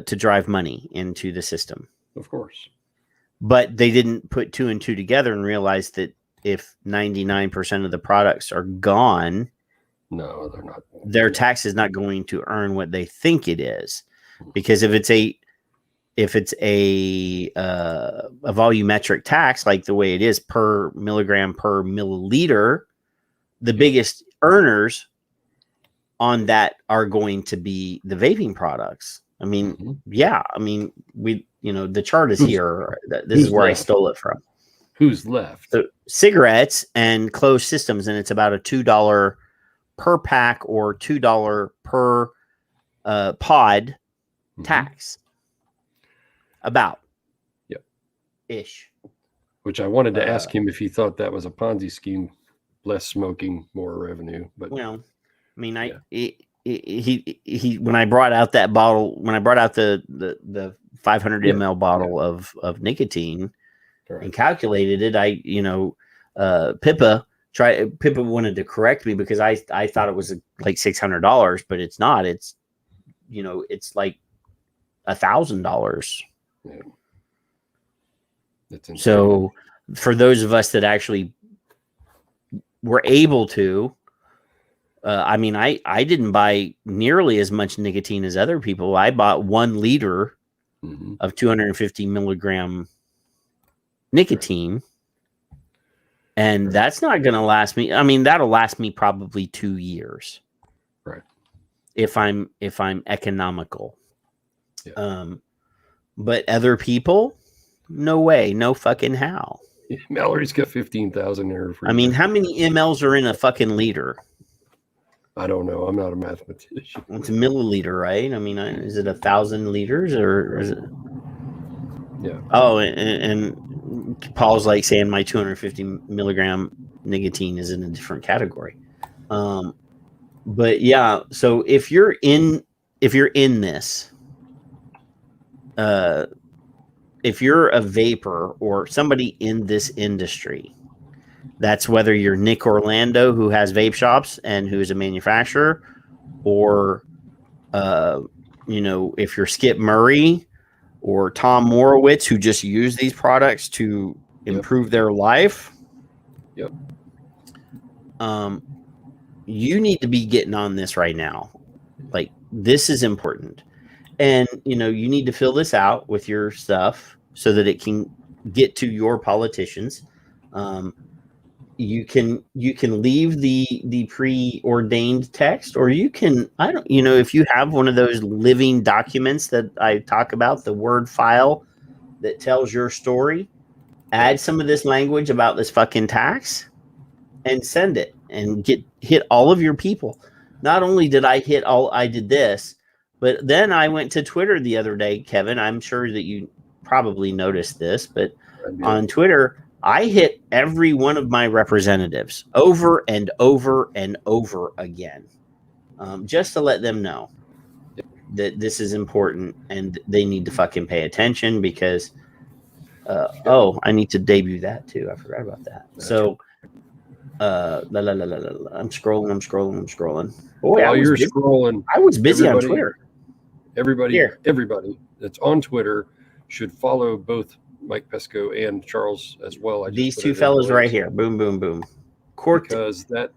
drive money into the system. Of course. But they didn't put two and two together and realize that if 99% of the products are gone, no, they're not. Their tax is not going to earn what they think it is, because if it's a volumetric tax, like the way it is per milligram per milliliter, the biggest earners on that are going to be the vaping products. I mean, the chart is here. This is where I stole it from. Who's left? So cigarettes and closed systems, and it's about a $2 per pack or $2 per pod tax. About. Yep. Ish. Which I wanted to ask him if he thought that was a Ponzi scheme, less smoking, more revenue. But well, I mean, he when I brought out that bottle, when I brought out the 500 ml bottle of nicotine and calculated it, Pippa wanted to correct me because I thought it was like $600, but it's not. It's it's like $1,000. Yeah. That's insane. So for those of us that actually were able to, I didn't buy nearly as much nicotine as other people. I bought 1 liter of 250 milligram nicotine, and that's not going to last me. I mean, that'll last me probably 2 years, right? If I'm economical. Yeah. But other people, no way, no fucking how. Mallory's got 15,000 there. I mean, how many mLs are in a fucking liter? I don't know. I'm not a mathematician. It's a milliliter, right? I mean, is it 1,000 liters or is it? Yeah. Oh, and Paul's like saying my 250 milligram nicotine is in a different category. But yeah, so if you're in this, if you're a vapor or somebody in this industry, that's whether you're Nick Orlando, who has vape shops and who is a manufacturer, or if you're Skip Murray or Tom Morowitz, who just use these products to improve their life. Yep. You need to be getting on this right now. Like, this is important. And, you need to fill this out with your stuff so that it can get to your politicians. You can leave the preordained text, or you can, if you have one of those living documents that I talk about, the Word file that tells your story, add some of this language about this fucking tax and send it and hit all of your people. Not only did I did this, but then I went to Twitter the other day, Kevin. I'm sure that you probably noticed this, but on Twitter, I hit every one of my representatives over and over and over again, just to let them know that this is important and they need to fucking pay attention because, I need to debut that too. I forgot about that. So, I'm scrolling. Boy, while you're scrolling, I was busy on Twitter. Everybody that's on Twitter should follow both Mike Pesco and Charles as well. These two fellas right here. Boom, boom, boom. Because that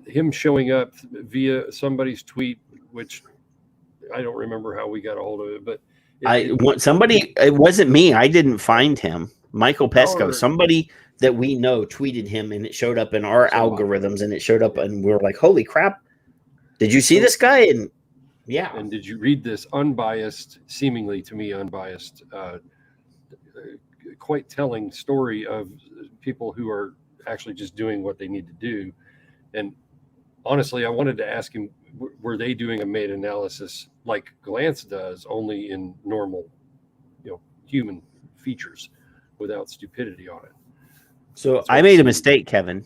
him showing up via somebody's tweet, which I don't remember how we got a hold of it, but it wasn't me. I didn't find him. Michael Pesco, somebody that we know tweeted him, and it showed up in our algorithms, and it showed up, and we were like, holy crap. Did you see this guy? And yeah. And did you read this unbiased, seemingly to me unbiased, quite telling story of people who are actually just doing what they need to do? And honestly, I wanted to ask him, were they doing a meta-analysis like Glance does, only in normal, human features without stupidity on it? So I made a mistake, Kevin.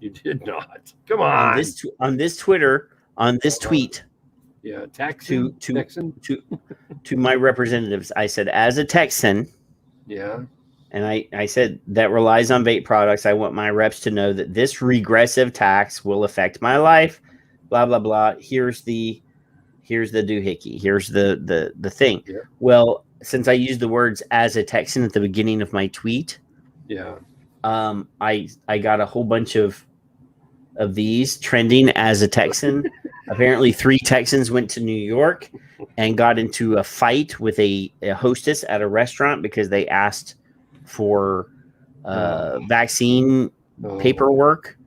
You did not. Come on. On this Twitter, on this tweet. Yeah, to my representatives, I said, as a Texan, yeah, And I said that relies on vape products. I want my reps to know that this regressive tax will affect my life. Blah blah blah. Here's the doohickey. Here's the thing. Yeah. Well, since I used the words as a Texan at the beginning of my tweet, I got a whole bunch of these trending as a Texan. Apparently 3 Texans went to New York and got into a fight with a hostess at a restaurant because they asked for vaccine paperwork,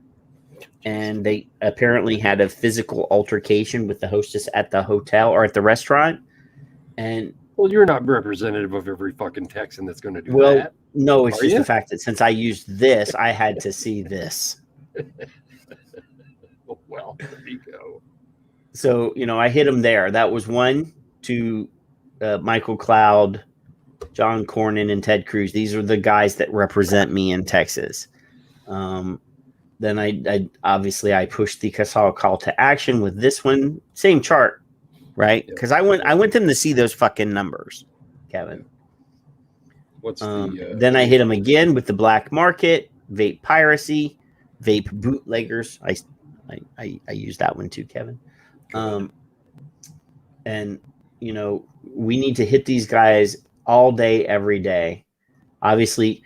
and they apparently had a physical altercation with the hostess at the hotel or at the restaurant. And well, you're not representative of every fucking Texan that's going to do that. No, it's just the fact that since I used this, I had to see this. Well, there you go. So, I hit him there. That was 1 to Michael Cloud, John Cornyn, and Ted Cruz. These are the guys that represent me in Texas. Then I obviously pushed the Casal call to action with this one. Same chart, right? Because I want them to see those fucking numbers, Kevin. What's the then I hit him again with the black market, vape piracy, vape bootleggers. I use that one too, Kevin. And we need to hit these guys all day, every day. Obviously,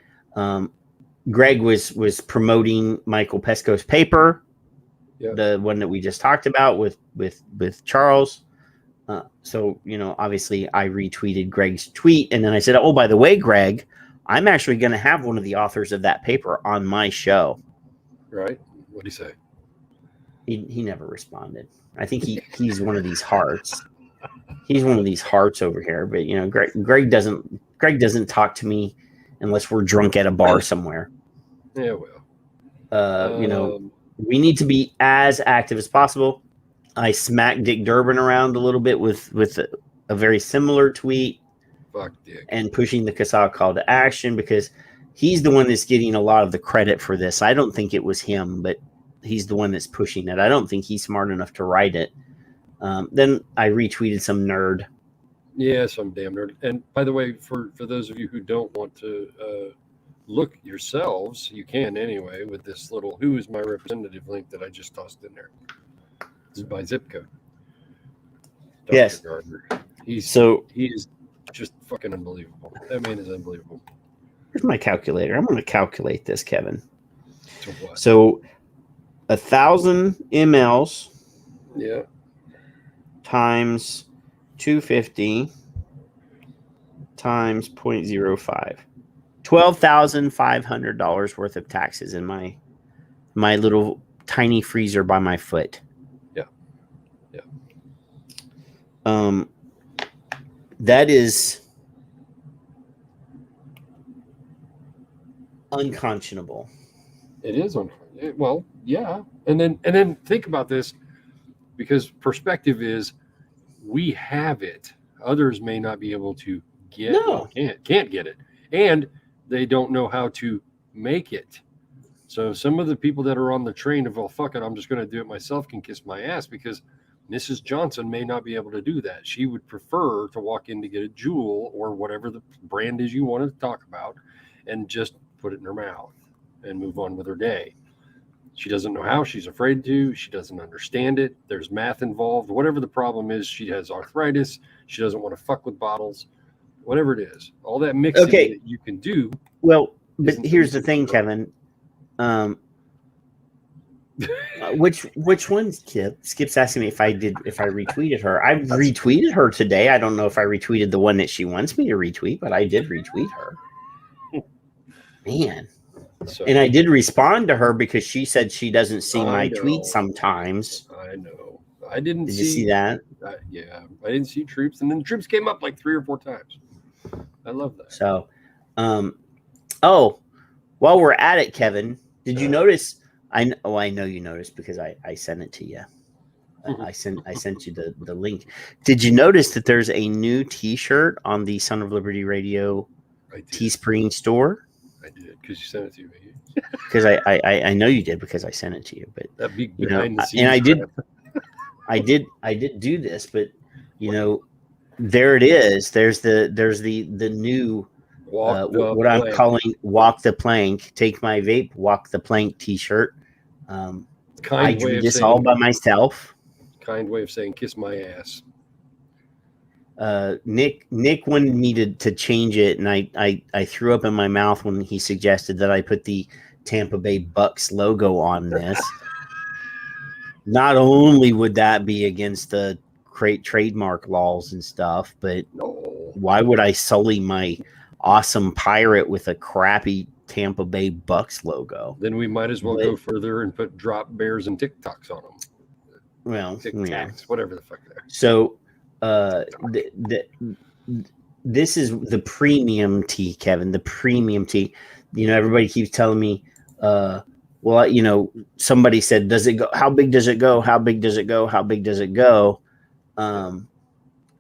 Greg was promoting Michael Pesco's paper, the one that we just talked about with Charles. So obviously I retweeted Greg's tweet, and then I said, "Oh, by the way, Greg, I'm actually going to have one of the authors of that paper on my show." Right? What'd he say? He never responded. I think he's one of these hearts. He's one of these hearts over here. But Greg doesn't talk to me unless we're drunk at a bar somewhere. Yeah, well. We need to be as active as possible. I smacked Dick Durbin around a little bit with a very similar tweet. Fuck Dick. And pushing the Casal call to action because he's the one that's getting a lot of the credit for this. I don't think it was him, but he's the one that's pushing it. I don't think he's smart enough to write it. Then I retweeted some nerd. Yeah, some damn nerd. And by the way, for those of you who don't want to look yourselves, you can anyway with this little "Who is my representative" link that I just tossed in there. This is by zip code. Dr. Yes. Gardner. He is just fucking unbelievable. That man is unbelievable. Here's my calculator. I'm going to calculate this, Kevin. So what? So 1,000 mLs. Yeah. Times 250 times 0.05. $12,500 worth of taxes in my little tiny freezer by my foot. Yeah. That is unconscionable. It is well, yeah. And then think about this, because perspective is we have it. Others may not be able to get it, can't get it. And they don't know how to make it. So some of the people that are on the train of, well, fuck it, I'm just going to do it myself, can kiss my ass, because Mrs. Johnson may not be able to do that. She would prefer to walk in to get a Juul or whatever the brand is you wanted to talk about and just put it in her mouth and move on with her day. She doesn't know how. She's afraid to. She doesn't understand it. There's math involved. Whatever the problem is, she has arthritis. She doesn't want to fuck with bottles. Whatever it is. All that mixing that you can do. Well, but here's the thing, Kevin. Which one, Skip? Skip's asking me if I retweeted her. I retweeted her today. I don't know if I retweeted the one that she wants me to retweet, but I did retweet her. Man. And I did respond to her because she said she doesn't see my tweets sometimes. I know. I didn't Did you see that? Yeah. I didn't see troops. And then the troops came up like 3 or 4 times. I love that. So, while we're at it, Kevin, did you notice? I know you noticed because I sent it to you. I sent you the link. Did you notice that there's a new T-shirt on the Son of Liberty Radio Teespring store? I did, because you sent it to me. Because I know you did because I sent it to you. But that big behind the scenes. And I did do this, but there it is. There's the new what I'm calling "Walk the Plank." Take my vape, walk the plank T-shirt. I do this all by myself. Kind way of saying kiss my ass. Nick wanted me to change it, and I threw up in my mouth when he suggested that I put the Tampa Bay Bucks logo on this. Not only would that be against the trademark laws and stuff, but why would I sully my awesome pirate with a crappy Tampa Bay Bucks logo? Then we might as well go further and put drop bears and TikToks on them. Well, TikToks, whatever the fuck they're. So, this is the premium tea, Kevin. The premium tea. You know, everybody keeps telling me, well, you know, somebody said, does it go? How big does it go? How big does it go? How big does it go?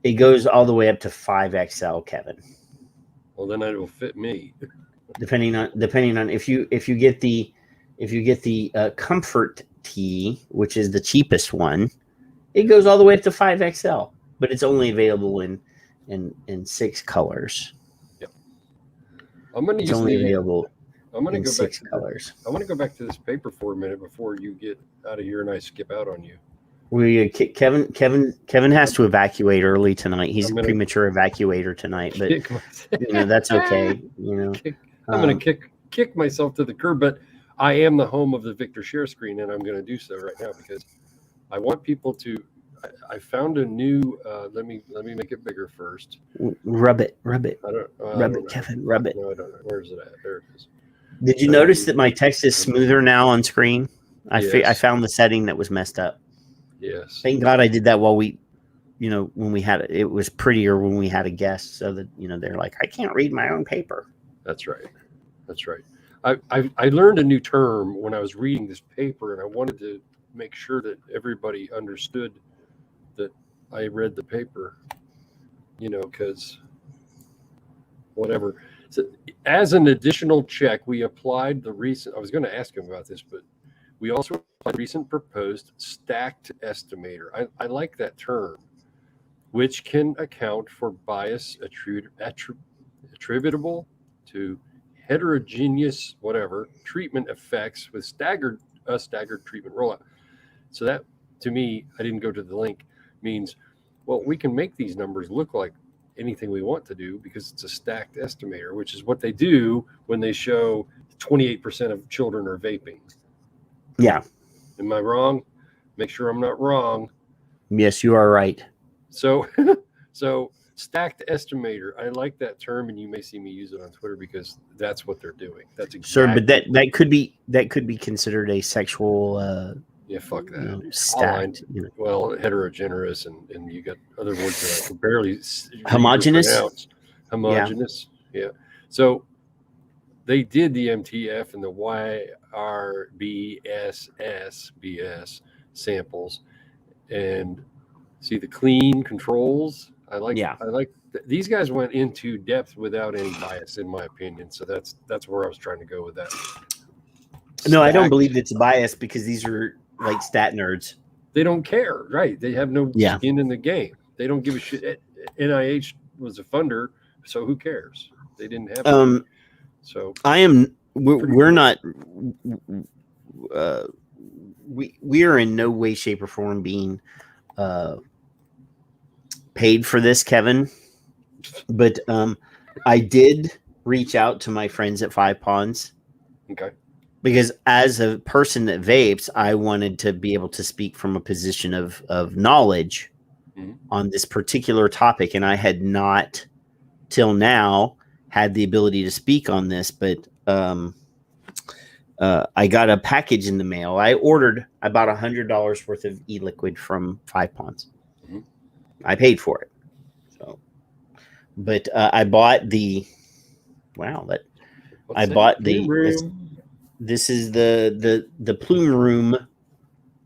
It goes all the way up to 5XL, Kevin. Well, then it will fit me. Depending on if you get the comfort tea, which is the cheapest one, it goes all the way up to 5XL, but it's only available in 6 colors. Yep. I'm going to use available. I'm going to go 6 colors. I want to go back to this paper for a minute before you get out of here and I skip out on you. Kevin has to evacuate early tonight. He's a premature evacuator tonight, but you know that's okay. You know, I'm going to kick myself to the curb, but I am the home of the Victor share screen, and I'm going to do so right now because I want people to. I found a new. Let me make it bigger first. Rub it. Rub it, Kevin. Rub it. No, I don't know. Where is it at? There it is. Did you notice that my text is smoother now on screen? I found the setting that was messed up. Yes. Thank God I did that while when we had it was prettier when we had a guest, so that they're like, I can't read my own paper. That's right. I learned a new term when I was reading this paper, and I wanted to make sure that everybody understood that I read the paper. Because whatever. So, as an additional check, we applied the recent. I was going to ask him about this, but we also applied recent proposed stacked estimator. I like that term, which can account for bias attributable to heterogeneous treatment effects with staggered treatment rollout. So that, to me, I didn't go to the link, means, well, we can make these numbers look like anything we want to do because it's a stacked estimator, which is what they do when they show 28% of children are vaping. Yeah. Am I wrong? Make sure I'm not wrong. Yes, you are right. So stacked estimator. I like that term, and you may see me use it on Twitter because that's what they're doing. That's exactly. Sure, but that could be considered a sexual. Yeah, fuck that. Stacked. Well, heterogeneous, and you got other words that are barely homogeneous. Homogeneous. Yeah. So they did the MTF and the YRBSSBS samples, and see the clean controls. I like these guys went into depth without any bias, in my opinion. So that's where I was trying to go with that. No, I don't believe it's bias because these are like stat nerds. They don't care, right? They have no skin in the game. They don't give a shit. NIH was a funder, so who cares? They didn't have any. So we're not we are in no way, shape, or form being paid for this, Kevin. But I did reach out to my friends at Five Ponds. Okay. Because as a person that vapes, I wanted to be able to speak from a position of knowledge on this particular topic. And I had not till now had the ability to speak on this, but I got a package in the mail. I bought $100 worth of e-liquid from Five Ponds. Mm-hmm. I paid for it. So, but I bought the this is the Plume Room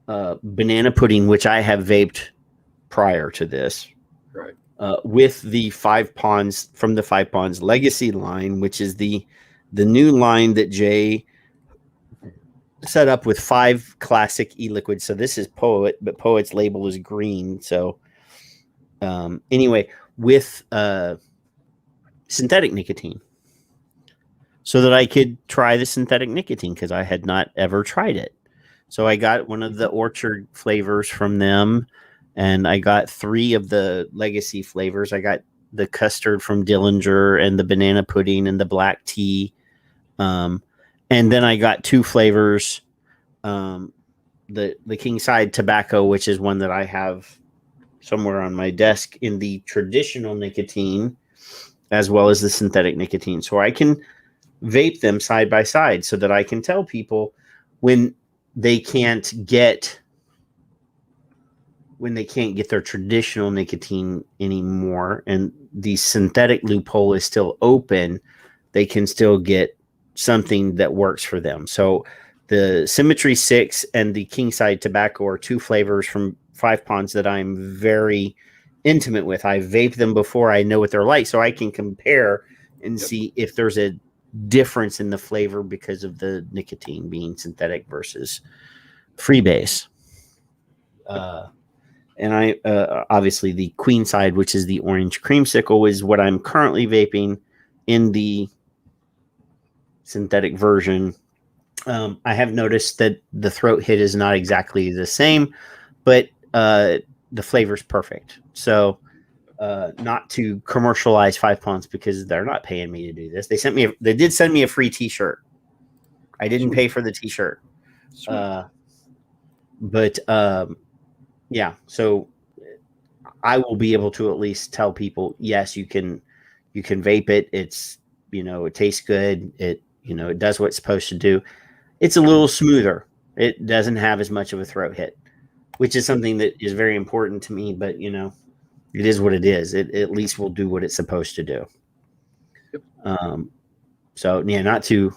banana pudding, which I have vaped prior to this. Right. With the Five Ponds from the Five Ponds Legacy line, which is the new line that Jay set up with 5 classic e-liquids. So this is Poet, but Poet's label is green. So anyway, with synthetic nicotine. so that I could try the synthetic nicotine because I had not ever tried it. So I got one of the orchard flavors from them, and I got 3 of the legacy flavors. I got the custard from Dillinger and the banana pudding and the black tea. And then I got 2 flavors, the King Side tobacco, which is one that I have somewhere on my desk, in the traditional nicotine, as well as the synthetic nicotine. So I can vape them side by side so that I can tell people when they can't get their traditional nicotine anymore and the synthetic loophole is still open, they can still get something that works for them. So the Symmetry 6 and the King Side tobacco are 2 flavors from Five Ponds that I'm very intimate with. I vape them before, I know what they're like, so I can compare and see if there's a difference in the flavor because of the nicotine being synthetic versus freebase. And I obviously the Queen Side, which is the orange creamsicle, is what I'm currently vaping in the synthetic version. I have noticed that the throat hit is not exactly the same, but the flavor's perfect. So not to commercialize Five Ponds because they're not paying me to do this. They did send me a free t-shirt. I didn't pay for the t-shirt. Yeah, so I will be able to at least tell people, yes, you can vape it. It's, it tastes good. It does what it's supposed to do. It's a little smoother. It doesn't have as much of a throat hit, which is something that is very important to me, but it is what it is. It at least will do what it's supposed to do. So yeah, not to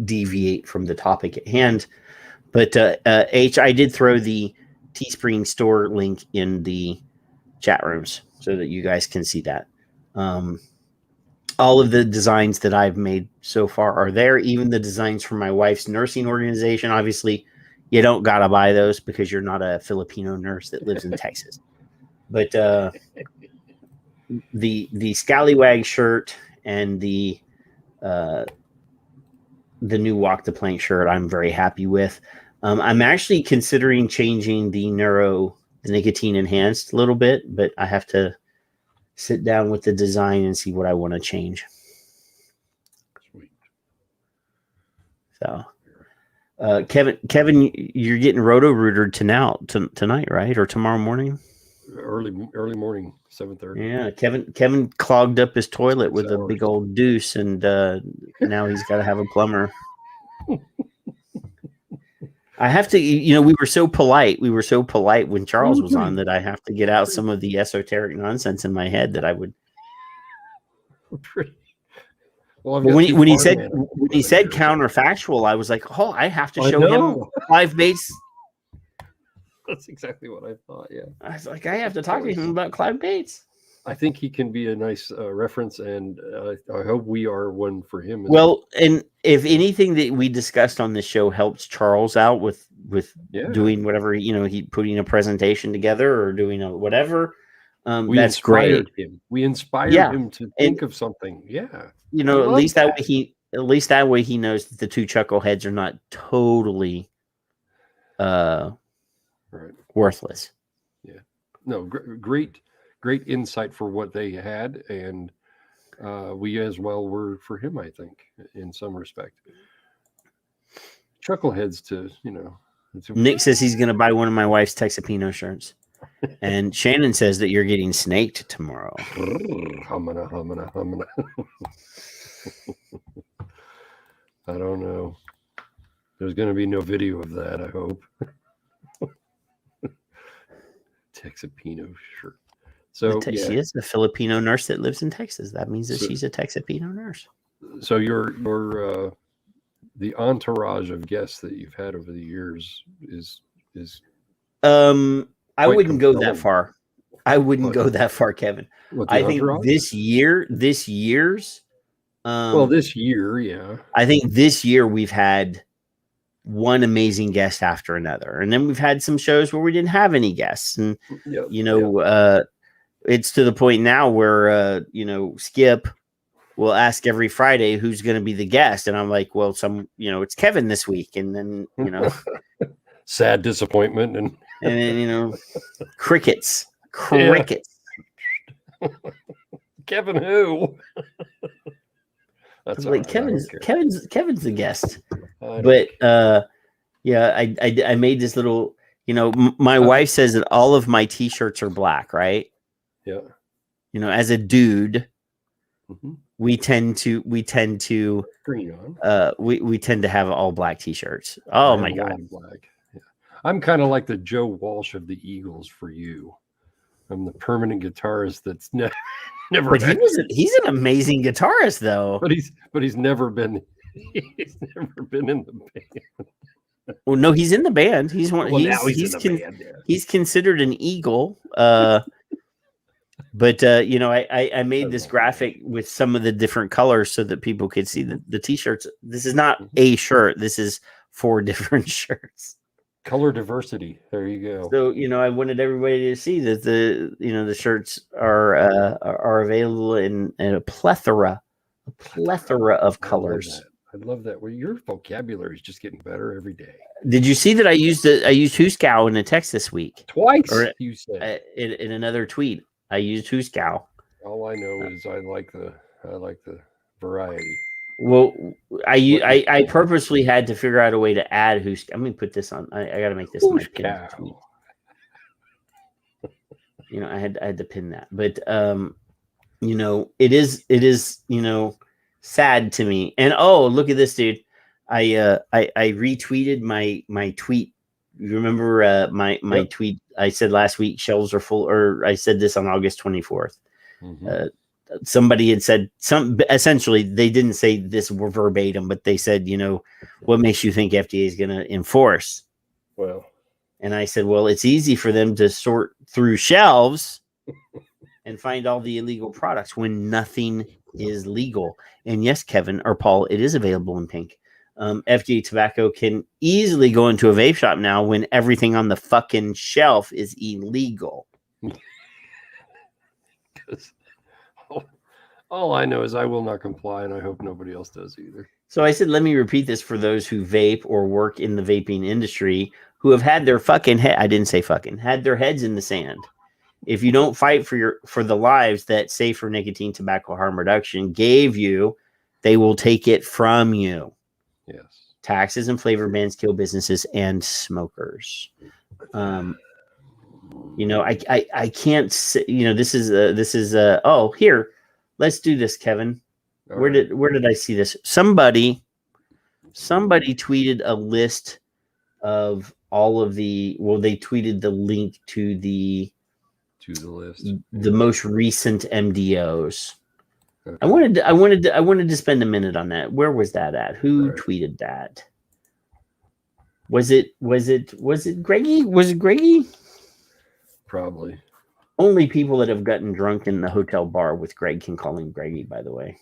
deviate from the topic at hand, but I did throw the Teespring store link in the chat rooms so that you guys can see that. All of the designs that I've made so far are there. Even the designs for my wife's nursing organization. Obviously, you don't gotta buy those because you're not a Filipino nurse that lives in Texas. But the Scallywag shirt and the new Walk the Plank shirt, I'm very happy with. I'm actually considering changing the nicotine enhanced a little bit, but I have to sit down with the design and see what I want to change. Sweet. So, Kevin, you're getting roto-rooted tonight, right? Or tomorrow morning? Early morning, 7:30. Yeah, Kevin clogged up his toilet with a big old deuce, and now he's got to have a plumber. I have to, we were so polite. We were so polite when Charles was on that I have to get out some of the esoteric nonsense in my head that I would. Well, when he said counterfactual, I was like, oh, I have to show him Clive Bates. That's exactly what I thought. Yeah, I was like, I have to talk to him about Clive Bates. I think he can be a nice reference, and I hope we are one for him. Well, and if anything that we discussed on the show helps Charles out with doing whatever, he putting a presentation together or doing whatever, that's great. We inspired him to think of something. Yeah, at least that way he knows that the two chuckleheads are not totally worthless. Yeah, no, great insight for what they had, and we as well were for him, I think, in some respect. Chuckleheads to. Nick says he's going to buy one of my wife's Texapino shirts, and Shannon says that you're getting snaked tomorrow. Humana. I don't know. There's going to be no video of that, I hope. Texapino shirt. So she is a Filipino nurse that lives in Texas. That means that she's a Texapino nurse. So your the entourage of guests that you've had over the years is I wouldn't go that far. I wouldn't go that far, Kevin. I think this year, yeah. I think this year we've had one amazing guest after another, and then we've had some shows where we didn't have any guests, and it's to the point now where Skip will ask every Friday who's going to be the guest, and I'm like, well, it's Kevin this week, and then sad disappointment, and then crickets. Kevin who? That's like right, Kevin's the guest, but I made this little. My wife says that all of my T-shirts are black, right? Yeah. As a dude, mm-hmm. we tend to green on. We tend to have all black T-shirts. Oh my God. Black. Yeah. I'm kind of like the Joe Walsh of the Eagles for you. I'm the permanent guitarist that's never. But he's an amazing guitarist, though. But he's never been. He's never been in the band. Well, no, he's in the band. He's one. Well, He's considered an Eagle. But I made this graphic with some of the different colors so that people could see the T-shirts. This is not a shirt. This is 4 different shirts. Color diversity. There you go. So I wanted everybody to see that the shirts are available in a plethora of colors. I love that. Well, your vocabulary is just getting better every day. Did you see that I used Huskow in a text this week? Twice. Or you said in another tweet. I used Huskow. All I know is I like the variety. Well, I purposely had to figure out a way to add Huskow. I'm gonna put this on. I got to make this my pin tweet. I had to pin that, but it is sad to me. And look at this, dude. I retweeted my tweet. You remember my tweet? I said last week shelves are full, or I said this on August 24th. Mm-hmm. Somebody had said essentially they didn't say this verbatim, but they said, what makes you think FDA is going to enforce? Well, and I said, well, it's easy for them to sort through shelves and find all the illegal products when nothing is legal. And yes, Kevin or Paul, it is available in pink. FDA tobacco can easily go into a vape shop now when everything on the fucking shelf is illegal. All I know is I will not comply, and I hope nobody else does either. So I said, let me repeat this for those who vape or work in the vaping industry who have had their fucking head. I didn't say fucking, had their heads in the sand. If you don't fight for the lives that Safer Nicotine Tobacco Harm Reduction gave you, they will take it from you. Yes. Taxes and flavor bans kill businesses and smokers. I can't say, this is here. Let's do this, Kevin. Where did I see this? Somebody tweeted a list of all of they tweeted the link to the list, the most recent MDOs. Okay. I wanted to spend a minute on that. Where was that at? Who tweeted that? Was it Greggy? Was it Greggy? Probably. Only people that have gotten drunk in the hotel bar with Greg can call him Greggy, by the way.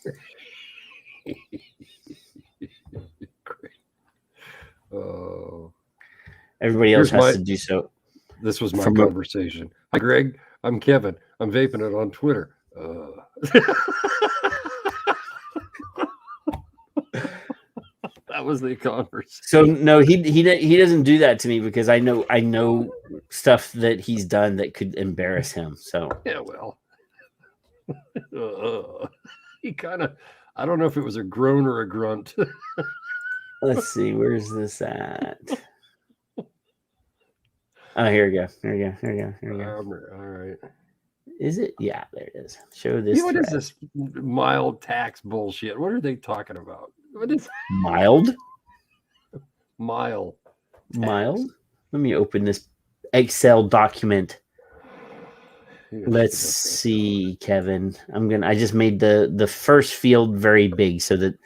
Oh. Everybody else has to do so. This was my conversation. Hi, Greg. I'm Kevin. I'm vaping it on Twitter. That was the conversation. So no, he doesn't do that to me because I know stuff that he's done that could embarrass him. So yeah, well, he kind of, I don't know if it was a groan or a grunt. Let's see, where's this at? Oh, here we go. All right. Is it? Yeah, there it is. Show this. What is this mild tax bullshit? What are they talking about? What is mild? Mild. Let me open this Excel document. Let's see, Kevin. I just made the first field very big so that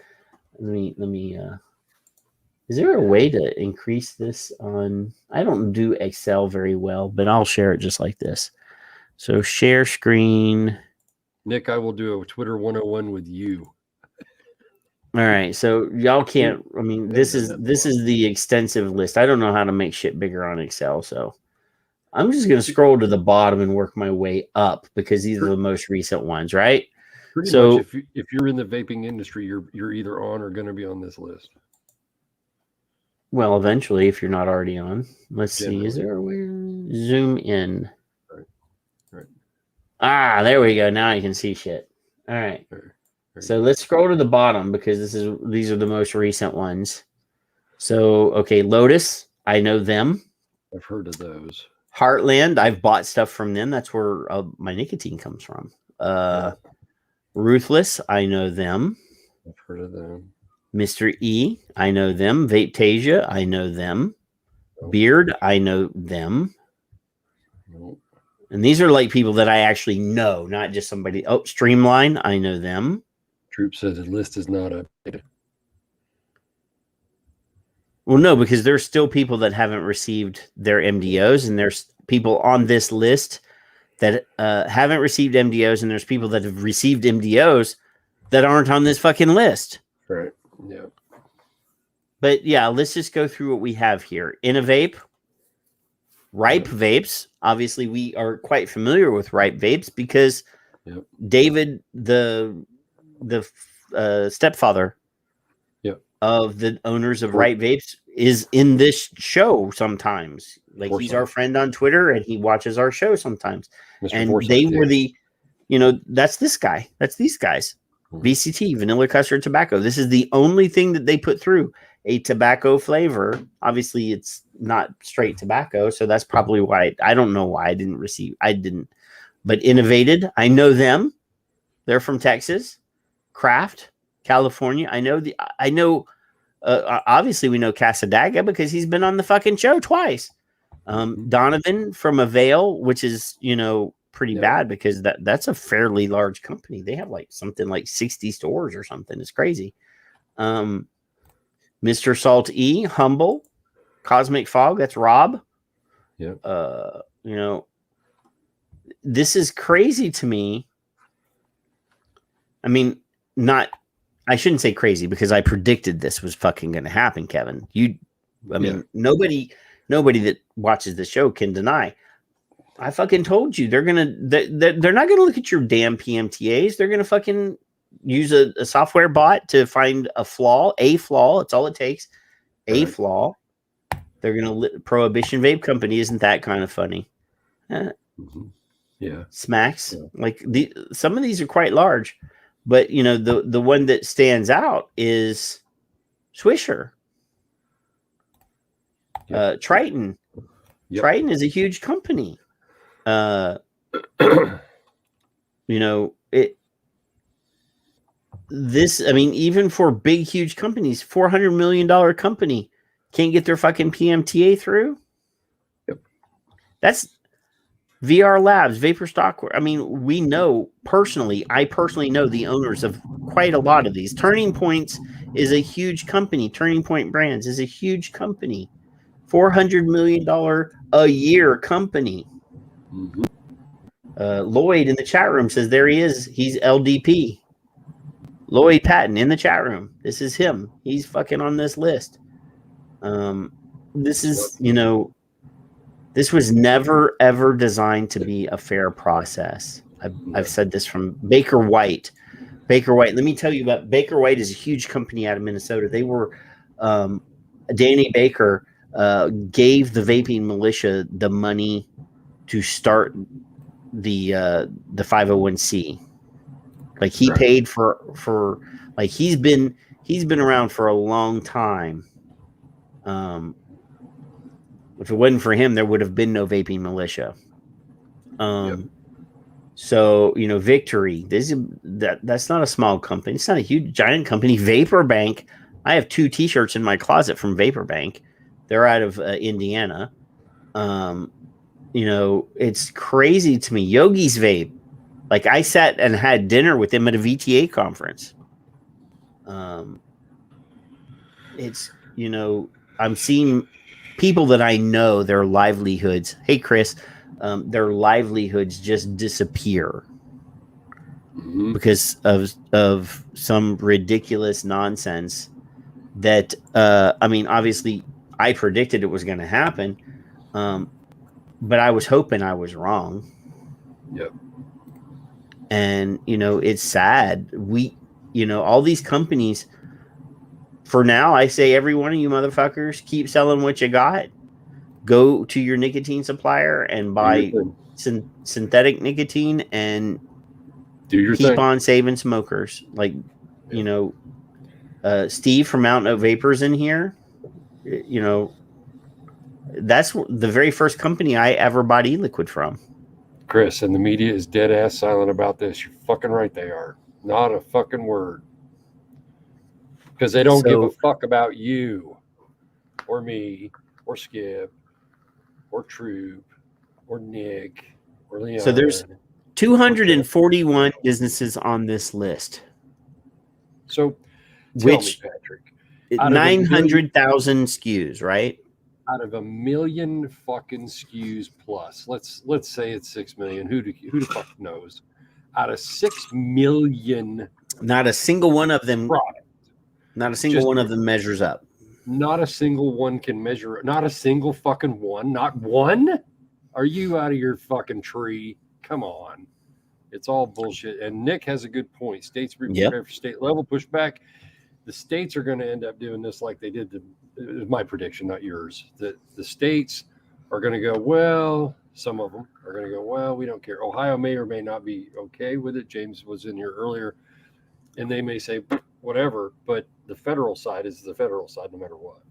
let me is there a way to increase this on? I don't do Excel very well, but I'll share it just like this. So share screen. Nick, I will do a Twitter 101 with you. All right. So y'all can't, this is the extensive list. I don't know how to make shit bigger on Excel. So I'm just going to scroll to the bottom and work my way up because these are the most recent ones, right? Pretty So- much, if you're in the vaping industry, you're either on or going to be on this list. Well, eventually, if you're not already on, let's see. Is Generally. there a way? Zoom in. Right. Ah, there we go. Now I can see shit. All right. So let's scroll to the bottom because these are the most recent ones. So okay, Lotus, I know them. I've heard of those. Heartland, I've bought stuff from them. That's where my nicotine comes from. Ruthless, I know them. I've heard of them. Mr. E, I know them. Vapetasia, I know them. Beard, I know them. Nope. And these are like people that I actually know, not just somebody. Oh, Streamline, I know them. Troop says the list is not updated. Well, no, because there's still people that haven't received their MDOs, and there's people on this list that haven't received MDOs, and there's people that have received MDOs that aren't on this fucking list. Right. Yeah. But yeah, let's just go through what we have here. Innovape, Ripe Vapes. Obviously, we are quite familiar with Ripe Vapes because David, the stepfather of the owners of Ripe Vapes, is in this show sometimes. Like he's our friend on Twitter and he watches our show sometimes. Mr. And Forsyth, they were the, that's this guy. That's these guys. VCT, vanilla custard tobacco. This is the only thing that they put through a tobacco flavor. Obviously, it's not straight tobacco, so that's probably why. I don't know why I didn't. But Innovated, I know them. They're from Texas. Craft, California. Obviously, we know Casadaga because he's been on the fucking show twice. Donovan from Avail, which is, pretty bad because that's a fairly large company. They have something like 60 stores or something. It's crazy. Mr. Salt E, Humble, Cosmic Fog, that's Rob. Yeah. This is crazy to me. I mean, I shouldn't say crazy because I predicted this was fucking going to happen, Kevin. Nobody that watches the show can deny. I fucking told you they're not gonna look at your damn PMTAs. They're gonna fucking use a software bot to find a flaw. It's all it takes. Flaw. They're gonna Prohibition Vape Company. Isn't that kind of funny? Yeah. Smacks. Yeah. Some of these are quite large, but the one that stands out is Swisher. Triton. Yep. Triton is a huge company. Even for big, huge companies, $400 million company can't get their fucking PMTA through. Yep. That's VR Labs, Vapor Stock. We know personally, I personally know the owners of quite a lot of these. Turning Points is a huge company. Turning Point Brands is a huge company. $400 million a year company. Mm-hmm. Lloyd in the chat room says there he is. He's LDP. Lloyd Patton in the chat room. This is him. He's fucking on this list. This is, this was never ever designed to be a fair process. I've said this from Baker White. Baker White. Let me tell you about Baker White is a huge company out of Minnesota. They were Danny Baker gave the vaping militia the money to start the 501c. He paid for he's been around for a long time. If it wasn't for him, there would have been no vaping militia. So Victory. That's not a small company. It's not a huge giant company. Vapor Bank. I have 2 T-shirts in my closet from Vapor Bank. They're out of Indiana. It's crazy to me. Yogi's Vape. I sat and had dinner with him at a VTA conference. I'm seeing people that I know, their livelihoods. Hey, Chris, their livelihoods just disappear because of some ridiculous nonsense that, obviously I predicted it was going to happen. But I was hoping I was wrong. Yep. And, it's sad. All these companies, for now, I say every one of you motherfuckers, keep selling what you got. Go to your nicotine supplier and buy synthetic nicotine and do your keep thing. on saving smokers. Like, Steve from Mountain Oak Vapors in here, that's the very first company I ever bought e-liquid from. Chris, and the media is dead ass silent about this. You're fucking right, they are. Not a fucking word. Because they don't give a fuck about you or me or Skip or Troop or Nick or Leon. So there's 241 businesses on this list. So tell me, Patrick. 900,000 SKUs, right? Out of 1 million fucking SKUs plus, let's say it's 6 million. Who the fuck knows? Out of 6 million, not a single one of them. Product. Not a single one of them measures up. Not a single one can measure. Not a single fucking one. Not one. Are you out of your fucking tree? Come on. It's all bullshit. And Nick has a good point. States be prepared for state level pushback. The states are going to end up doing this like they did. My prediction, not yours. That the states are going to go, well, some of them are going to go, well, we don't care. Ohio may or may not be okay with it. James was in here earlier. And they may say, whatever. But the federal side is the federal side no matter what.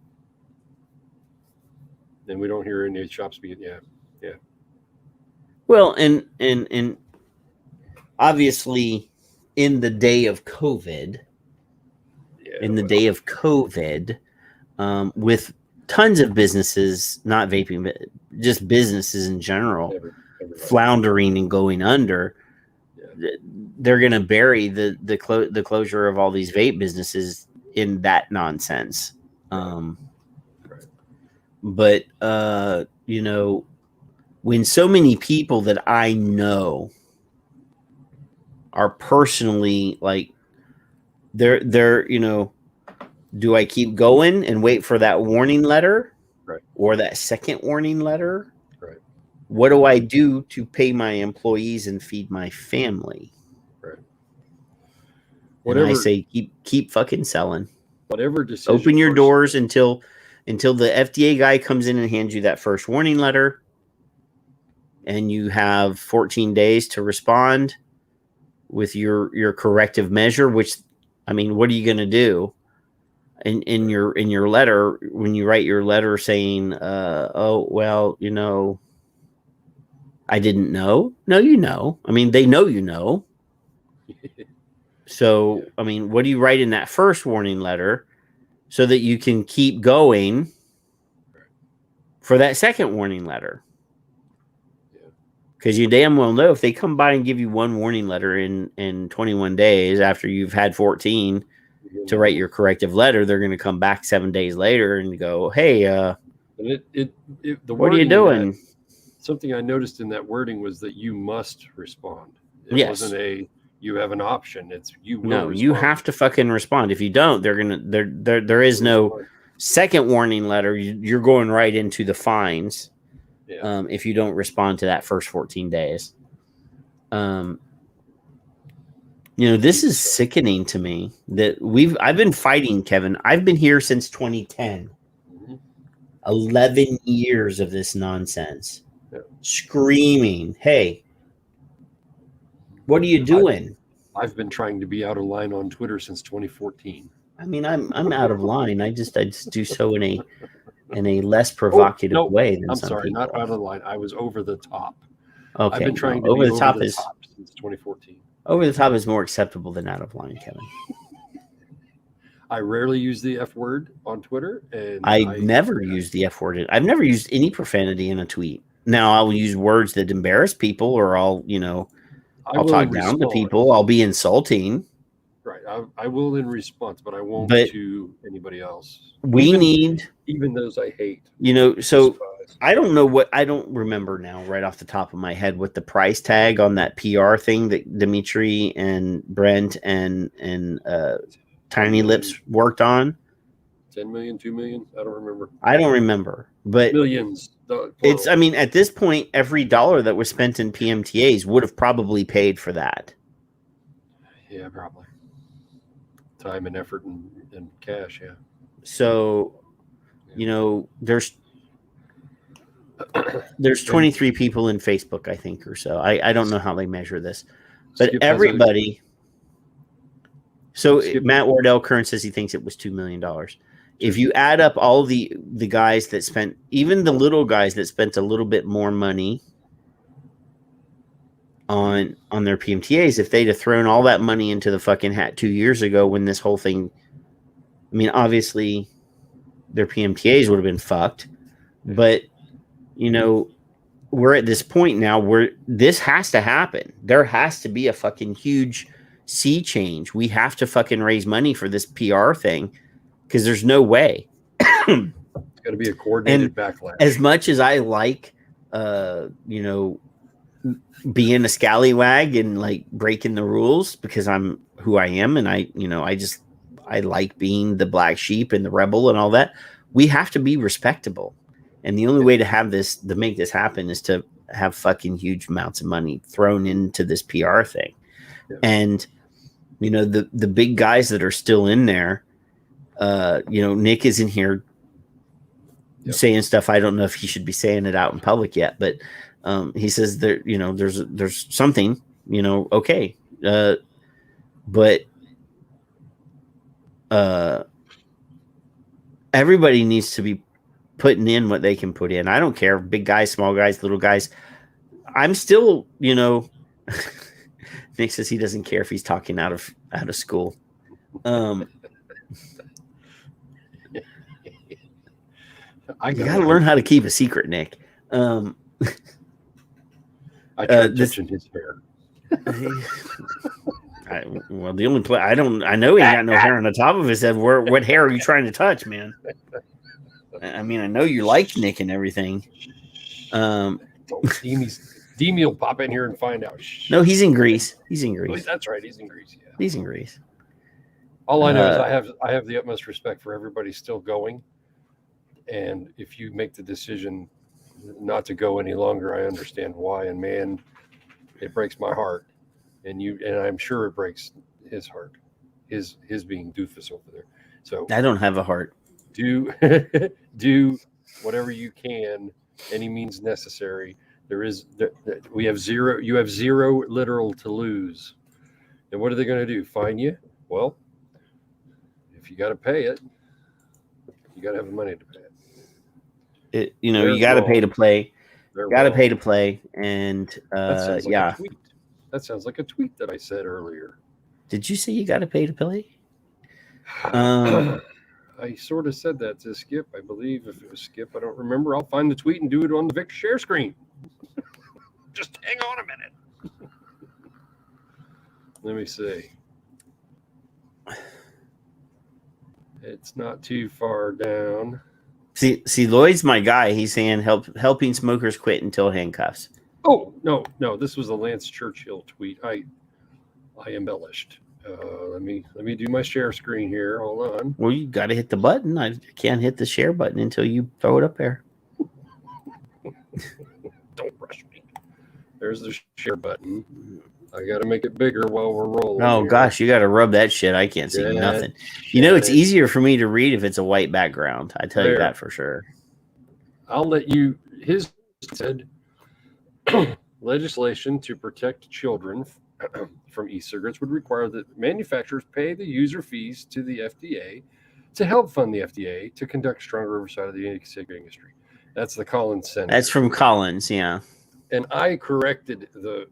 And we don't hear any shops being, yeah. Well, and obviously in the day of COVID, with tons of businesses, not vaping, but just businesses in general, floundering and going under, they're going to bury the closure of all these vape businesses in that nonsense. But, when so many people that I know are personally like, they're do I keep going and wait for that warning letter, or that second warning letter? Right. What do I do to pay my employees and feed my family? Right. Whatever. And I say keep fucking selling. Whatever decision. Open your doors until the FDA guy comes in and hands you that first warning letter, and you have 14 days to respond with your corrective measure. Which, I mean, what are you going to do? In your letter, when you write your letter saying, oh, well, I didn't know. No, you know. I mean, they know you know. So, I mean, what do you write in that first warning letter so that you can keep going for that second warning letter? Because you damn well know if they come by and give you one warning letter in 21 days after you've had 14 to write your corrective letter, they're going to come back 7 days later and go, hey, what are you doing? Something I noticed in that wording was that you must respond. It wasn't you have an option. It's you will respond. You have to fucking respond. If you don't, there is no second warning letter. You're going right into the fines. Yeah. If you don't respond to that first 14 days. This is sickening to me that I've been fighting, Kevin. I've been here since 2010. 11 years of this nonsense. Yeah. Screaming, hey, what are you doing? I've been trying to be out of line on Twitter since 2014. I mean, I'm out of line. I just do so in a less provocative way than some sorry, people. Not out of line. I was over the top. Okay, I've been trying to over be the top since 2014. Over the top is more acceptable than out of line, Kevin. I rarely use the F word on Twitter, and I never use the F word. I've never used any profanity in a tweet. Now I'll use words that embarrass people, or I'll talk down to people. I'll be insulting. Right. I will in response, but I won't to anybody else. Even those I hate. So I don't remember now right off the top of my head what the price tag on that PR thing that Dimitri and Brent and Tiny Lips worked on. 10 million, 2 million. I don't remember, but millions. At this point, every dollar that was spent in PMTAs would have probably paid for that. Yeah, probably. Time and effort and cash, yeah. So, there's 23 people in Facebook, I think, or so. I don't know how they measure this, but Skip everybody. So Matt Wardell Kern says he thinks it was $2 million. If you add up all the guys that spent, even the little guys that spent a little bit more money on their PMTAs, if they'd have thrown all that money into the fucking hat 2 years ago when this whole thing, I mean, obviously their PMTAs would have been fucked, but we're at this point now where this has to happen. There has to be a fucking huge sea change. We have to fucking raise money for this PR thing because there's no way. It's got to be a coordinated backlash. As much as I like, being a scallywag and like breaking the rules because I'm who I am, and I like being the black sheep and the rebel and all that. We have to be respectable, and the only way to make this happen is to have fucking huge amounts of money thrown into this PR thing. Yeah. And the big guys that are still in there, Nick is in here saying stuff. I don't know if he should be saying it out in public yet, but he says there, there's something, okay. But everybody needs to be putting in what they can put in. I don't care. Big guys, small guys, little guys. I'm still, Nick says he doesn't care if he's talking out of school. You got to learn how to keep a secret, Nick. I tried touching his hair. The only play I know he got no hair on the top of his head. What hair are you trying to touch, man? I mean, I know you like Nick and everything. Demi will pop in here and find out. No, he's in Greece. That's right. He's in Greece. Yeah. He's in Greece. All I know is I have the utmost respect for everybody still going. And if you make the decision not to go any longer, I understand why. And man, it breaks my heart. And I'm sure it breaks his heart. His being doofus over there. So I don't have a heart. Do whatever you can, any means necessary. You have zero literal to lose. And what are they going to do? Fine you? Well, if you got to pay it, you got to have the money to pay it. You got to pay to play. Got to pay to play. And that sounds like a tweet that I said earlier. Did you say you got to pay to play? I sort of said that to Skip. I believe if it was Skip, I don't remember. I'll find the tweet and do it on the Victor share screen. Just hang on a minute. Let me see. It's not too far down. See, Lloyd's my guy. He's saying helping smokers quit until handcuffs. Oh, no. This was a Lance Churchill tweet. I embellished. Let me do my share screen here. Hold on. Well, you got to hit the button. I can't hit the share button until you throw it up there. Don't rush me. There's the share button. I got to make it bigger while we're rolling. Oh, here. Gosh, you got to rub that shit. I can't see nothing. It's easier for me to read if it's a white background. I tell you that for sure. I'll let you. His said legislation to protect children from e-cigarettes would require that manufacturers pay the user fees to the FDA to help fund the FDA to conduct stronger oversight of the e-cigarette industry. That's the Collins Center. That's from Collins, yeah. And I corrected the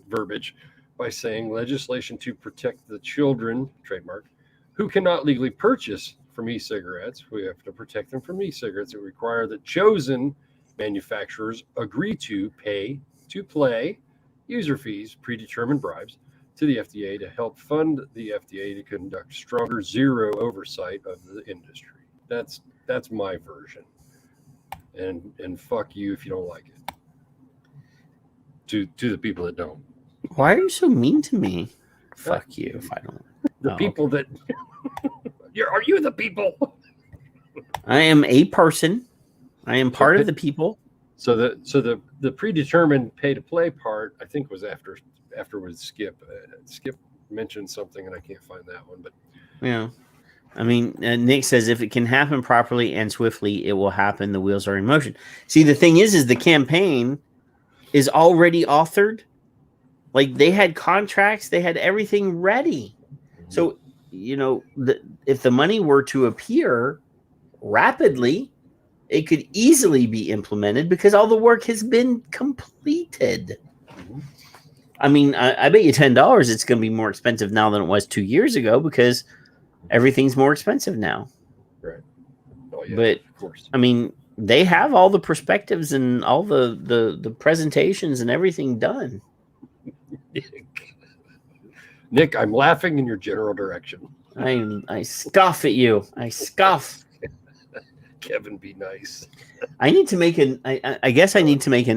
verbiage by saying legislation to protect the children, trademark, who cannot legally purchase from e-cigarettes. We have to protect them from e-cigarettes. It require that chosen manufacturers agree to pay to play user fees, predetermined bribes to the FDA to help fund the FDA to conduct stronger zero oversight of the industry. That's my version. And fuck you if you don't like it. To the people that don't. Why are you so mean to me? Fuck you if I don't. The people that are you the people? I am a person. I am part of the people. So the predetermined pay to play part, I think, was afterwards. Skip mentioned something, and I can't find that one. But yeah, I mean, Nick says if it can happen properly and swiftly, it will happen. The wheels are in motion. See, the thing is the campaign is already authored. Like, they had contracts, they had everything ready. So, if the money were to appear rapidly, it could easily be implemented because all the work has been completed. I mean, I bet you $10 it's going to be more expensive now than it was 2 years ago because everything's more expensive now. Right. Oh, yeah, but of course. I mean, they have all the perspectives and all the presentations and everything done. Nick, I'm laughing in your general direction. I scoff at you. I scoff. Kevin, be nice. I need to make I guess I need to make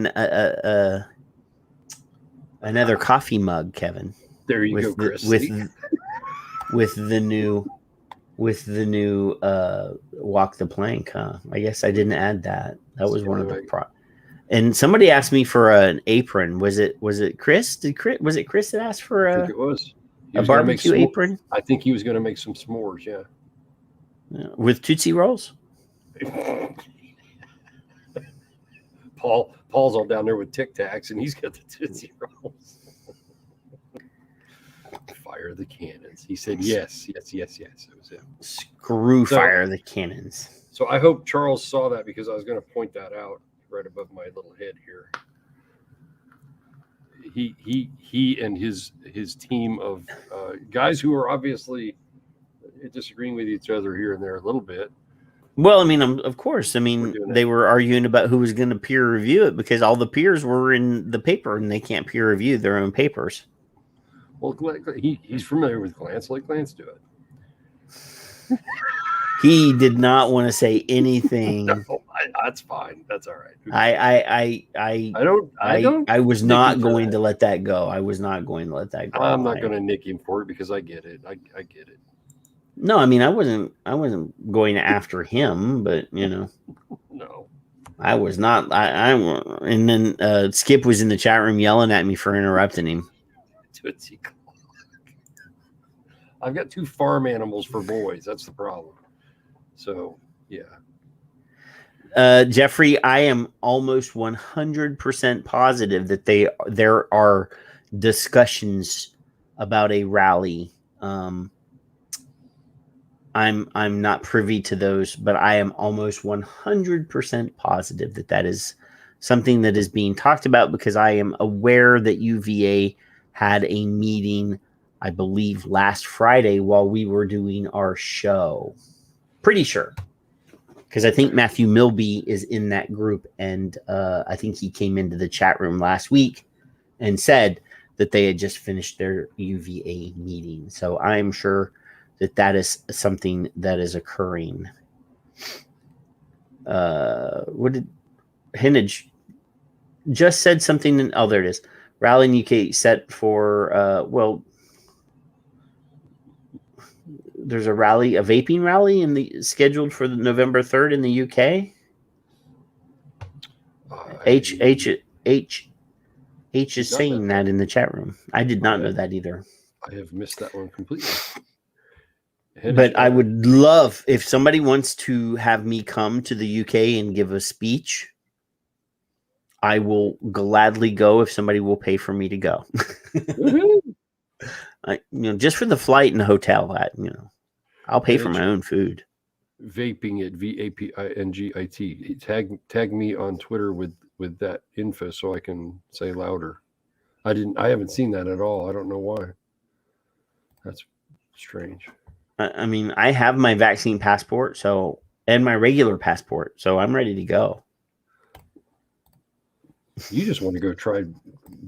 another coffee mug, Kevin. There you go, Chris. With the new walk the plank, huh? I guess I didn't add that. That was one of the and somebody asked me for an apron. Was it Chris? Was it Chris that asked for I think it was. a barbecue apron? I think he was going to make some s'mores, yeah. With Tootsie Rolls? Paul's all down there with Tic Tacs, and he's got the Tootsie Rolls. Fire the cannons. He said yes. It was him. Fire the cannons. So I hope Charles saw that, because I was going to point that out right above my little head here. He and his team of guys who are obviously disagreeing with each other here and there a little bit. Well, I mean, of course. I mean, they were arguing about who was going to peer review it because all the peers were in the paper and they can't peer review their own papers. Well, he's familiar with Glance. Let Glance do it. He did not want to say anything. No, that's fine. That's all right. I was not going to let that go. I was not going to let that go. I'm not going to nick him for it because I get it. I get it. No, I mean, I wasn't going after him, but No, I was not. And then Skip was in the chat room yelling at me for interrupting him. I've got 2 farm animals for boys. That's the problem. So, yeah. Jeffrey, I am almost 100% positive that there are discussions about a rally. I'm not privy to those, but I am almost 100% positive that is something that is being talked about, because I am aware that UVA had a meeting, I believe, last Friday while we were doing our show. Pretty sure. Because I think Matthew Milby is in that group, and I think he came into the chat room last week and said that they had just finished their UVA meeting. So I'm sure that is something that is occurring. What did Hennage just said something? Oh, there it is. Rally in UK set for there's a vaping rally scheduled for November 3rd in the UK. H is saying that in the chat room. I did not know that either. I have missed that one completely. But I would love, if somebody wants to have me come to the UK and give a speech, I will gladly go if somebody will pay for me to go. Just for the flight and the hotel, I'll pay for my own food. Vaping at VAPINGIT. Tag me on Twitter with that info so I can say louder. I haven't seen that at all. I don't know why. That's strange. I mean, I have my vaccine passport, and my regular passport, so I'm ready to go. You just want to go try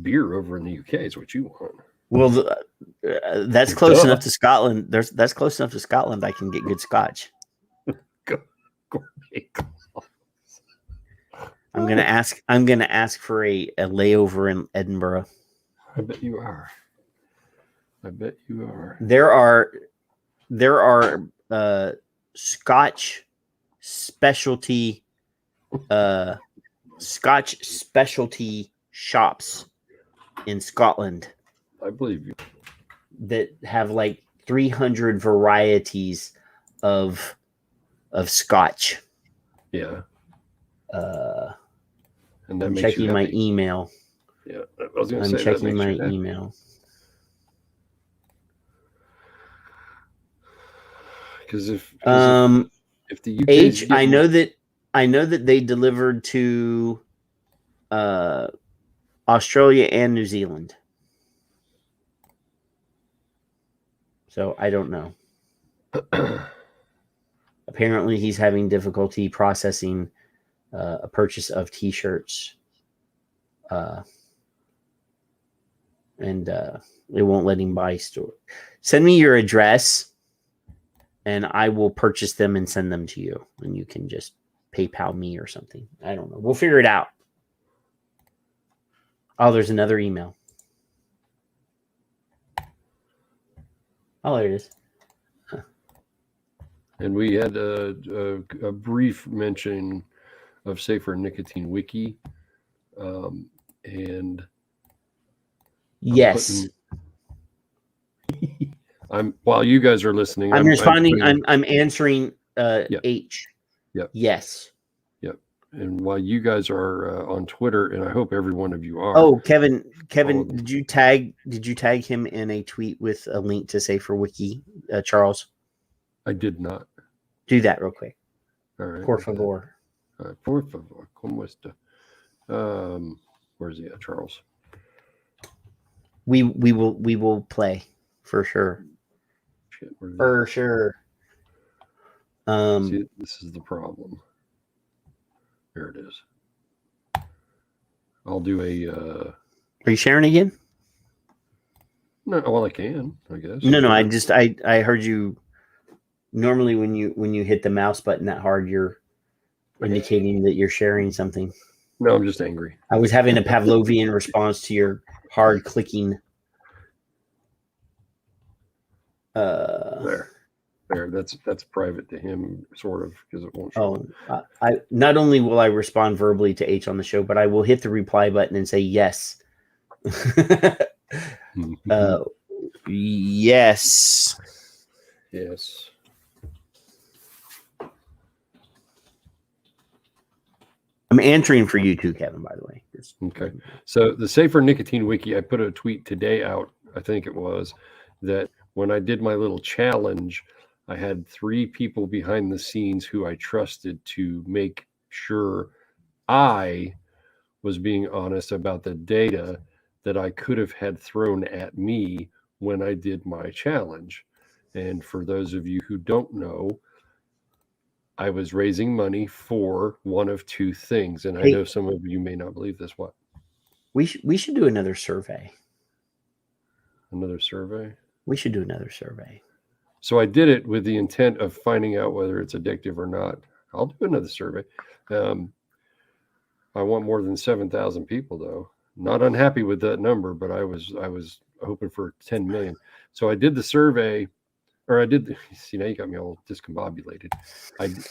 beer over in the UK is what you want. Well, that's close enough to Scotland. That's close enough to Scotland. I can get good Scotch. I'm gonna ask for a layover in Edinburgh. I bet you are. There are Scotch specialty shops in Scotland. I believe you. that have like 300 varieties of scotch. Yeah. And I'm checking my email. Yeah, I was going to I'm say checking my email. Because if the UK H, I know that they delivered to Australia and New Zealand. So I don't know. Apparently, he's having difficulty processing a purchase of T-shirts, and it won't let him buy store. Send me your address, and I will purchase them and send them to you, and you can just PayPal me or something. I don't know. We'll figure it out. Oh, there's another email. Oh, there it is. And we had a brief mention of Safer Nicotine Wiki. And yes. While you guys are listening, I'm responding. I'm answering H. Yep. Yes. Yep. And while you guys are on Twitter, and I hope every one of you are. Oh, Kevin, did you tag him in a tweet with a link to Safer Wiki, Charles? I did not. Do that real quick. All right. Por favor. Por favor. ¿Cómo está? Where's he at, Charles? We will play for sure. Shit, for sure. See, this is the problem. There it is. I'll do a. Are you sharing again? No, well, I can, I guess. No. I heard you. Normally, when you hit the mouse button that hard, you're indicating that you're sharing something. No, I'm just angry. I was having a Pavlovian response to your hard clicking. There. That's private to him, sort of, because it won't show. I not only will I respond verbally to H on the show, but I will hit the reply button and say yes. Yes. Yes. I'm answering for you too, Kevin, by the way. Okay. So the Safer Nicotine Wiki, I put a tweet today out, I think it was, that when I did my little challenge, I had 3 people behind the scenes who I trusted to make sure I was being honest about the data that I could have had thrown at me when I did my challenge. And for those of you who don't know, I was raising money for one of 2 things. And I know some of you may not believe this. What? We should do another survey. Another survey? We should do another survey. So I did it with the intent of finding out whether it's addictive or not. I'll do another survey. I want more than 7,000 people, though. Not unhappy with that number, but I was hoping for 10 million. So I did the survey, or I did. See, now you got me all discombobulated.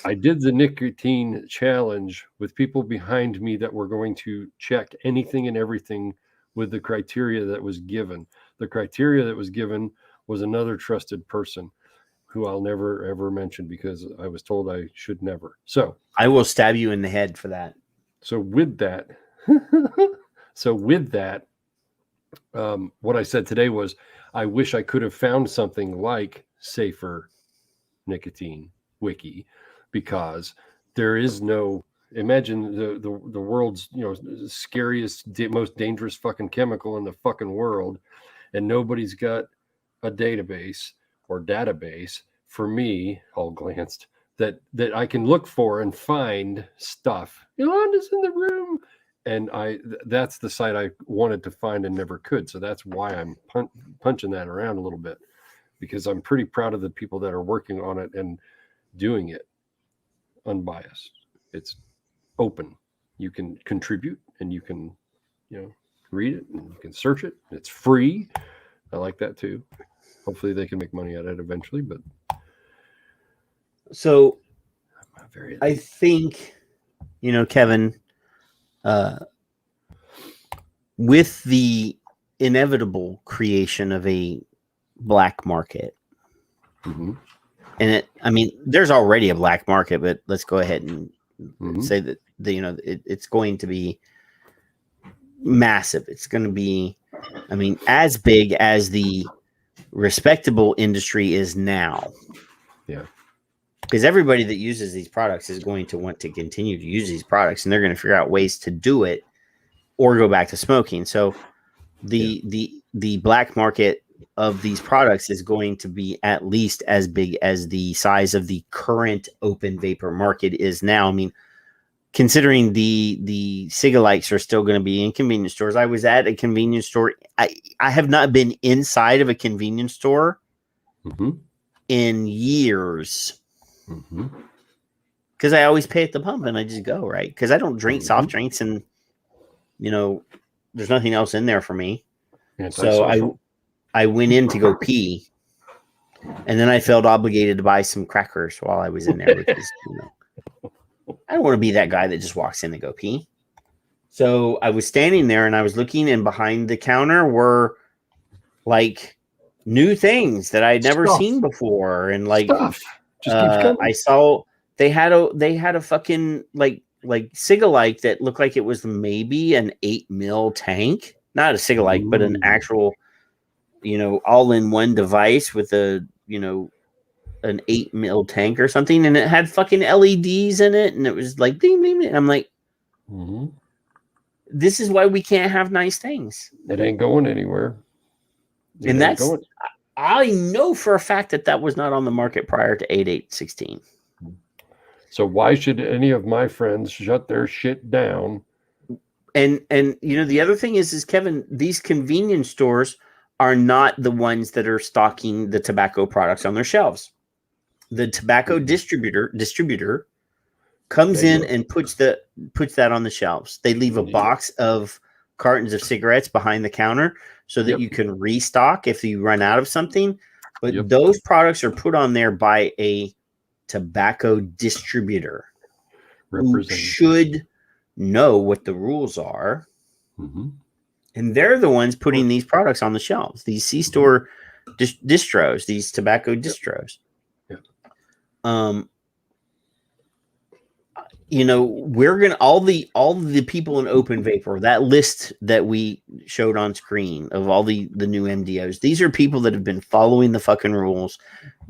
I did the nicotine challenge with people behind me that were going to check anything and everything with the criteria that was given. The criteria that was given was another trusted person who I'll never, ever mention because I was told I should never. So I will stab you in the head for that. So with that, what I said today was, I wish I could have found something like Safer Nicotine Wiki, because there is no, imagine the world's, scariest, most dangerous fucking chemical in the fucking world, and nobody's got a database or database for me, all glanced, that I can look for and find stuff. Yolanda's in the room. And that's the site I wanted to find and never could. So that's why I'm punching that around a little bit, because I'm pretty proud of the people that are working on it and doing it unbiased. It's open. You can contribute and you can, read it and you can search it. It's free. I like that too. Hopefully they can make money at it eventually, but. So I think, Kevin, with the inevitable creation of a black market. Mm-hmm. And there's already a black market, but let's go ahead and say that it's going to be massive. It's going to be, as big as the respectable industry is now. Yeah. Because everybody that uses these products is going to want to continue to use these products, and they're going to figure out ways to do it or go back to smoking. So the black market of these products is going to be at least as big as the size of the current open vapor market is now. Considering the cigalikes are still going to be in convenience stores. I was at a convenience store. I have not been inside of a convenience store in years. Because I always pay at the pump and I just go, right? Because I don't drink soft drinks, and there's nothing else in there for me. So I went in to go pee, and then I felt obligated to buy some crackers while I was in there because I don't want to be that guy that just walks in to go pee. So I was standing there and I was looking, and behind the counter were like new things that I'd never seen before, and like I saw they had a fucking like cigalike that looked like it was maybe an 8 mil tank, not a cigalike, but an actual all-in-one device with an 8 mil tank or something, and it had fucking LEDs in it, and it was like ding ding ding. I'm like, this is why we can't have nice things. It ain't going anywhere. And that's I know for a fact that was not on the market prior to 8/8/16. So why should any of my friends shut their shit down? And the other thing is Kevin, these convenience stores are not the ones that are stocking the tobacco products on their shelves. The tobacco distributor comes in and puts that on the shelves. They leave a box of cartons of cigarettes behind the counter so that you can restock if you run out of something. But those products are put on there by a tobacco distributor who should know what the rules are. And they're the ones putting these products on the shelves, these C-store distros, these tobacco distros. We're going to all the people in open vapor, that list that we showed on screen of all the new MDOs. These are people that have been following the fucking rules,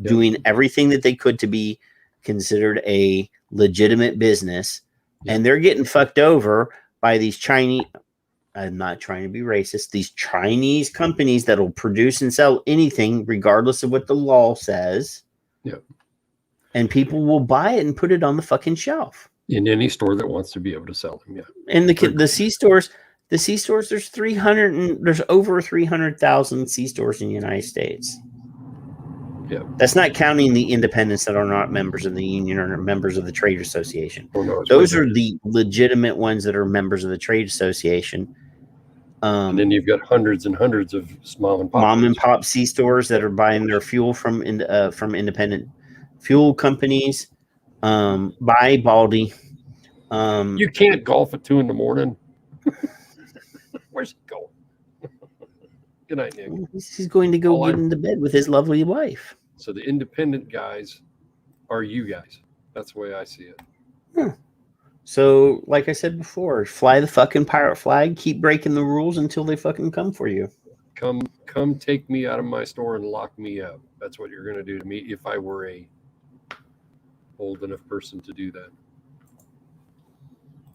doing everything that they could to be considered a legitimate business. And they're getting fucked over by these Chinese, I'm not trying to be racist, these Chinese companies that will produce and sell anything regardless of what the law says. And people will buy it and put it on the fucking shelf. In any store that wants to be able to sell them, And the C stores, there's over 300,000 C stores in the United States. That's not counting the independents that are not members of the union or members of the trade association. Those are the legitimate ones that are members of the trade association. And then you've got hundreds and hundreds of mom and pop C stores that are buying their fuel from independent fuel companies. By Baldy. You can't golf at 2 a.m. Where's he going? Good night, Nick. He's going to go get into bed with his lovely wife. So the independent guys are you guys. That's the way I see it. So, like I said before, fly the fucking pirate flag. Keep breaking the rules until they fucking come for you. Come take me out of my store and lock me up. That's what you're going to do to me if I were a old enough person to do that.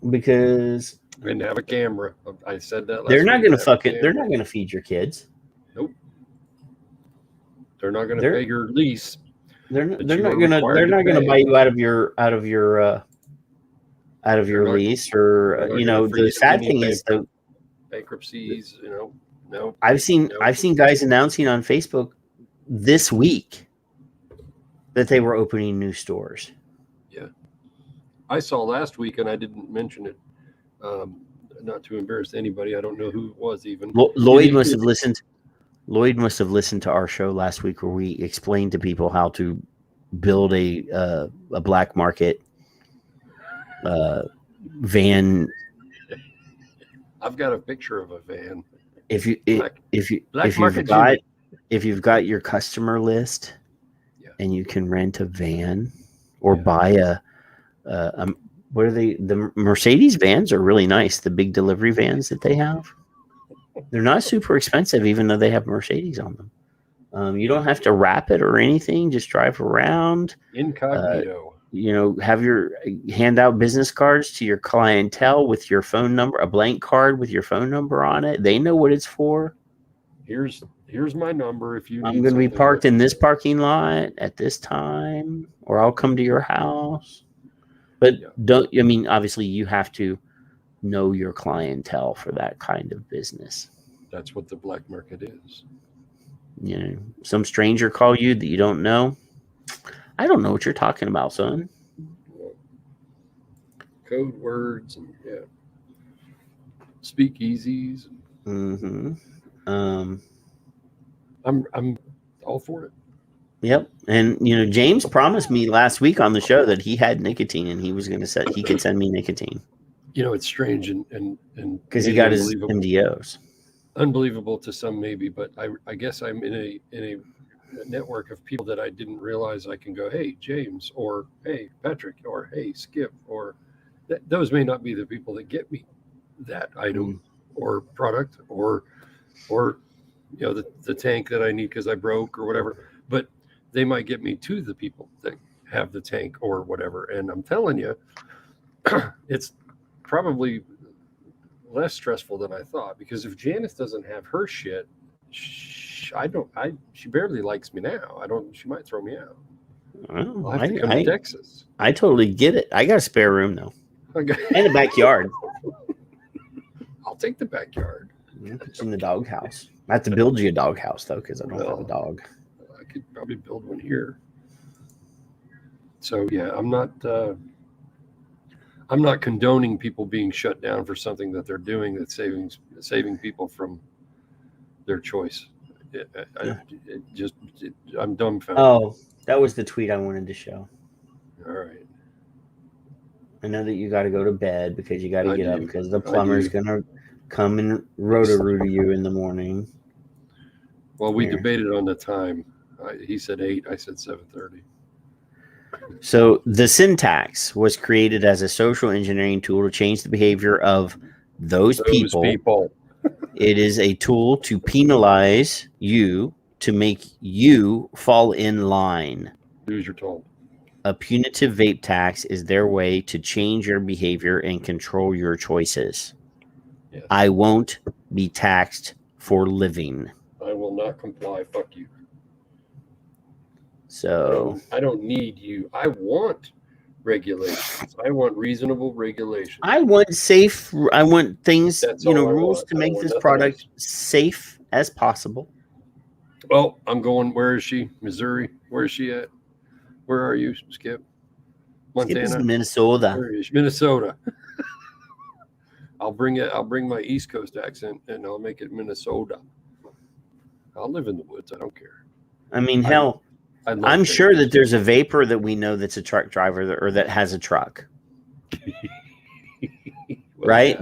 Because and have a camera. I said that. They're not going to they're not going to feed your kids. Nope. They're not going to pay your lease. They're not going to buy you out of your lease, or the sad thing is the bankruptcies. No. I've seen guys announcing on Facebook this week that they were opening new stores. Yeah. I saw last week, and I didn't mention it, not to embarrass anybody. I don't know who it was even. Lloyd must have listened. Lloyd must have listened to our show last week where we explained to people how to build a black market van. I've got a picture of a van. If you if you've got your customer list and you can rent a van or buy what are they? The Mercedes vans are really nice. The big delivery vans that they have, they're not super expensive, even though they have Mercedes on them. You don't have to wrap it or anything. Just drive around. Incognito. Hand out business cards to your clientele with your phone number, a blank card with your phone number on it. They know what it's for. Here's my number if you. I'm going to be parked in this parking lot at this time, or I'll come to your house. But obviously you have to know your clientele for that kind of business. That's what the black market is. Some stranger call you that you don't know. I don't know what you're talking about, son. Code words and speakeasies. Mm-hmm. I'm all for it. Yep. And James promised me last week on the show that he had nicotine and he was going to he could send me nicotine. It's strange and because he got his MDOs. Unbelievable to some maybe, but I guess I'm in a network of people that I didn't realize I can go, hey James, or hey Patrick, or hey Skip, or those may not be the people that get me that item or product or the tank that I need because I broke or whatever, but they might get me to the people that have the tank or whatever. And I'm telling you, it's probably less stressful than I thought, because if Janice doesn't have her shit, she barely likes me now. She might throw me out. I'll have to come to Texas. I totally get it. I got a spare room though. And a backyard. I'll take the backyard. Put you in the doghouse. I have to build you a doghouse though, because I don't have a dog. I could probably build one here. So yeah, I'm not condoning people being shut down for something that they're doing that's saving people from their choice. I'm dumbfounded. Oh, that was the tweet I wanted to show. All right. I know that you got to go to bed because you got to get up because the plumber's going to come and roto-rooter you in the morning. Well, we debated on the time. He said 8. I said 7:30. So the syntax was created as a social engineering tool to change the behavior of those people. It is a tool to penalize you, to make you fall in line. Do as you're told. A punitive vape tax is their way to change your behavior and control your choices. Yes. I won't be taxed for living. I will not comply. Fuck you. So I don't need you. I want regulations. I want reasonable regulations. I want things, rules to make this product safe as possible. Well, I'm going. Where is she? Missouri. Where is she at? Where are you, Skip? Montana. Skip is Minnesota. Where is she? Minnesota. I'll bring my East Coast accent and I'll make it Minnesota. I'll live in the woods. I don't care. I mean, hell. I'm sure that there's a vapor that we know that's a truck driver or that has a truck. Right?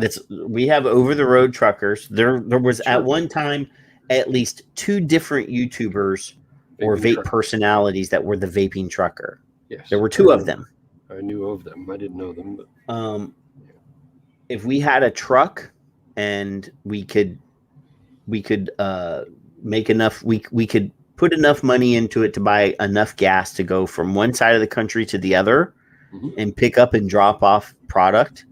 We have over the road truckers. There was at one time at least 2 different YouTubers or vape personalities that were the vaping trucker. Yes. There were 2 of them. I knew of them. I didn't know them, but if we had a truck and we could make enough, we could put enough money into it to buy enough gas to go from one side of the country to the other and pick up and drop off product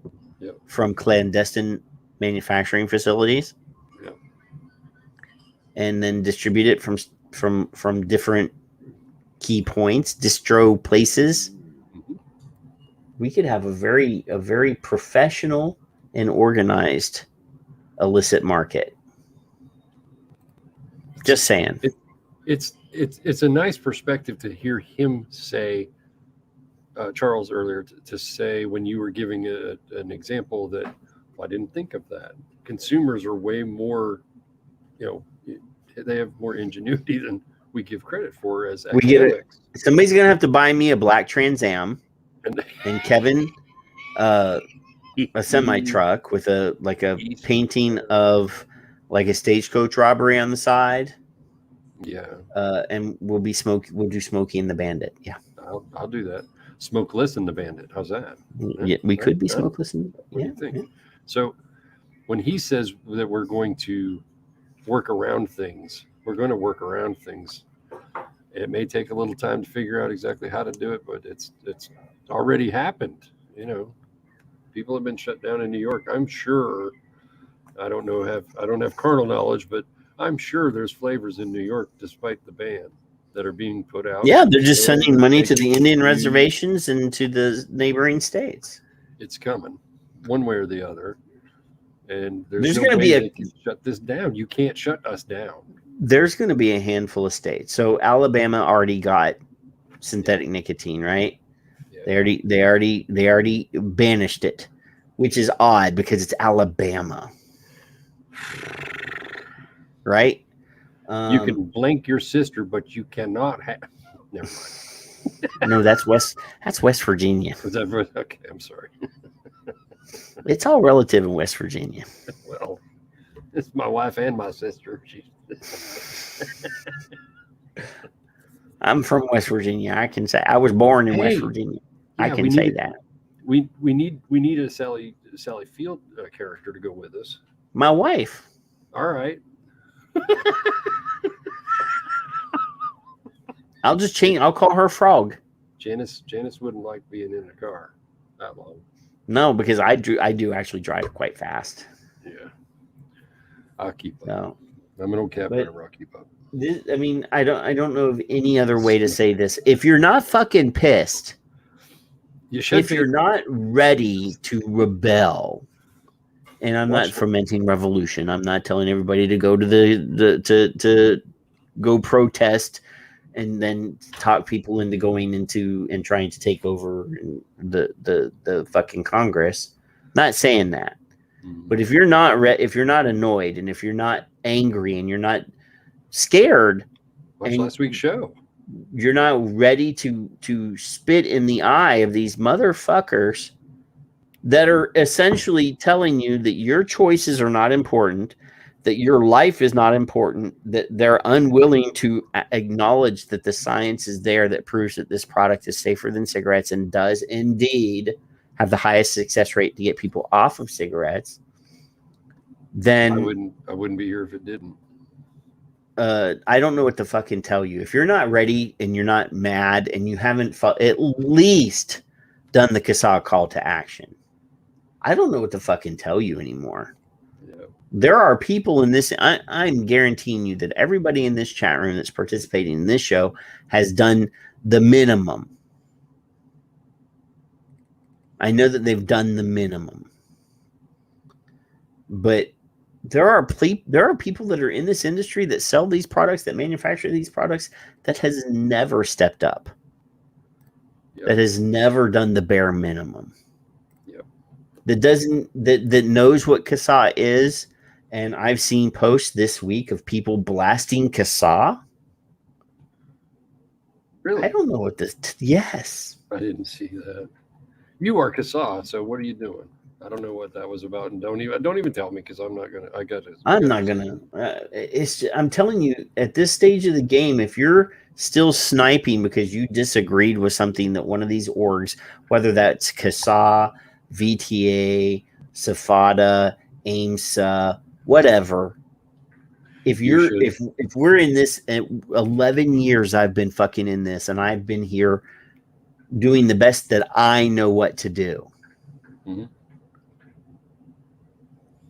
from clandestine manufacturing facilities and then distribute it from different key points, distro places. We could have a very professional and organized illicit market. Just saying. It's a nice perspective to hear him say, Charles earlier, to say when you were giving an example that I didn't think of that. Consumers are way more, they have more ingenuity than we give credit for as academics. We get it. Somebody's gonna have to buy me a black Trans Am, and Kevin a semi truck with a painting of like a stagecoach robbery on the side. Yeah. And we'll do Smokey and the Bandit. Yeah. I'll do that. Smokeless and the Bandit. How's that? Yeah, we could be smokeless. What do you think? So when he says that we're going to work around things, we're going to work around things. It may take a little time to figure out exactly how to do it, but it's already happened. You know, people have been shut down in New York. I'm sure. I don't have carnal knowledge, but I'm sure there's flavors in New York, despite the ban, that are being put out. Yeah, they're just sending money to the Indian reservations and to the neighboring states. It's coming, one way or the other. And there's going to be they can shut this down. You can't shut us down. There's going to be a handful of states. So Alabama already got synthetic nicotine, right? Yeah. They already banished it, which is odd because it's Alabama. Right? You can blank your sister, but you cannot have. Never mind. No, that's West Virginia. Is that okay? I'm sorry. It's all relative in West Virginia. Well, it's my wife and my sister. I'm from West Virginia. I can say I was born in West Virginia. Yeah, I can say that. We need a Sally Field character to go with us. My wife. All right. I'll just change. I'll call her Frog. Janice wouldn't like being in the car that long. No, because I do actually drive quite fast. Yeah, I'll keep up. No. I'm an old cab driver. I'll keep up. I don't know of any other way to say this. If you're not fucking pissed, you're not ready to rebel. And I'm not fomenting revolution. I'm not telling everybody to go to to go protest and then talk people into going into and trying to take over the fucking Congress. Not saying that. But if you're not if you're not annoyed and if you're not angry and you're not scared, watch last week's show. You're not ready to spit in the eye of these motherfuckers that are essentially telling you that your choices are not important, that your life is not important, that they're unwilling to acknowledge that the science is there that proves that this product is safer than cigarettes and does indeed have the highest success rate to get people off of cigarettes, then I wouldn't be here if it didn't. I don't know what to fucking tell you. If you're not ready and you're not mad and you haven't at least done the CASA call to action, I don't know what to fucking tell you anymore. Yeah. There are people in this. I'm guaranteeing you that everybody in this chat room that's participating in this show has done the minimum. I know that they've done the minimum. But there are people that are in this industry that sell these products, that manufacture these products, that has never stepped up. Yep. That has never done the bare minimum. That knows what CASA is, and I've seen posts this week of people blasting CASA. Really? I don't know what this. Yes, I didn't see that. You are CASA, so what are you doing? I don't know what that was about, and don't even tell me because I'm not gonna. I'm not gonna. I'm telling you, at this stage of the game, if you're still sniping because you disagreed with something that one of these orgs, whether that's CASA, VTA, SAFADA, AIMSA, whatever. If we're in this 11 years, I've been fucking in this, and I've been here doing the best that I know what to do. Mm-hmm.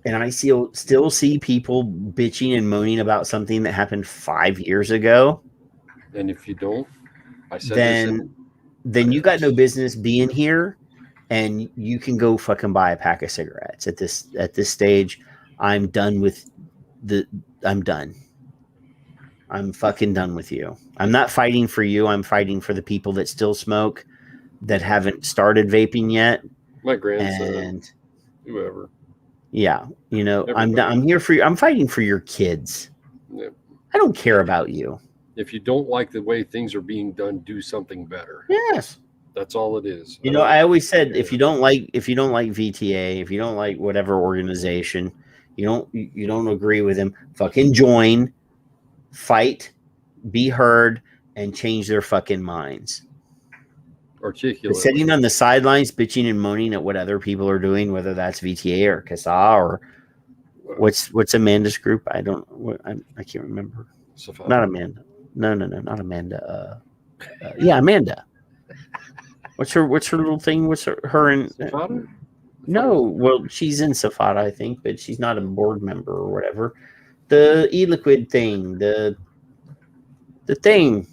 And I still see people bitching and moaning about something that happened 5 years ago. And if you don't, then you got no business being here. And you can go fucking buy a pack of cigarettes at this stage. I'm done. I'm fucking done with you. I'm not fighting for you. I'm fighting for the people that still smoke, that haven't started vaping yet. My grandson, whoever. Yeah, I'm here for you. I'm fighting for your kids. Yeah. I don't care about you. If you don't like the way things are being done, do something better. Yes. That's all it is. I always said, if you don't like VTA, if you don't like whatever organization, you don't agree with them, fucking join, fight, be heard, and change their fucking minds. Articulate. Sitting on the sidelines, bitching and moaning at what other people are doing, whether that's VTA or CASA or what's Amanda's group? I can't remember. Safari. Not Amanda. No, not Amanda. Yeah, Amanda. What's her little thing? What's her and Safada? No, well, she's in Safada, I think, but she's not a board member or whatever. The e-liquid thing, the thing.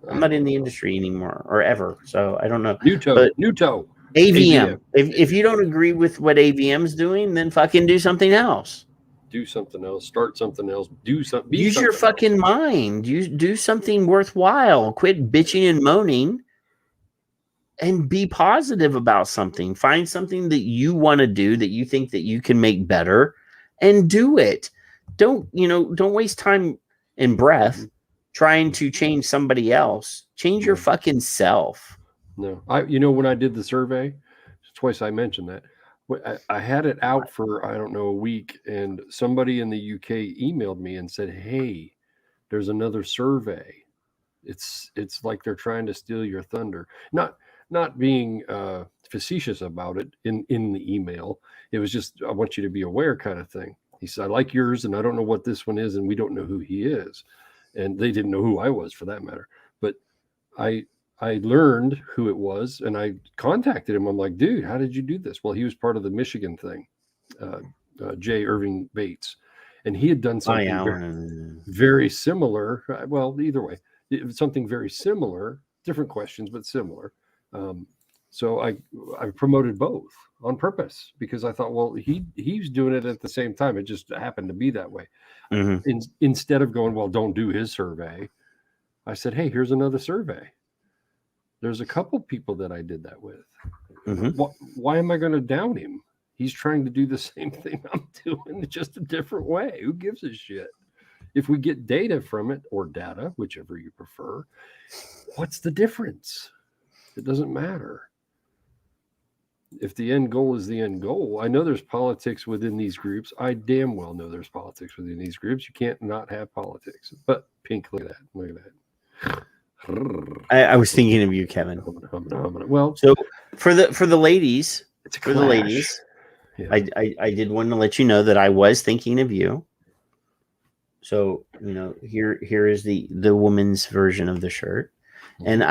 I'm not in the industry anymore or ever, so I don't know. Nuto. AVM. If you don't agree with what AVM's doing, then fucking do something else. Do something else. Start something else. Do something. Use your fucking mind. Do something worthwhile. Quit bitching and moaning, and be positive about something. Find something that you want to do that you think that you can make better, and do it. Don't waste time and breath trying to change somebody else. Change your fucking self. No, when I did the survey, twice I mentioned that. I had it out for, I don't know, a week, and somebody in the UK emailed me and said, "Hey, there's another survey. It's like they're trying to steal your thunder." Not being facetious about it in the email. It was just, I want you to be aware kind of thing. He said, "I like yours, and I don't know what this one is, and we don't know who he is." And they didn't know who I was, for that matter. But I learned who it was, and I contacted him. I'm like, "Dude, how did you do this?" Well, he was part of the Michigan thing, J. Irving Bates, and he had done something very similar. Well, either way, it was something very similar, different questions, but similar. So I promoted both on purpose, because I thought, well, he's doing it at the same time. It just happened to be that way. Mm-hmm. Instead of going, well, don't do his survey, I said, "Hey, here's another survey. There's a couple people that I did that with. Mm-hmm. Why am I going to down him? He's trying to do the same thing I'm doing, just a different way. Who gives a shit? If we get data from it, or data, whichever you prefer, what's the difference? It doesn't matter. If the end goal is the end goal, I know there's politics within these groups. I damn well know there's politics within these groups. You can't not have politics. But Pink, look at that. Look at that. I was thinking of you, Kevin. Well, so for the ladies, it's a for the ladies, yeah. I did want to let you know that I was thinking of you. So here is the woman's version of the shirt, and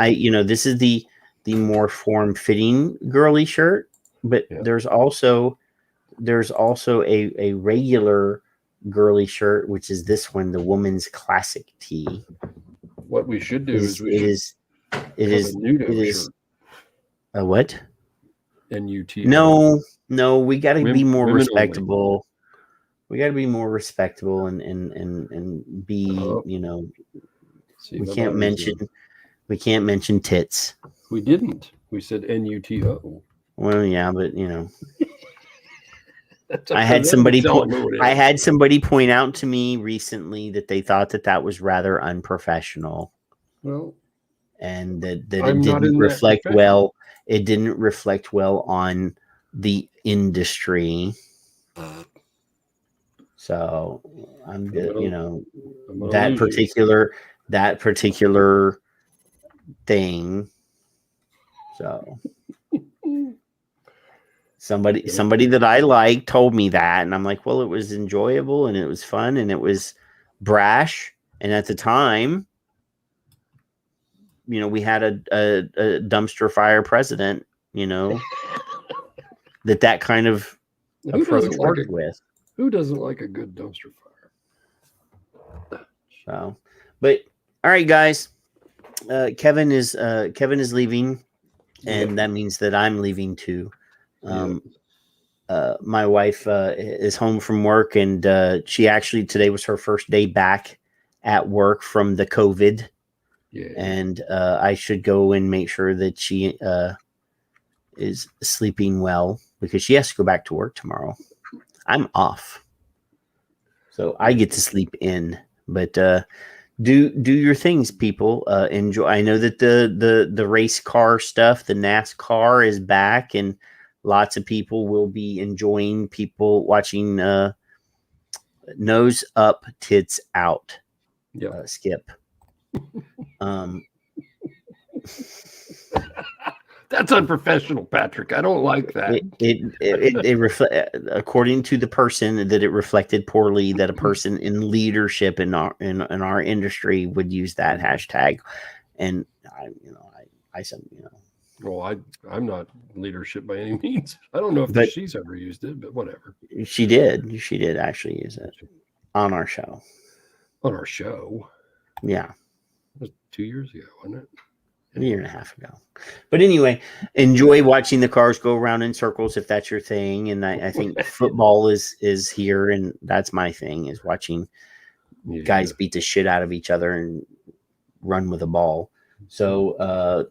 this is the more form-fitting girly shirt, but yeah. there's also a regular girly shirt, which is this one, the woman's classic tee. What we should do is a what? NUT. No, we got to be more respectable. Only. We got to be more respectable and be, we can't mention tits. We didn't. We said NUTO. Well, yeah, but I had somebody point out to me recently that they thought that was rather unprofessional. Well, and that it didn't reflect well. It didn't reflect well on the industry. So I'm good. That particular thing. So somebody that I like told me that, and I'm like, well, it was enjoyable and it was fun and it was brash, and at the time, we had a dumpster fire president, that kind of approach worked with. Who doesn't like a good dumpster fire? So, but all right, guys, Kevin is leaving. And that means that I'm leaving too. My wife is home from work, and she actually, today was her first day back at work from the COVID. Yeah. And I should go and make sure that she is sleeping well, because she has to go back to work tomorrow. I'm off, so I get to sleep in. But do your things, people. Enjoy. I know that the race car stuff, the NASCAR, is back, and lots of people will be enjoying people watching nose up, tits out. Yeah, Skip. That's unprofessional, Patrick. I don't like that. It according to the person, that it reflected poorly that a person in leadership in our industry would use that hashtag, and I said, Well, I'm not leadership by any means. I don't know if she's ever used it, but whatever. She did actually use it on our show. On our show, yeah, it was 2 years ago, wasn't it? A year and a half ago. But anyway, enjoy watching the cars go around in circles if that's your thing. And I think football is here, and that's my thing, is watching guys beat the shit out of each other and run with a ball. So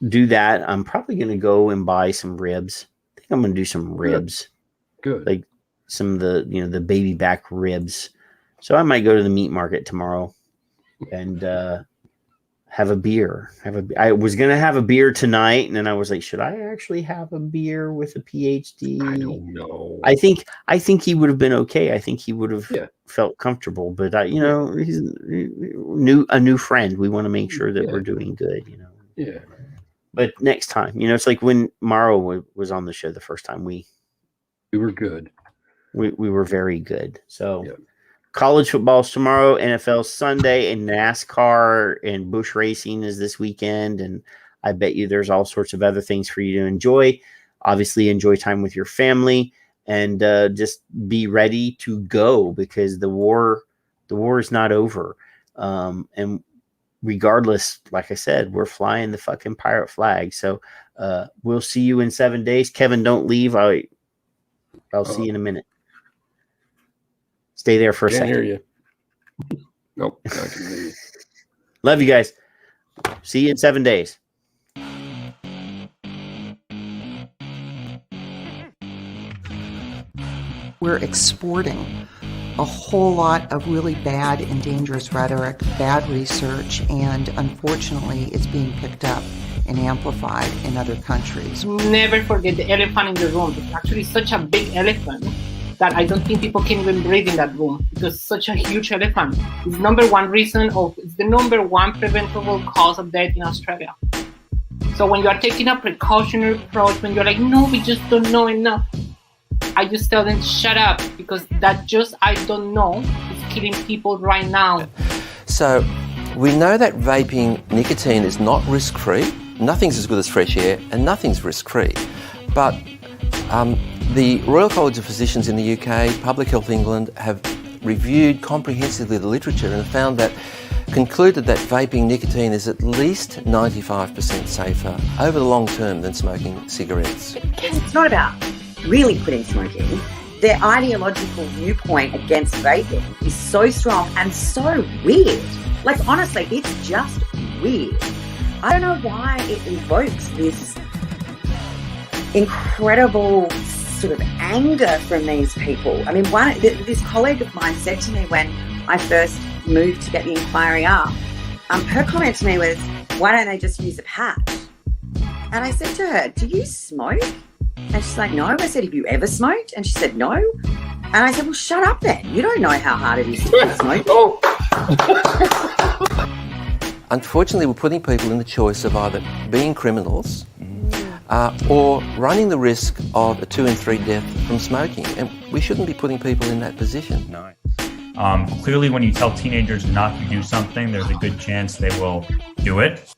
do that. I'm probably going to go and buy some ribs. I think I'm going to do some ribs. Good. Like some of the, the baby back ribs. So I might go to the meat market tomorrow and have a beer. I was going to have a beer tonight, and then I was like, should I actually have a beer with a PhD? I don't know. I think he would have been okay. I think he would have felt comfortable, but he's a new friend. We want to make sure that we're doing good, Yeah. But next time, it's like when Morrow was on the show the first time, we were good. We were very good. So college football's tomorrow, NFL Sunday, and NASCAR and bush racing is this weekend. And I bet you there's all sorts of other things for you to enjoy. Obviously, enjoy time with your family, and just be ready to go, because the war is not over. And regardless, like I said, we're flying the fucking pirate flag. So we'll see you in 7 days. Kevin, don't leave. I'll see you in a minute. Stay there for a second. Can't hear you. Nope, I can hear you. Love you guys. See you in 7 days. We're exporting a whole lot of really bad and dangerous rhetoric, bad research, and unfortunately it's being picked up and amplified in other countries. Never forget the elephant in the room. It's actually such a big elephant that I don't think people can even breathe in that room, because it's such a huge elephant. It's the number one preventable cause of death in Australia. So when you are taking a precautionary approach, when you're like, no, we just don't know enough, I just tell them, shut up, because that just, I don't know, is killing people right now. So we know that vaping nicotine is not risk-free. Nothing's as good as fresh air, and nothing's risk-free. But the Royal College of Physicians in the UK, Public Health England, have reviewed comprehensively the literature and found that, concluded that vaping nicotine is at least 95% safer over the long term than smoking cigarettes. It's not about really quitting smoking. Their ideological viewpoint against vaping is so strong and so weird. Like, honestly, it's just weird. I don't know why it evokes this incredible sort of anger from these people. I mean, this colleague of mine said to me when I first moved to get the inquiry up, her comment to me was, why don't they just use a patch? And I said to her, do you smoke? And she's like, no. I said, have you ever smoked? And she said, no. And I said, well, shut up then. You don't know how hard it is to quit smoking. Unfortunately, we're putting people in the choice of either being criminals or running the risk of a 2 in 3 death from smoking. And we shouldn't be putting people in that position. No. Clearly, when you tell teenagers not to do something, there's a good chance they will do it.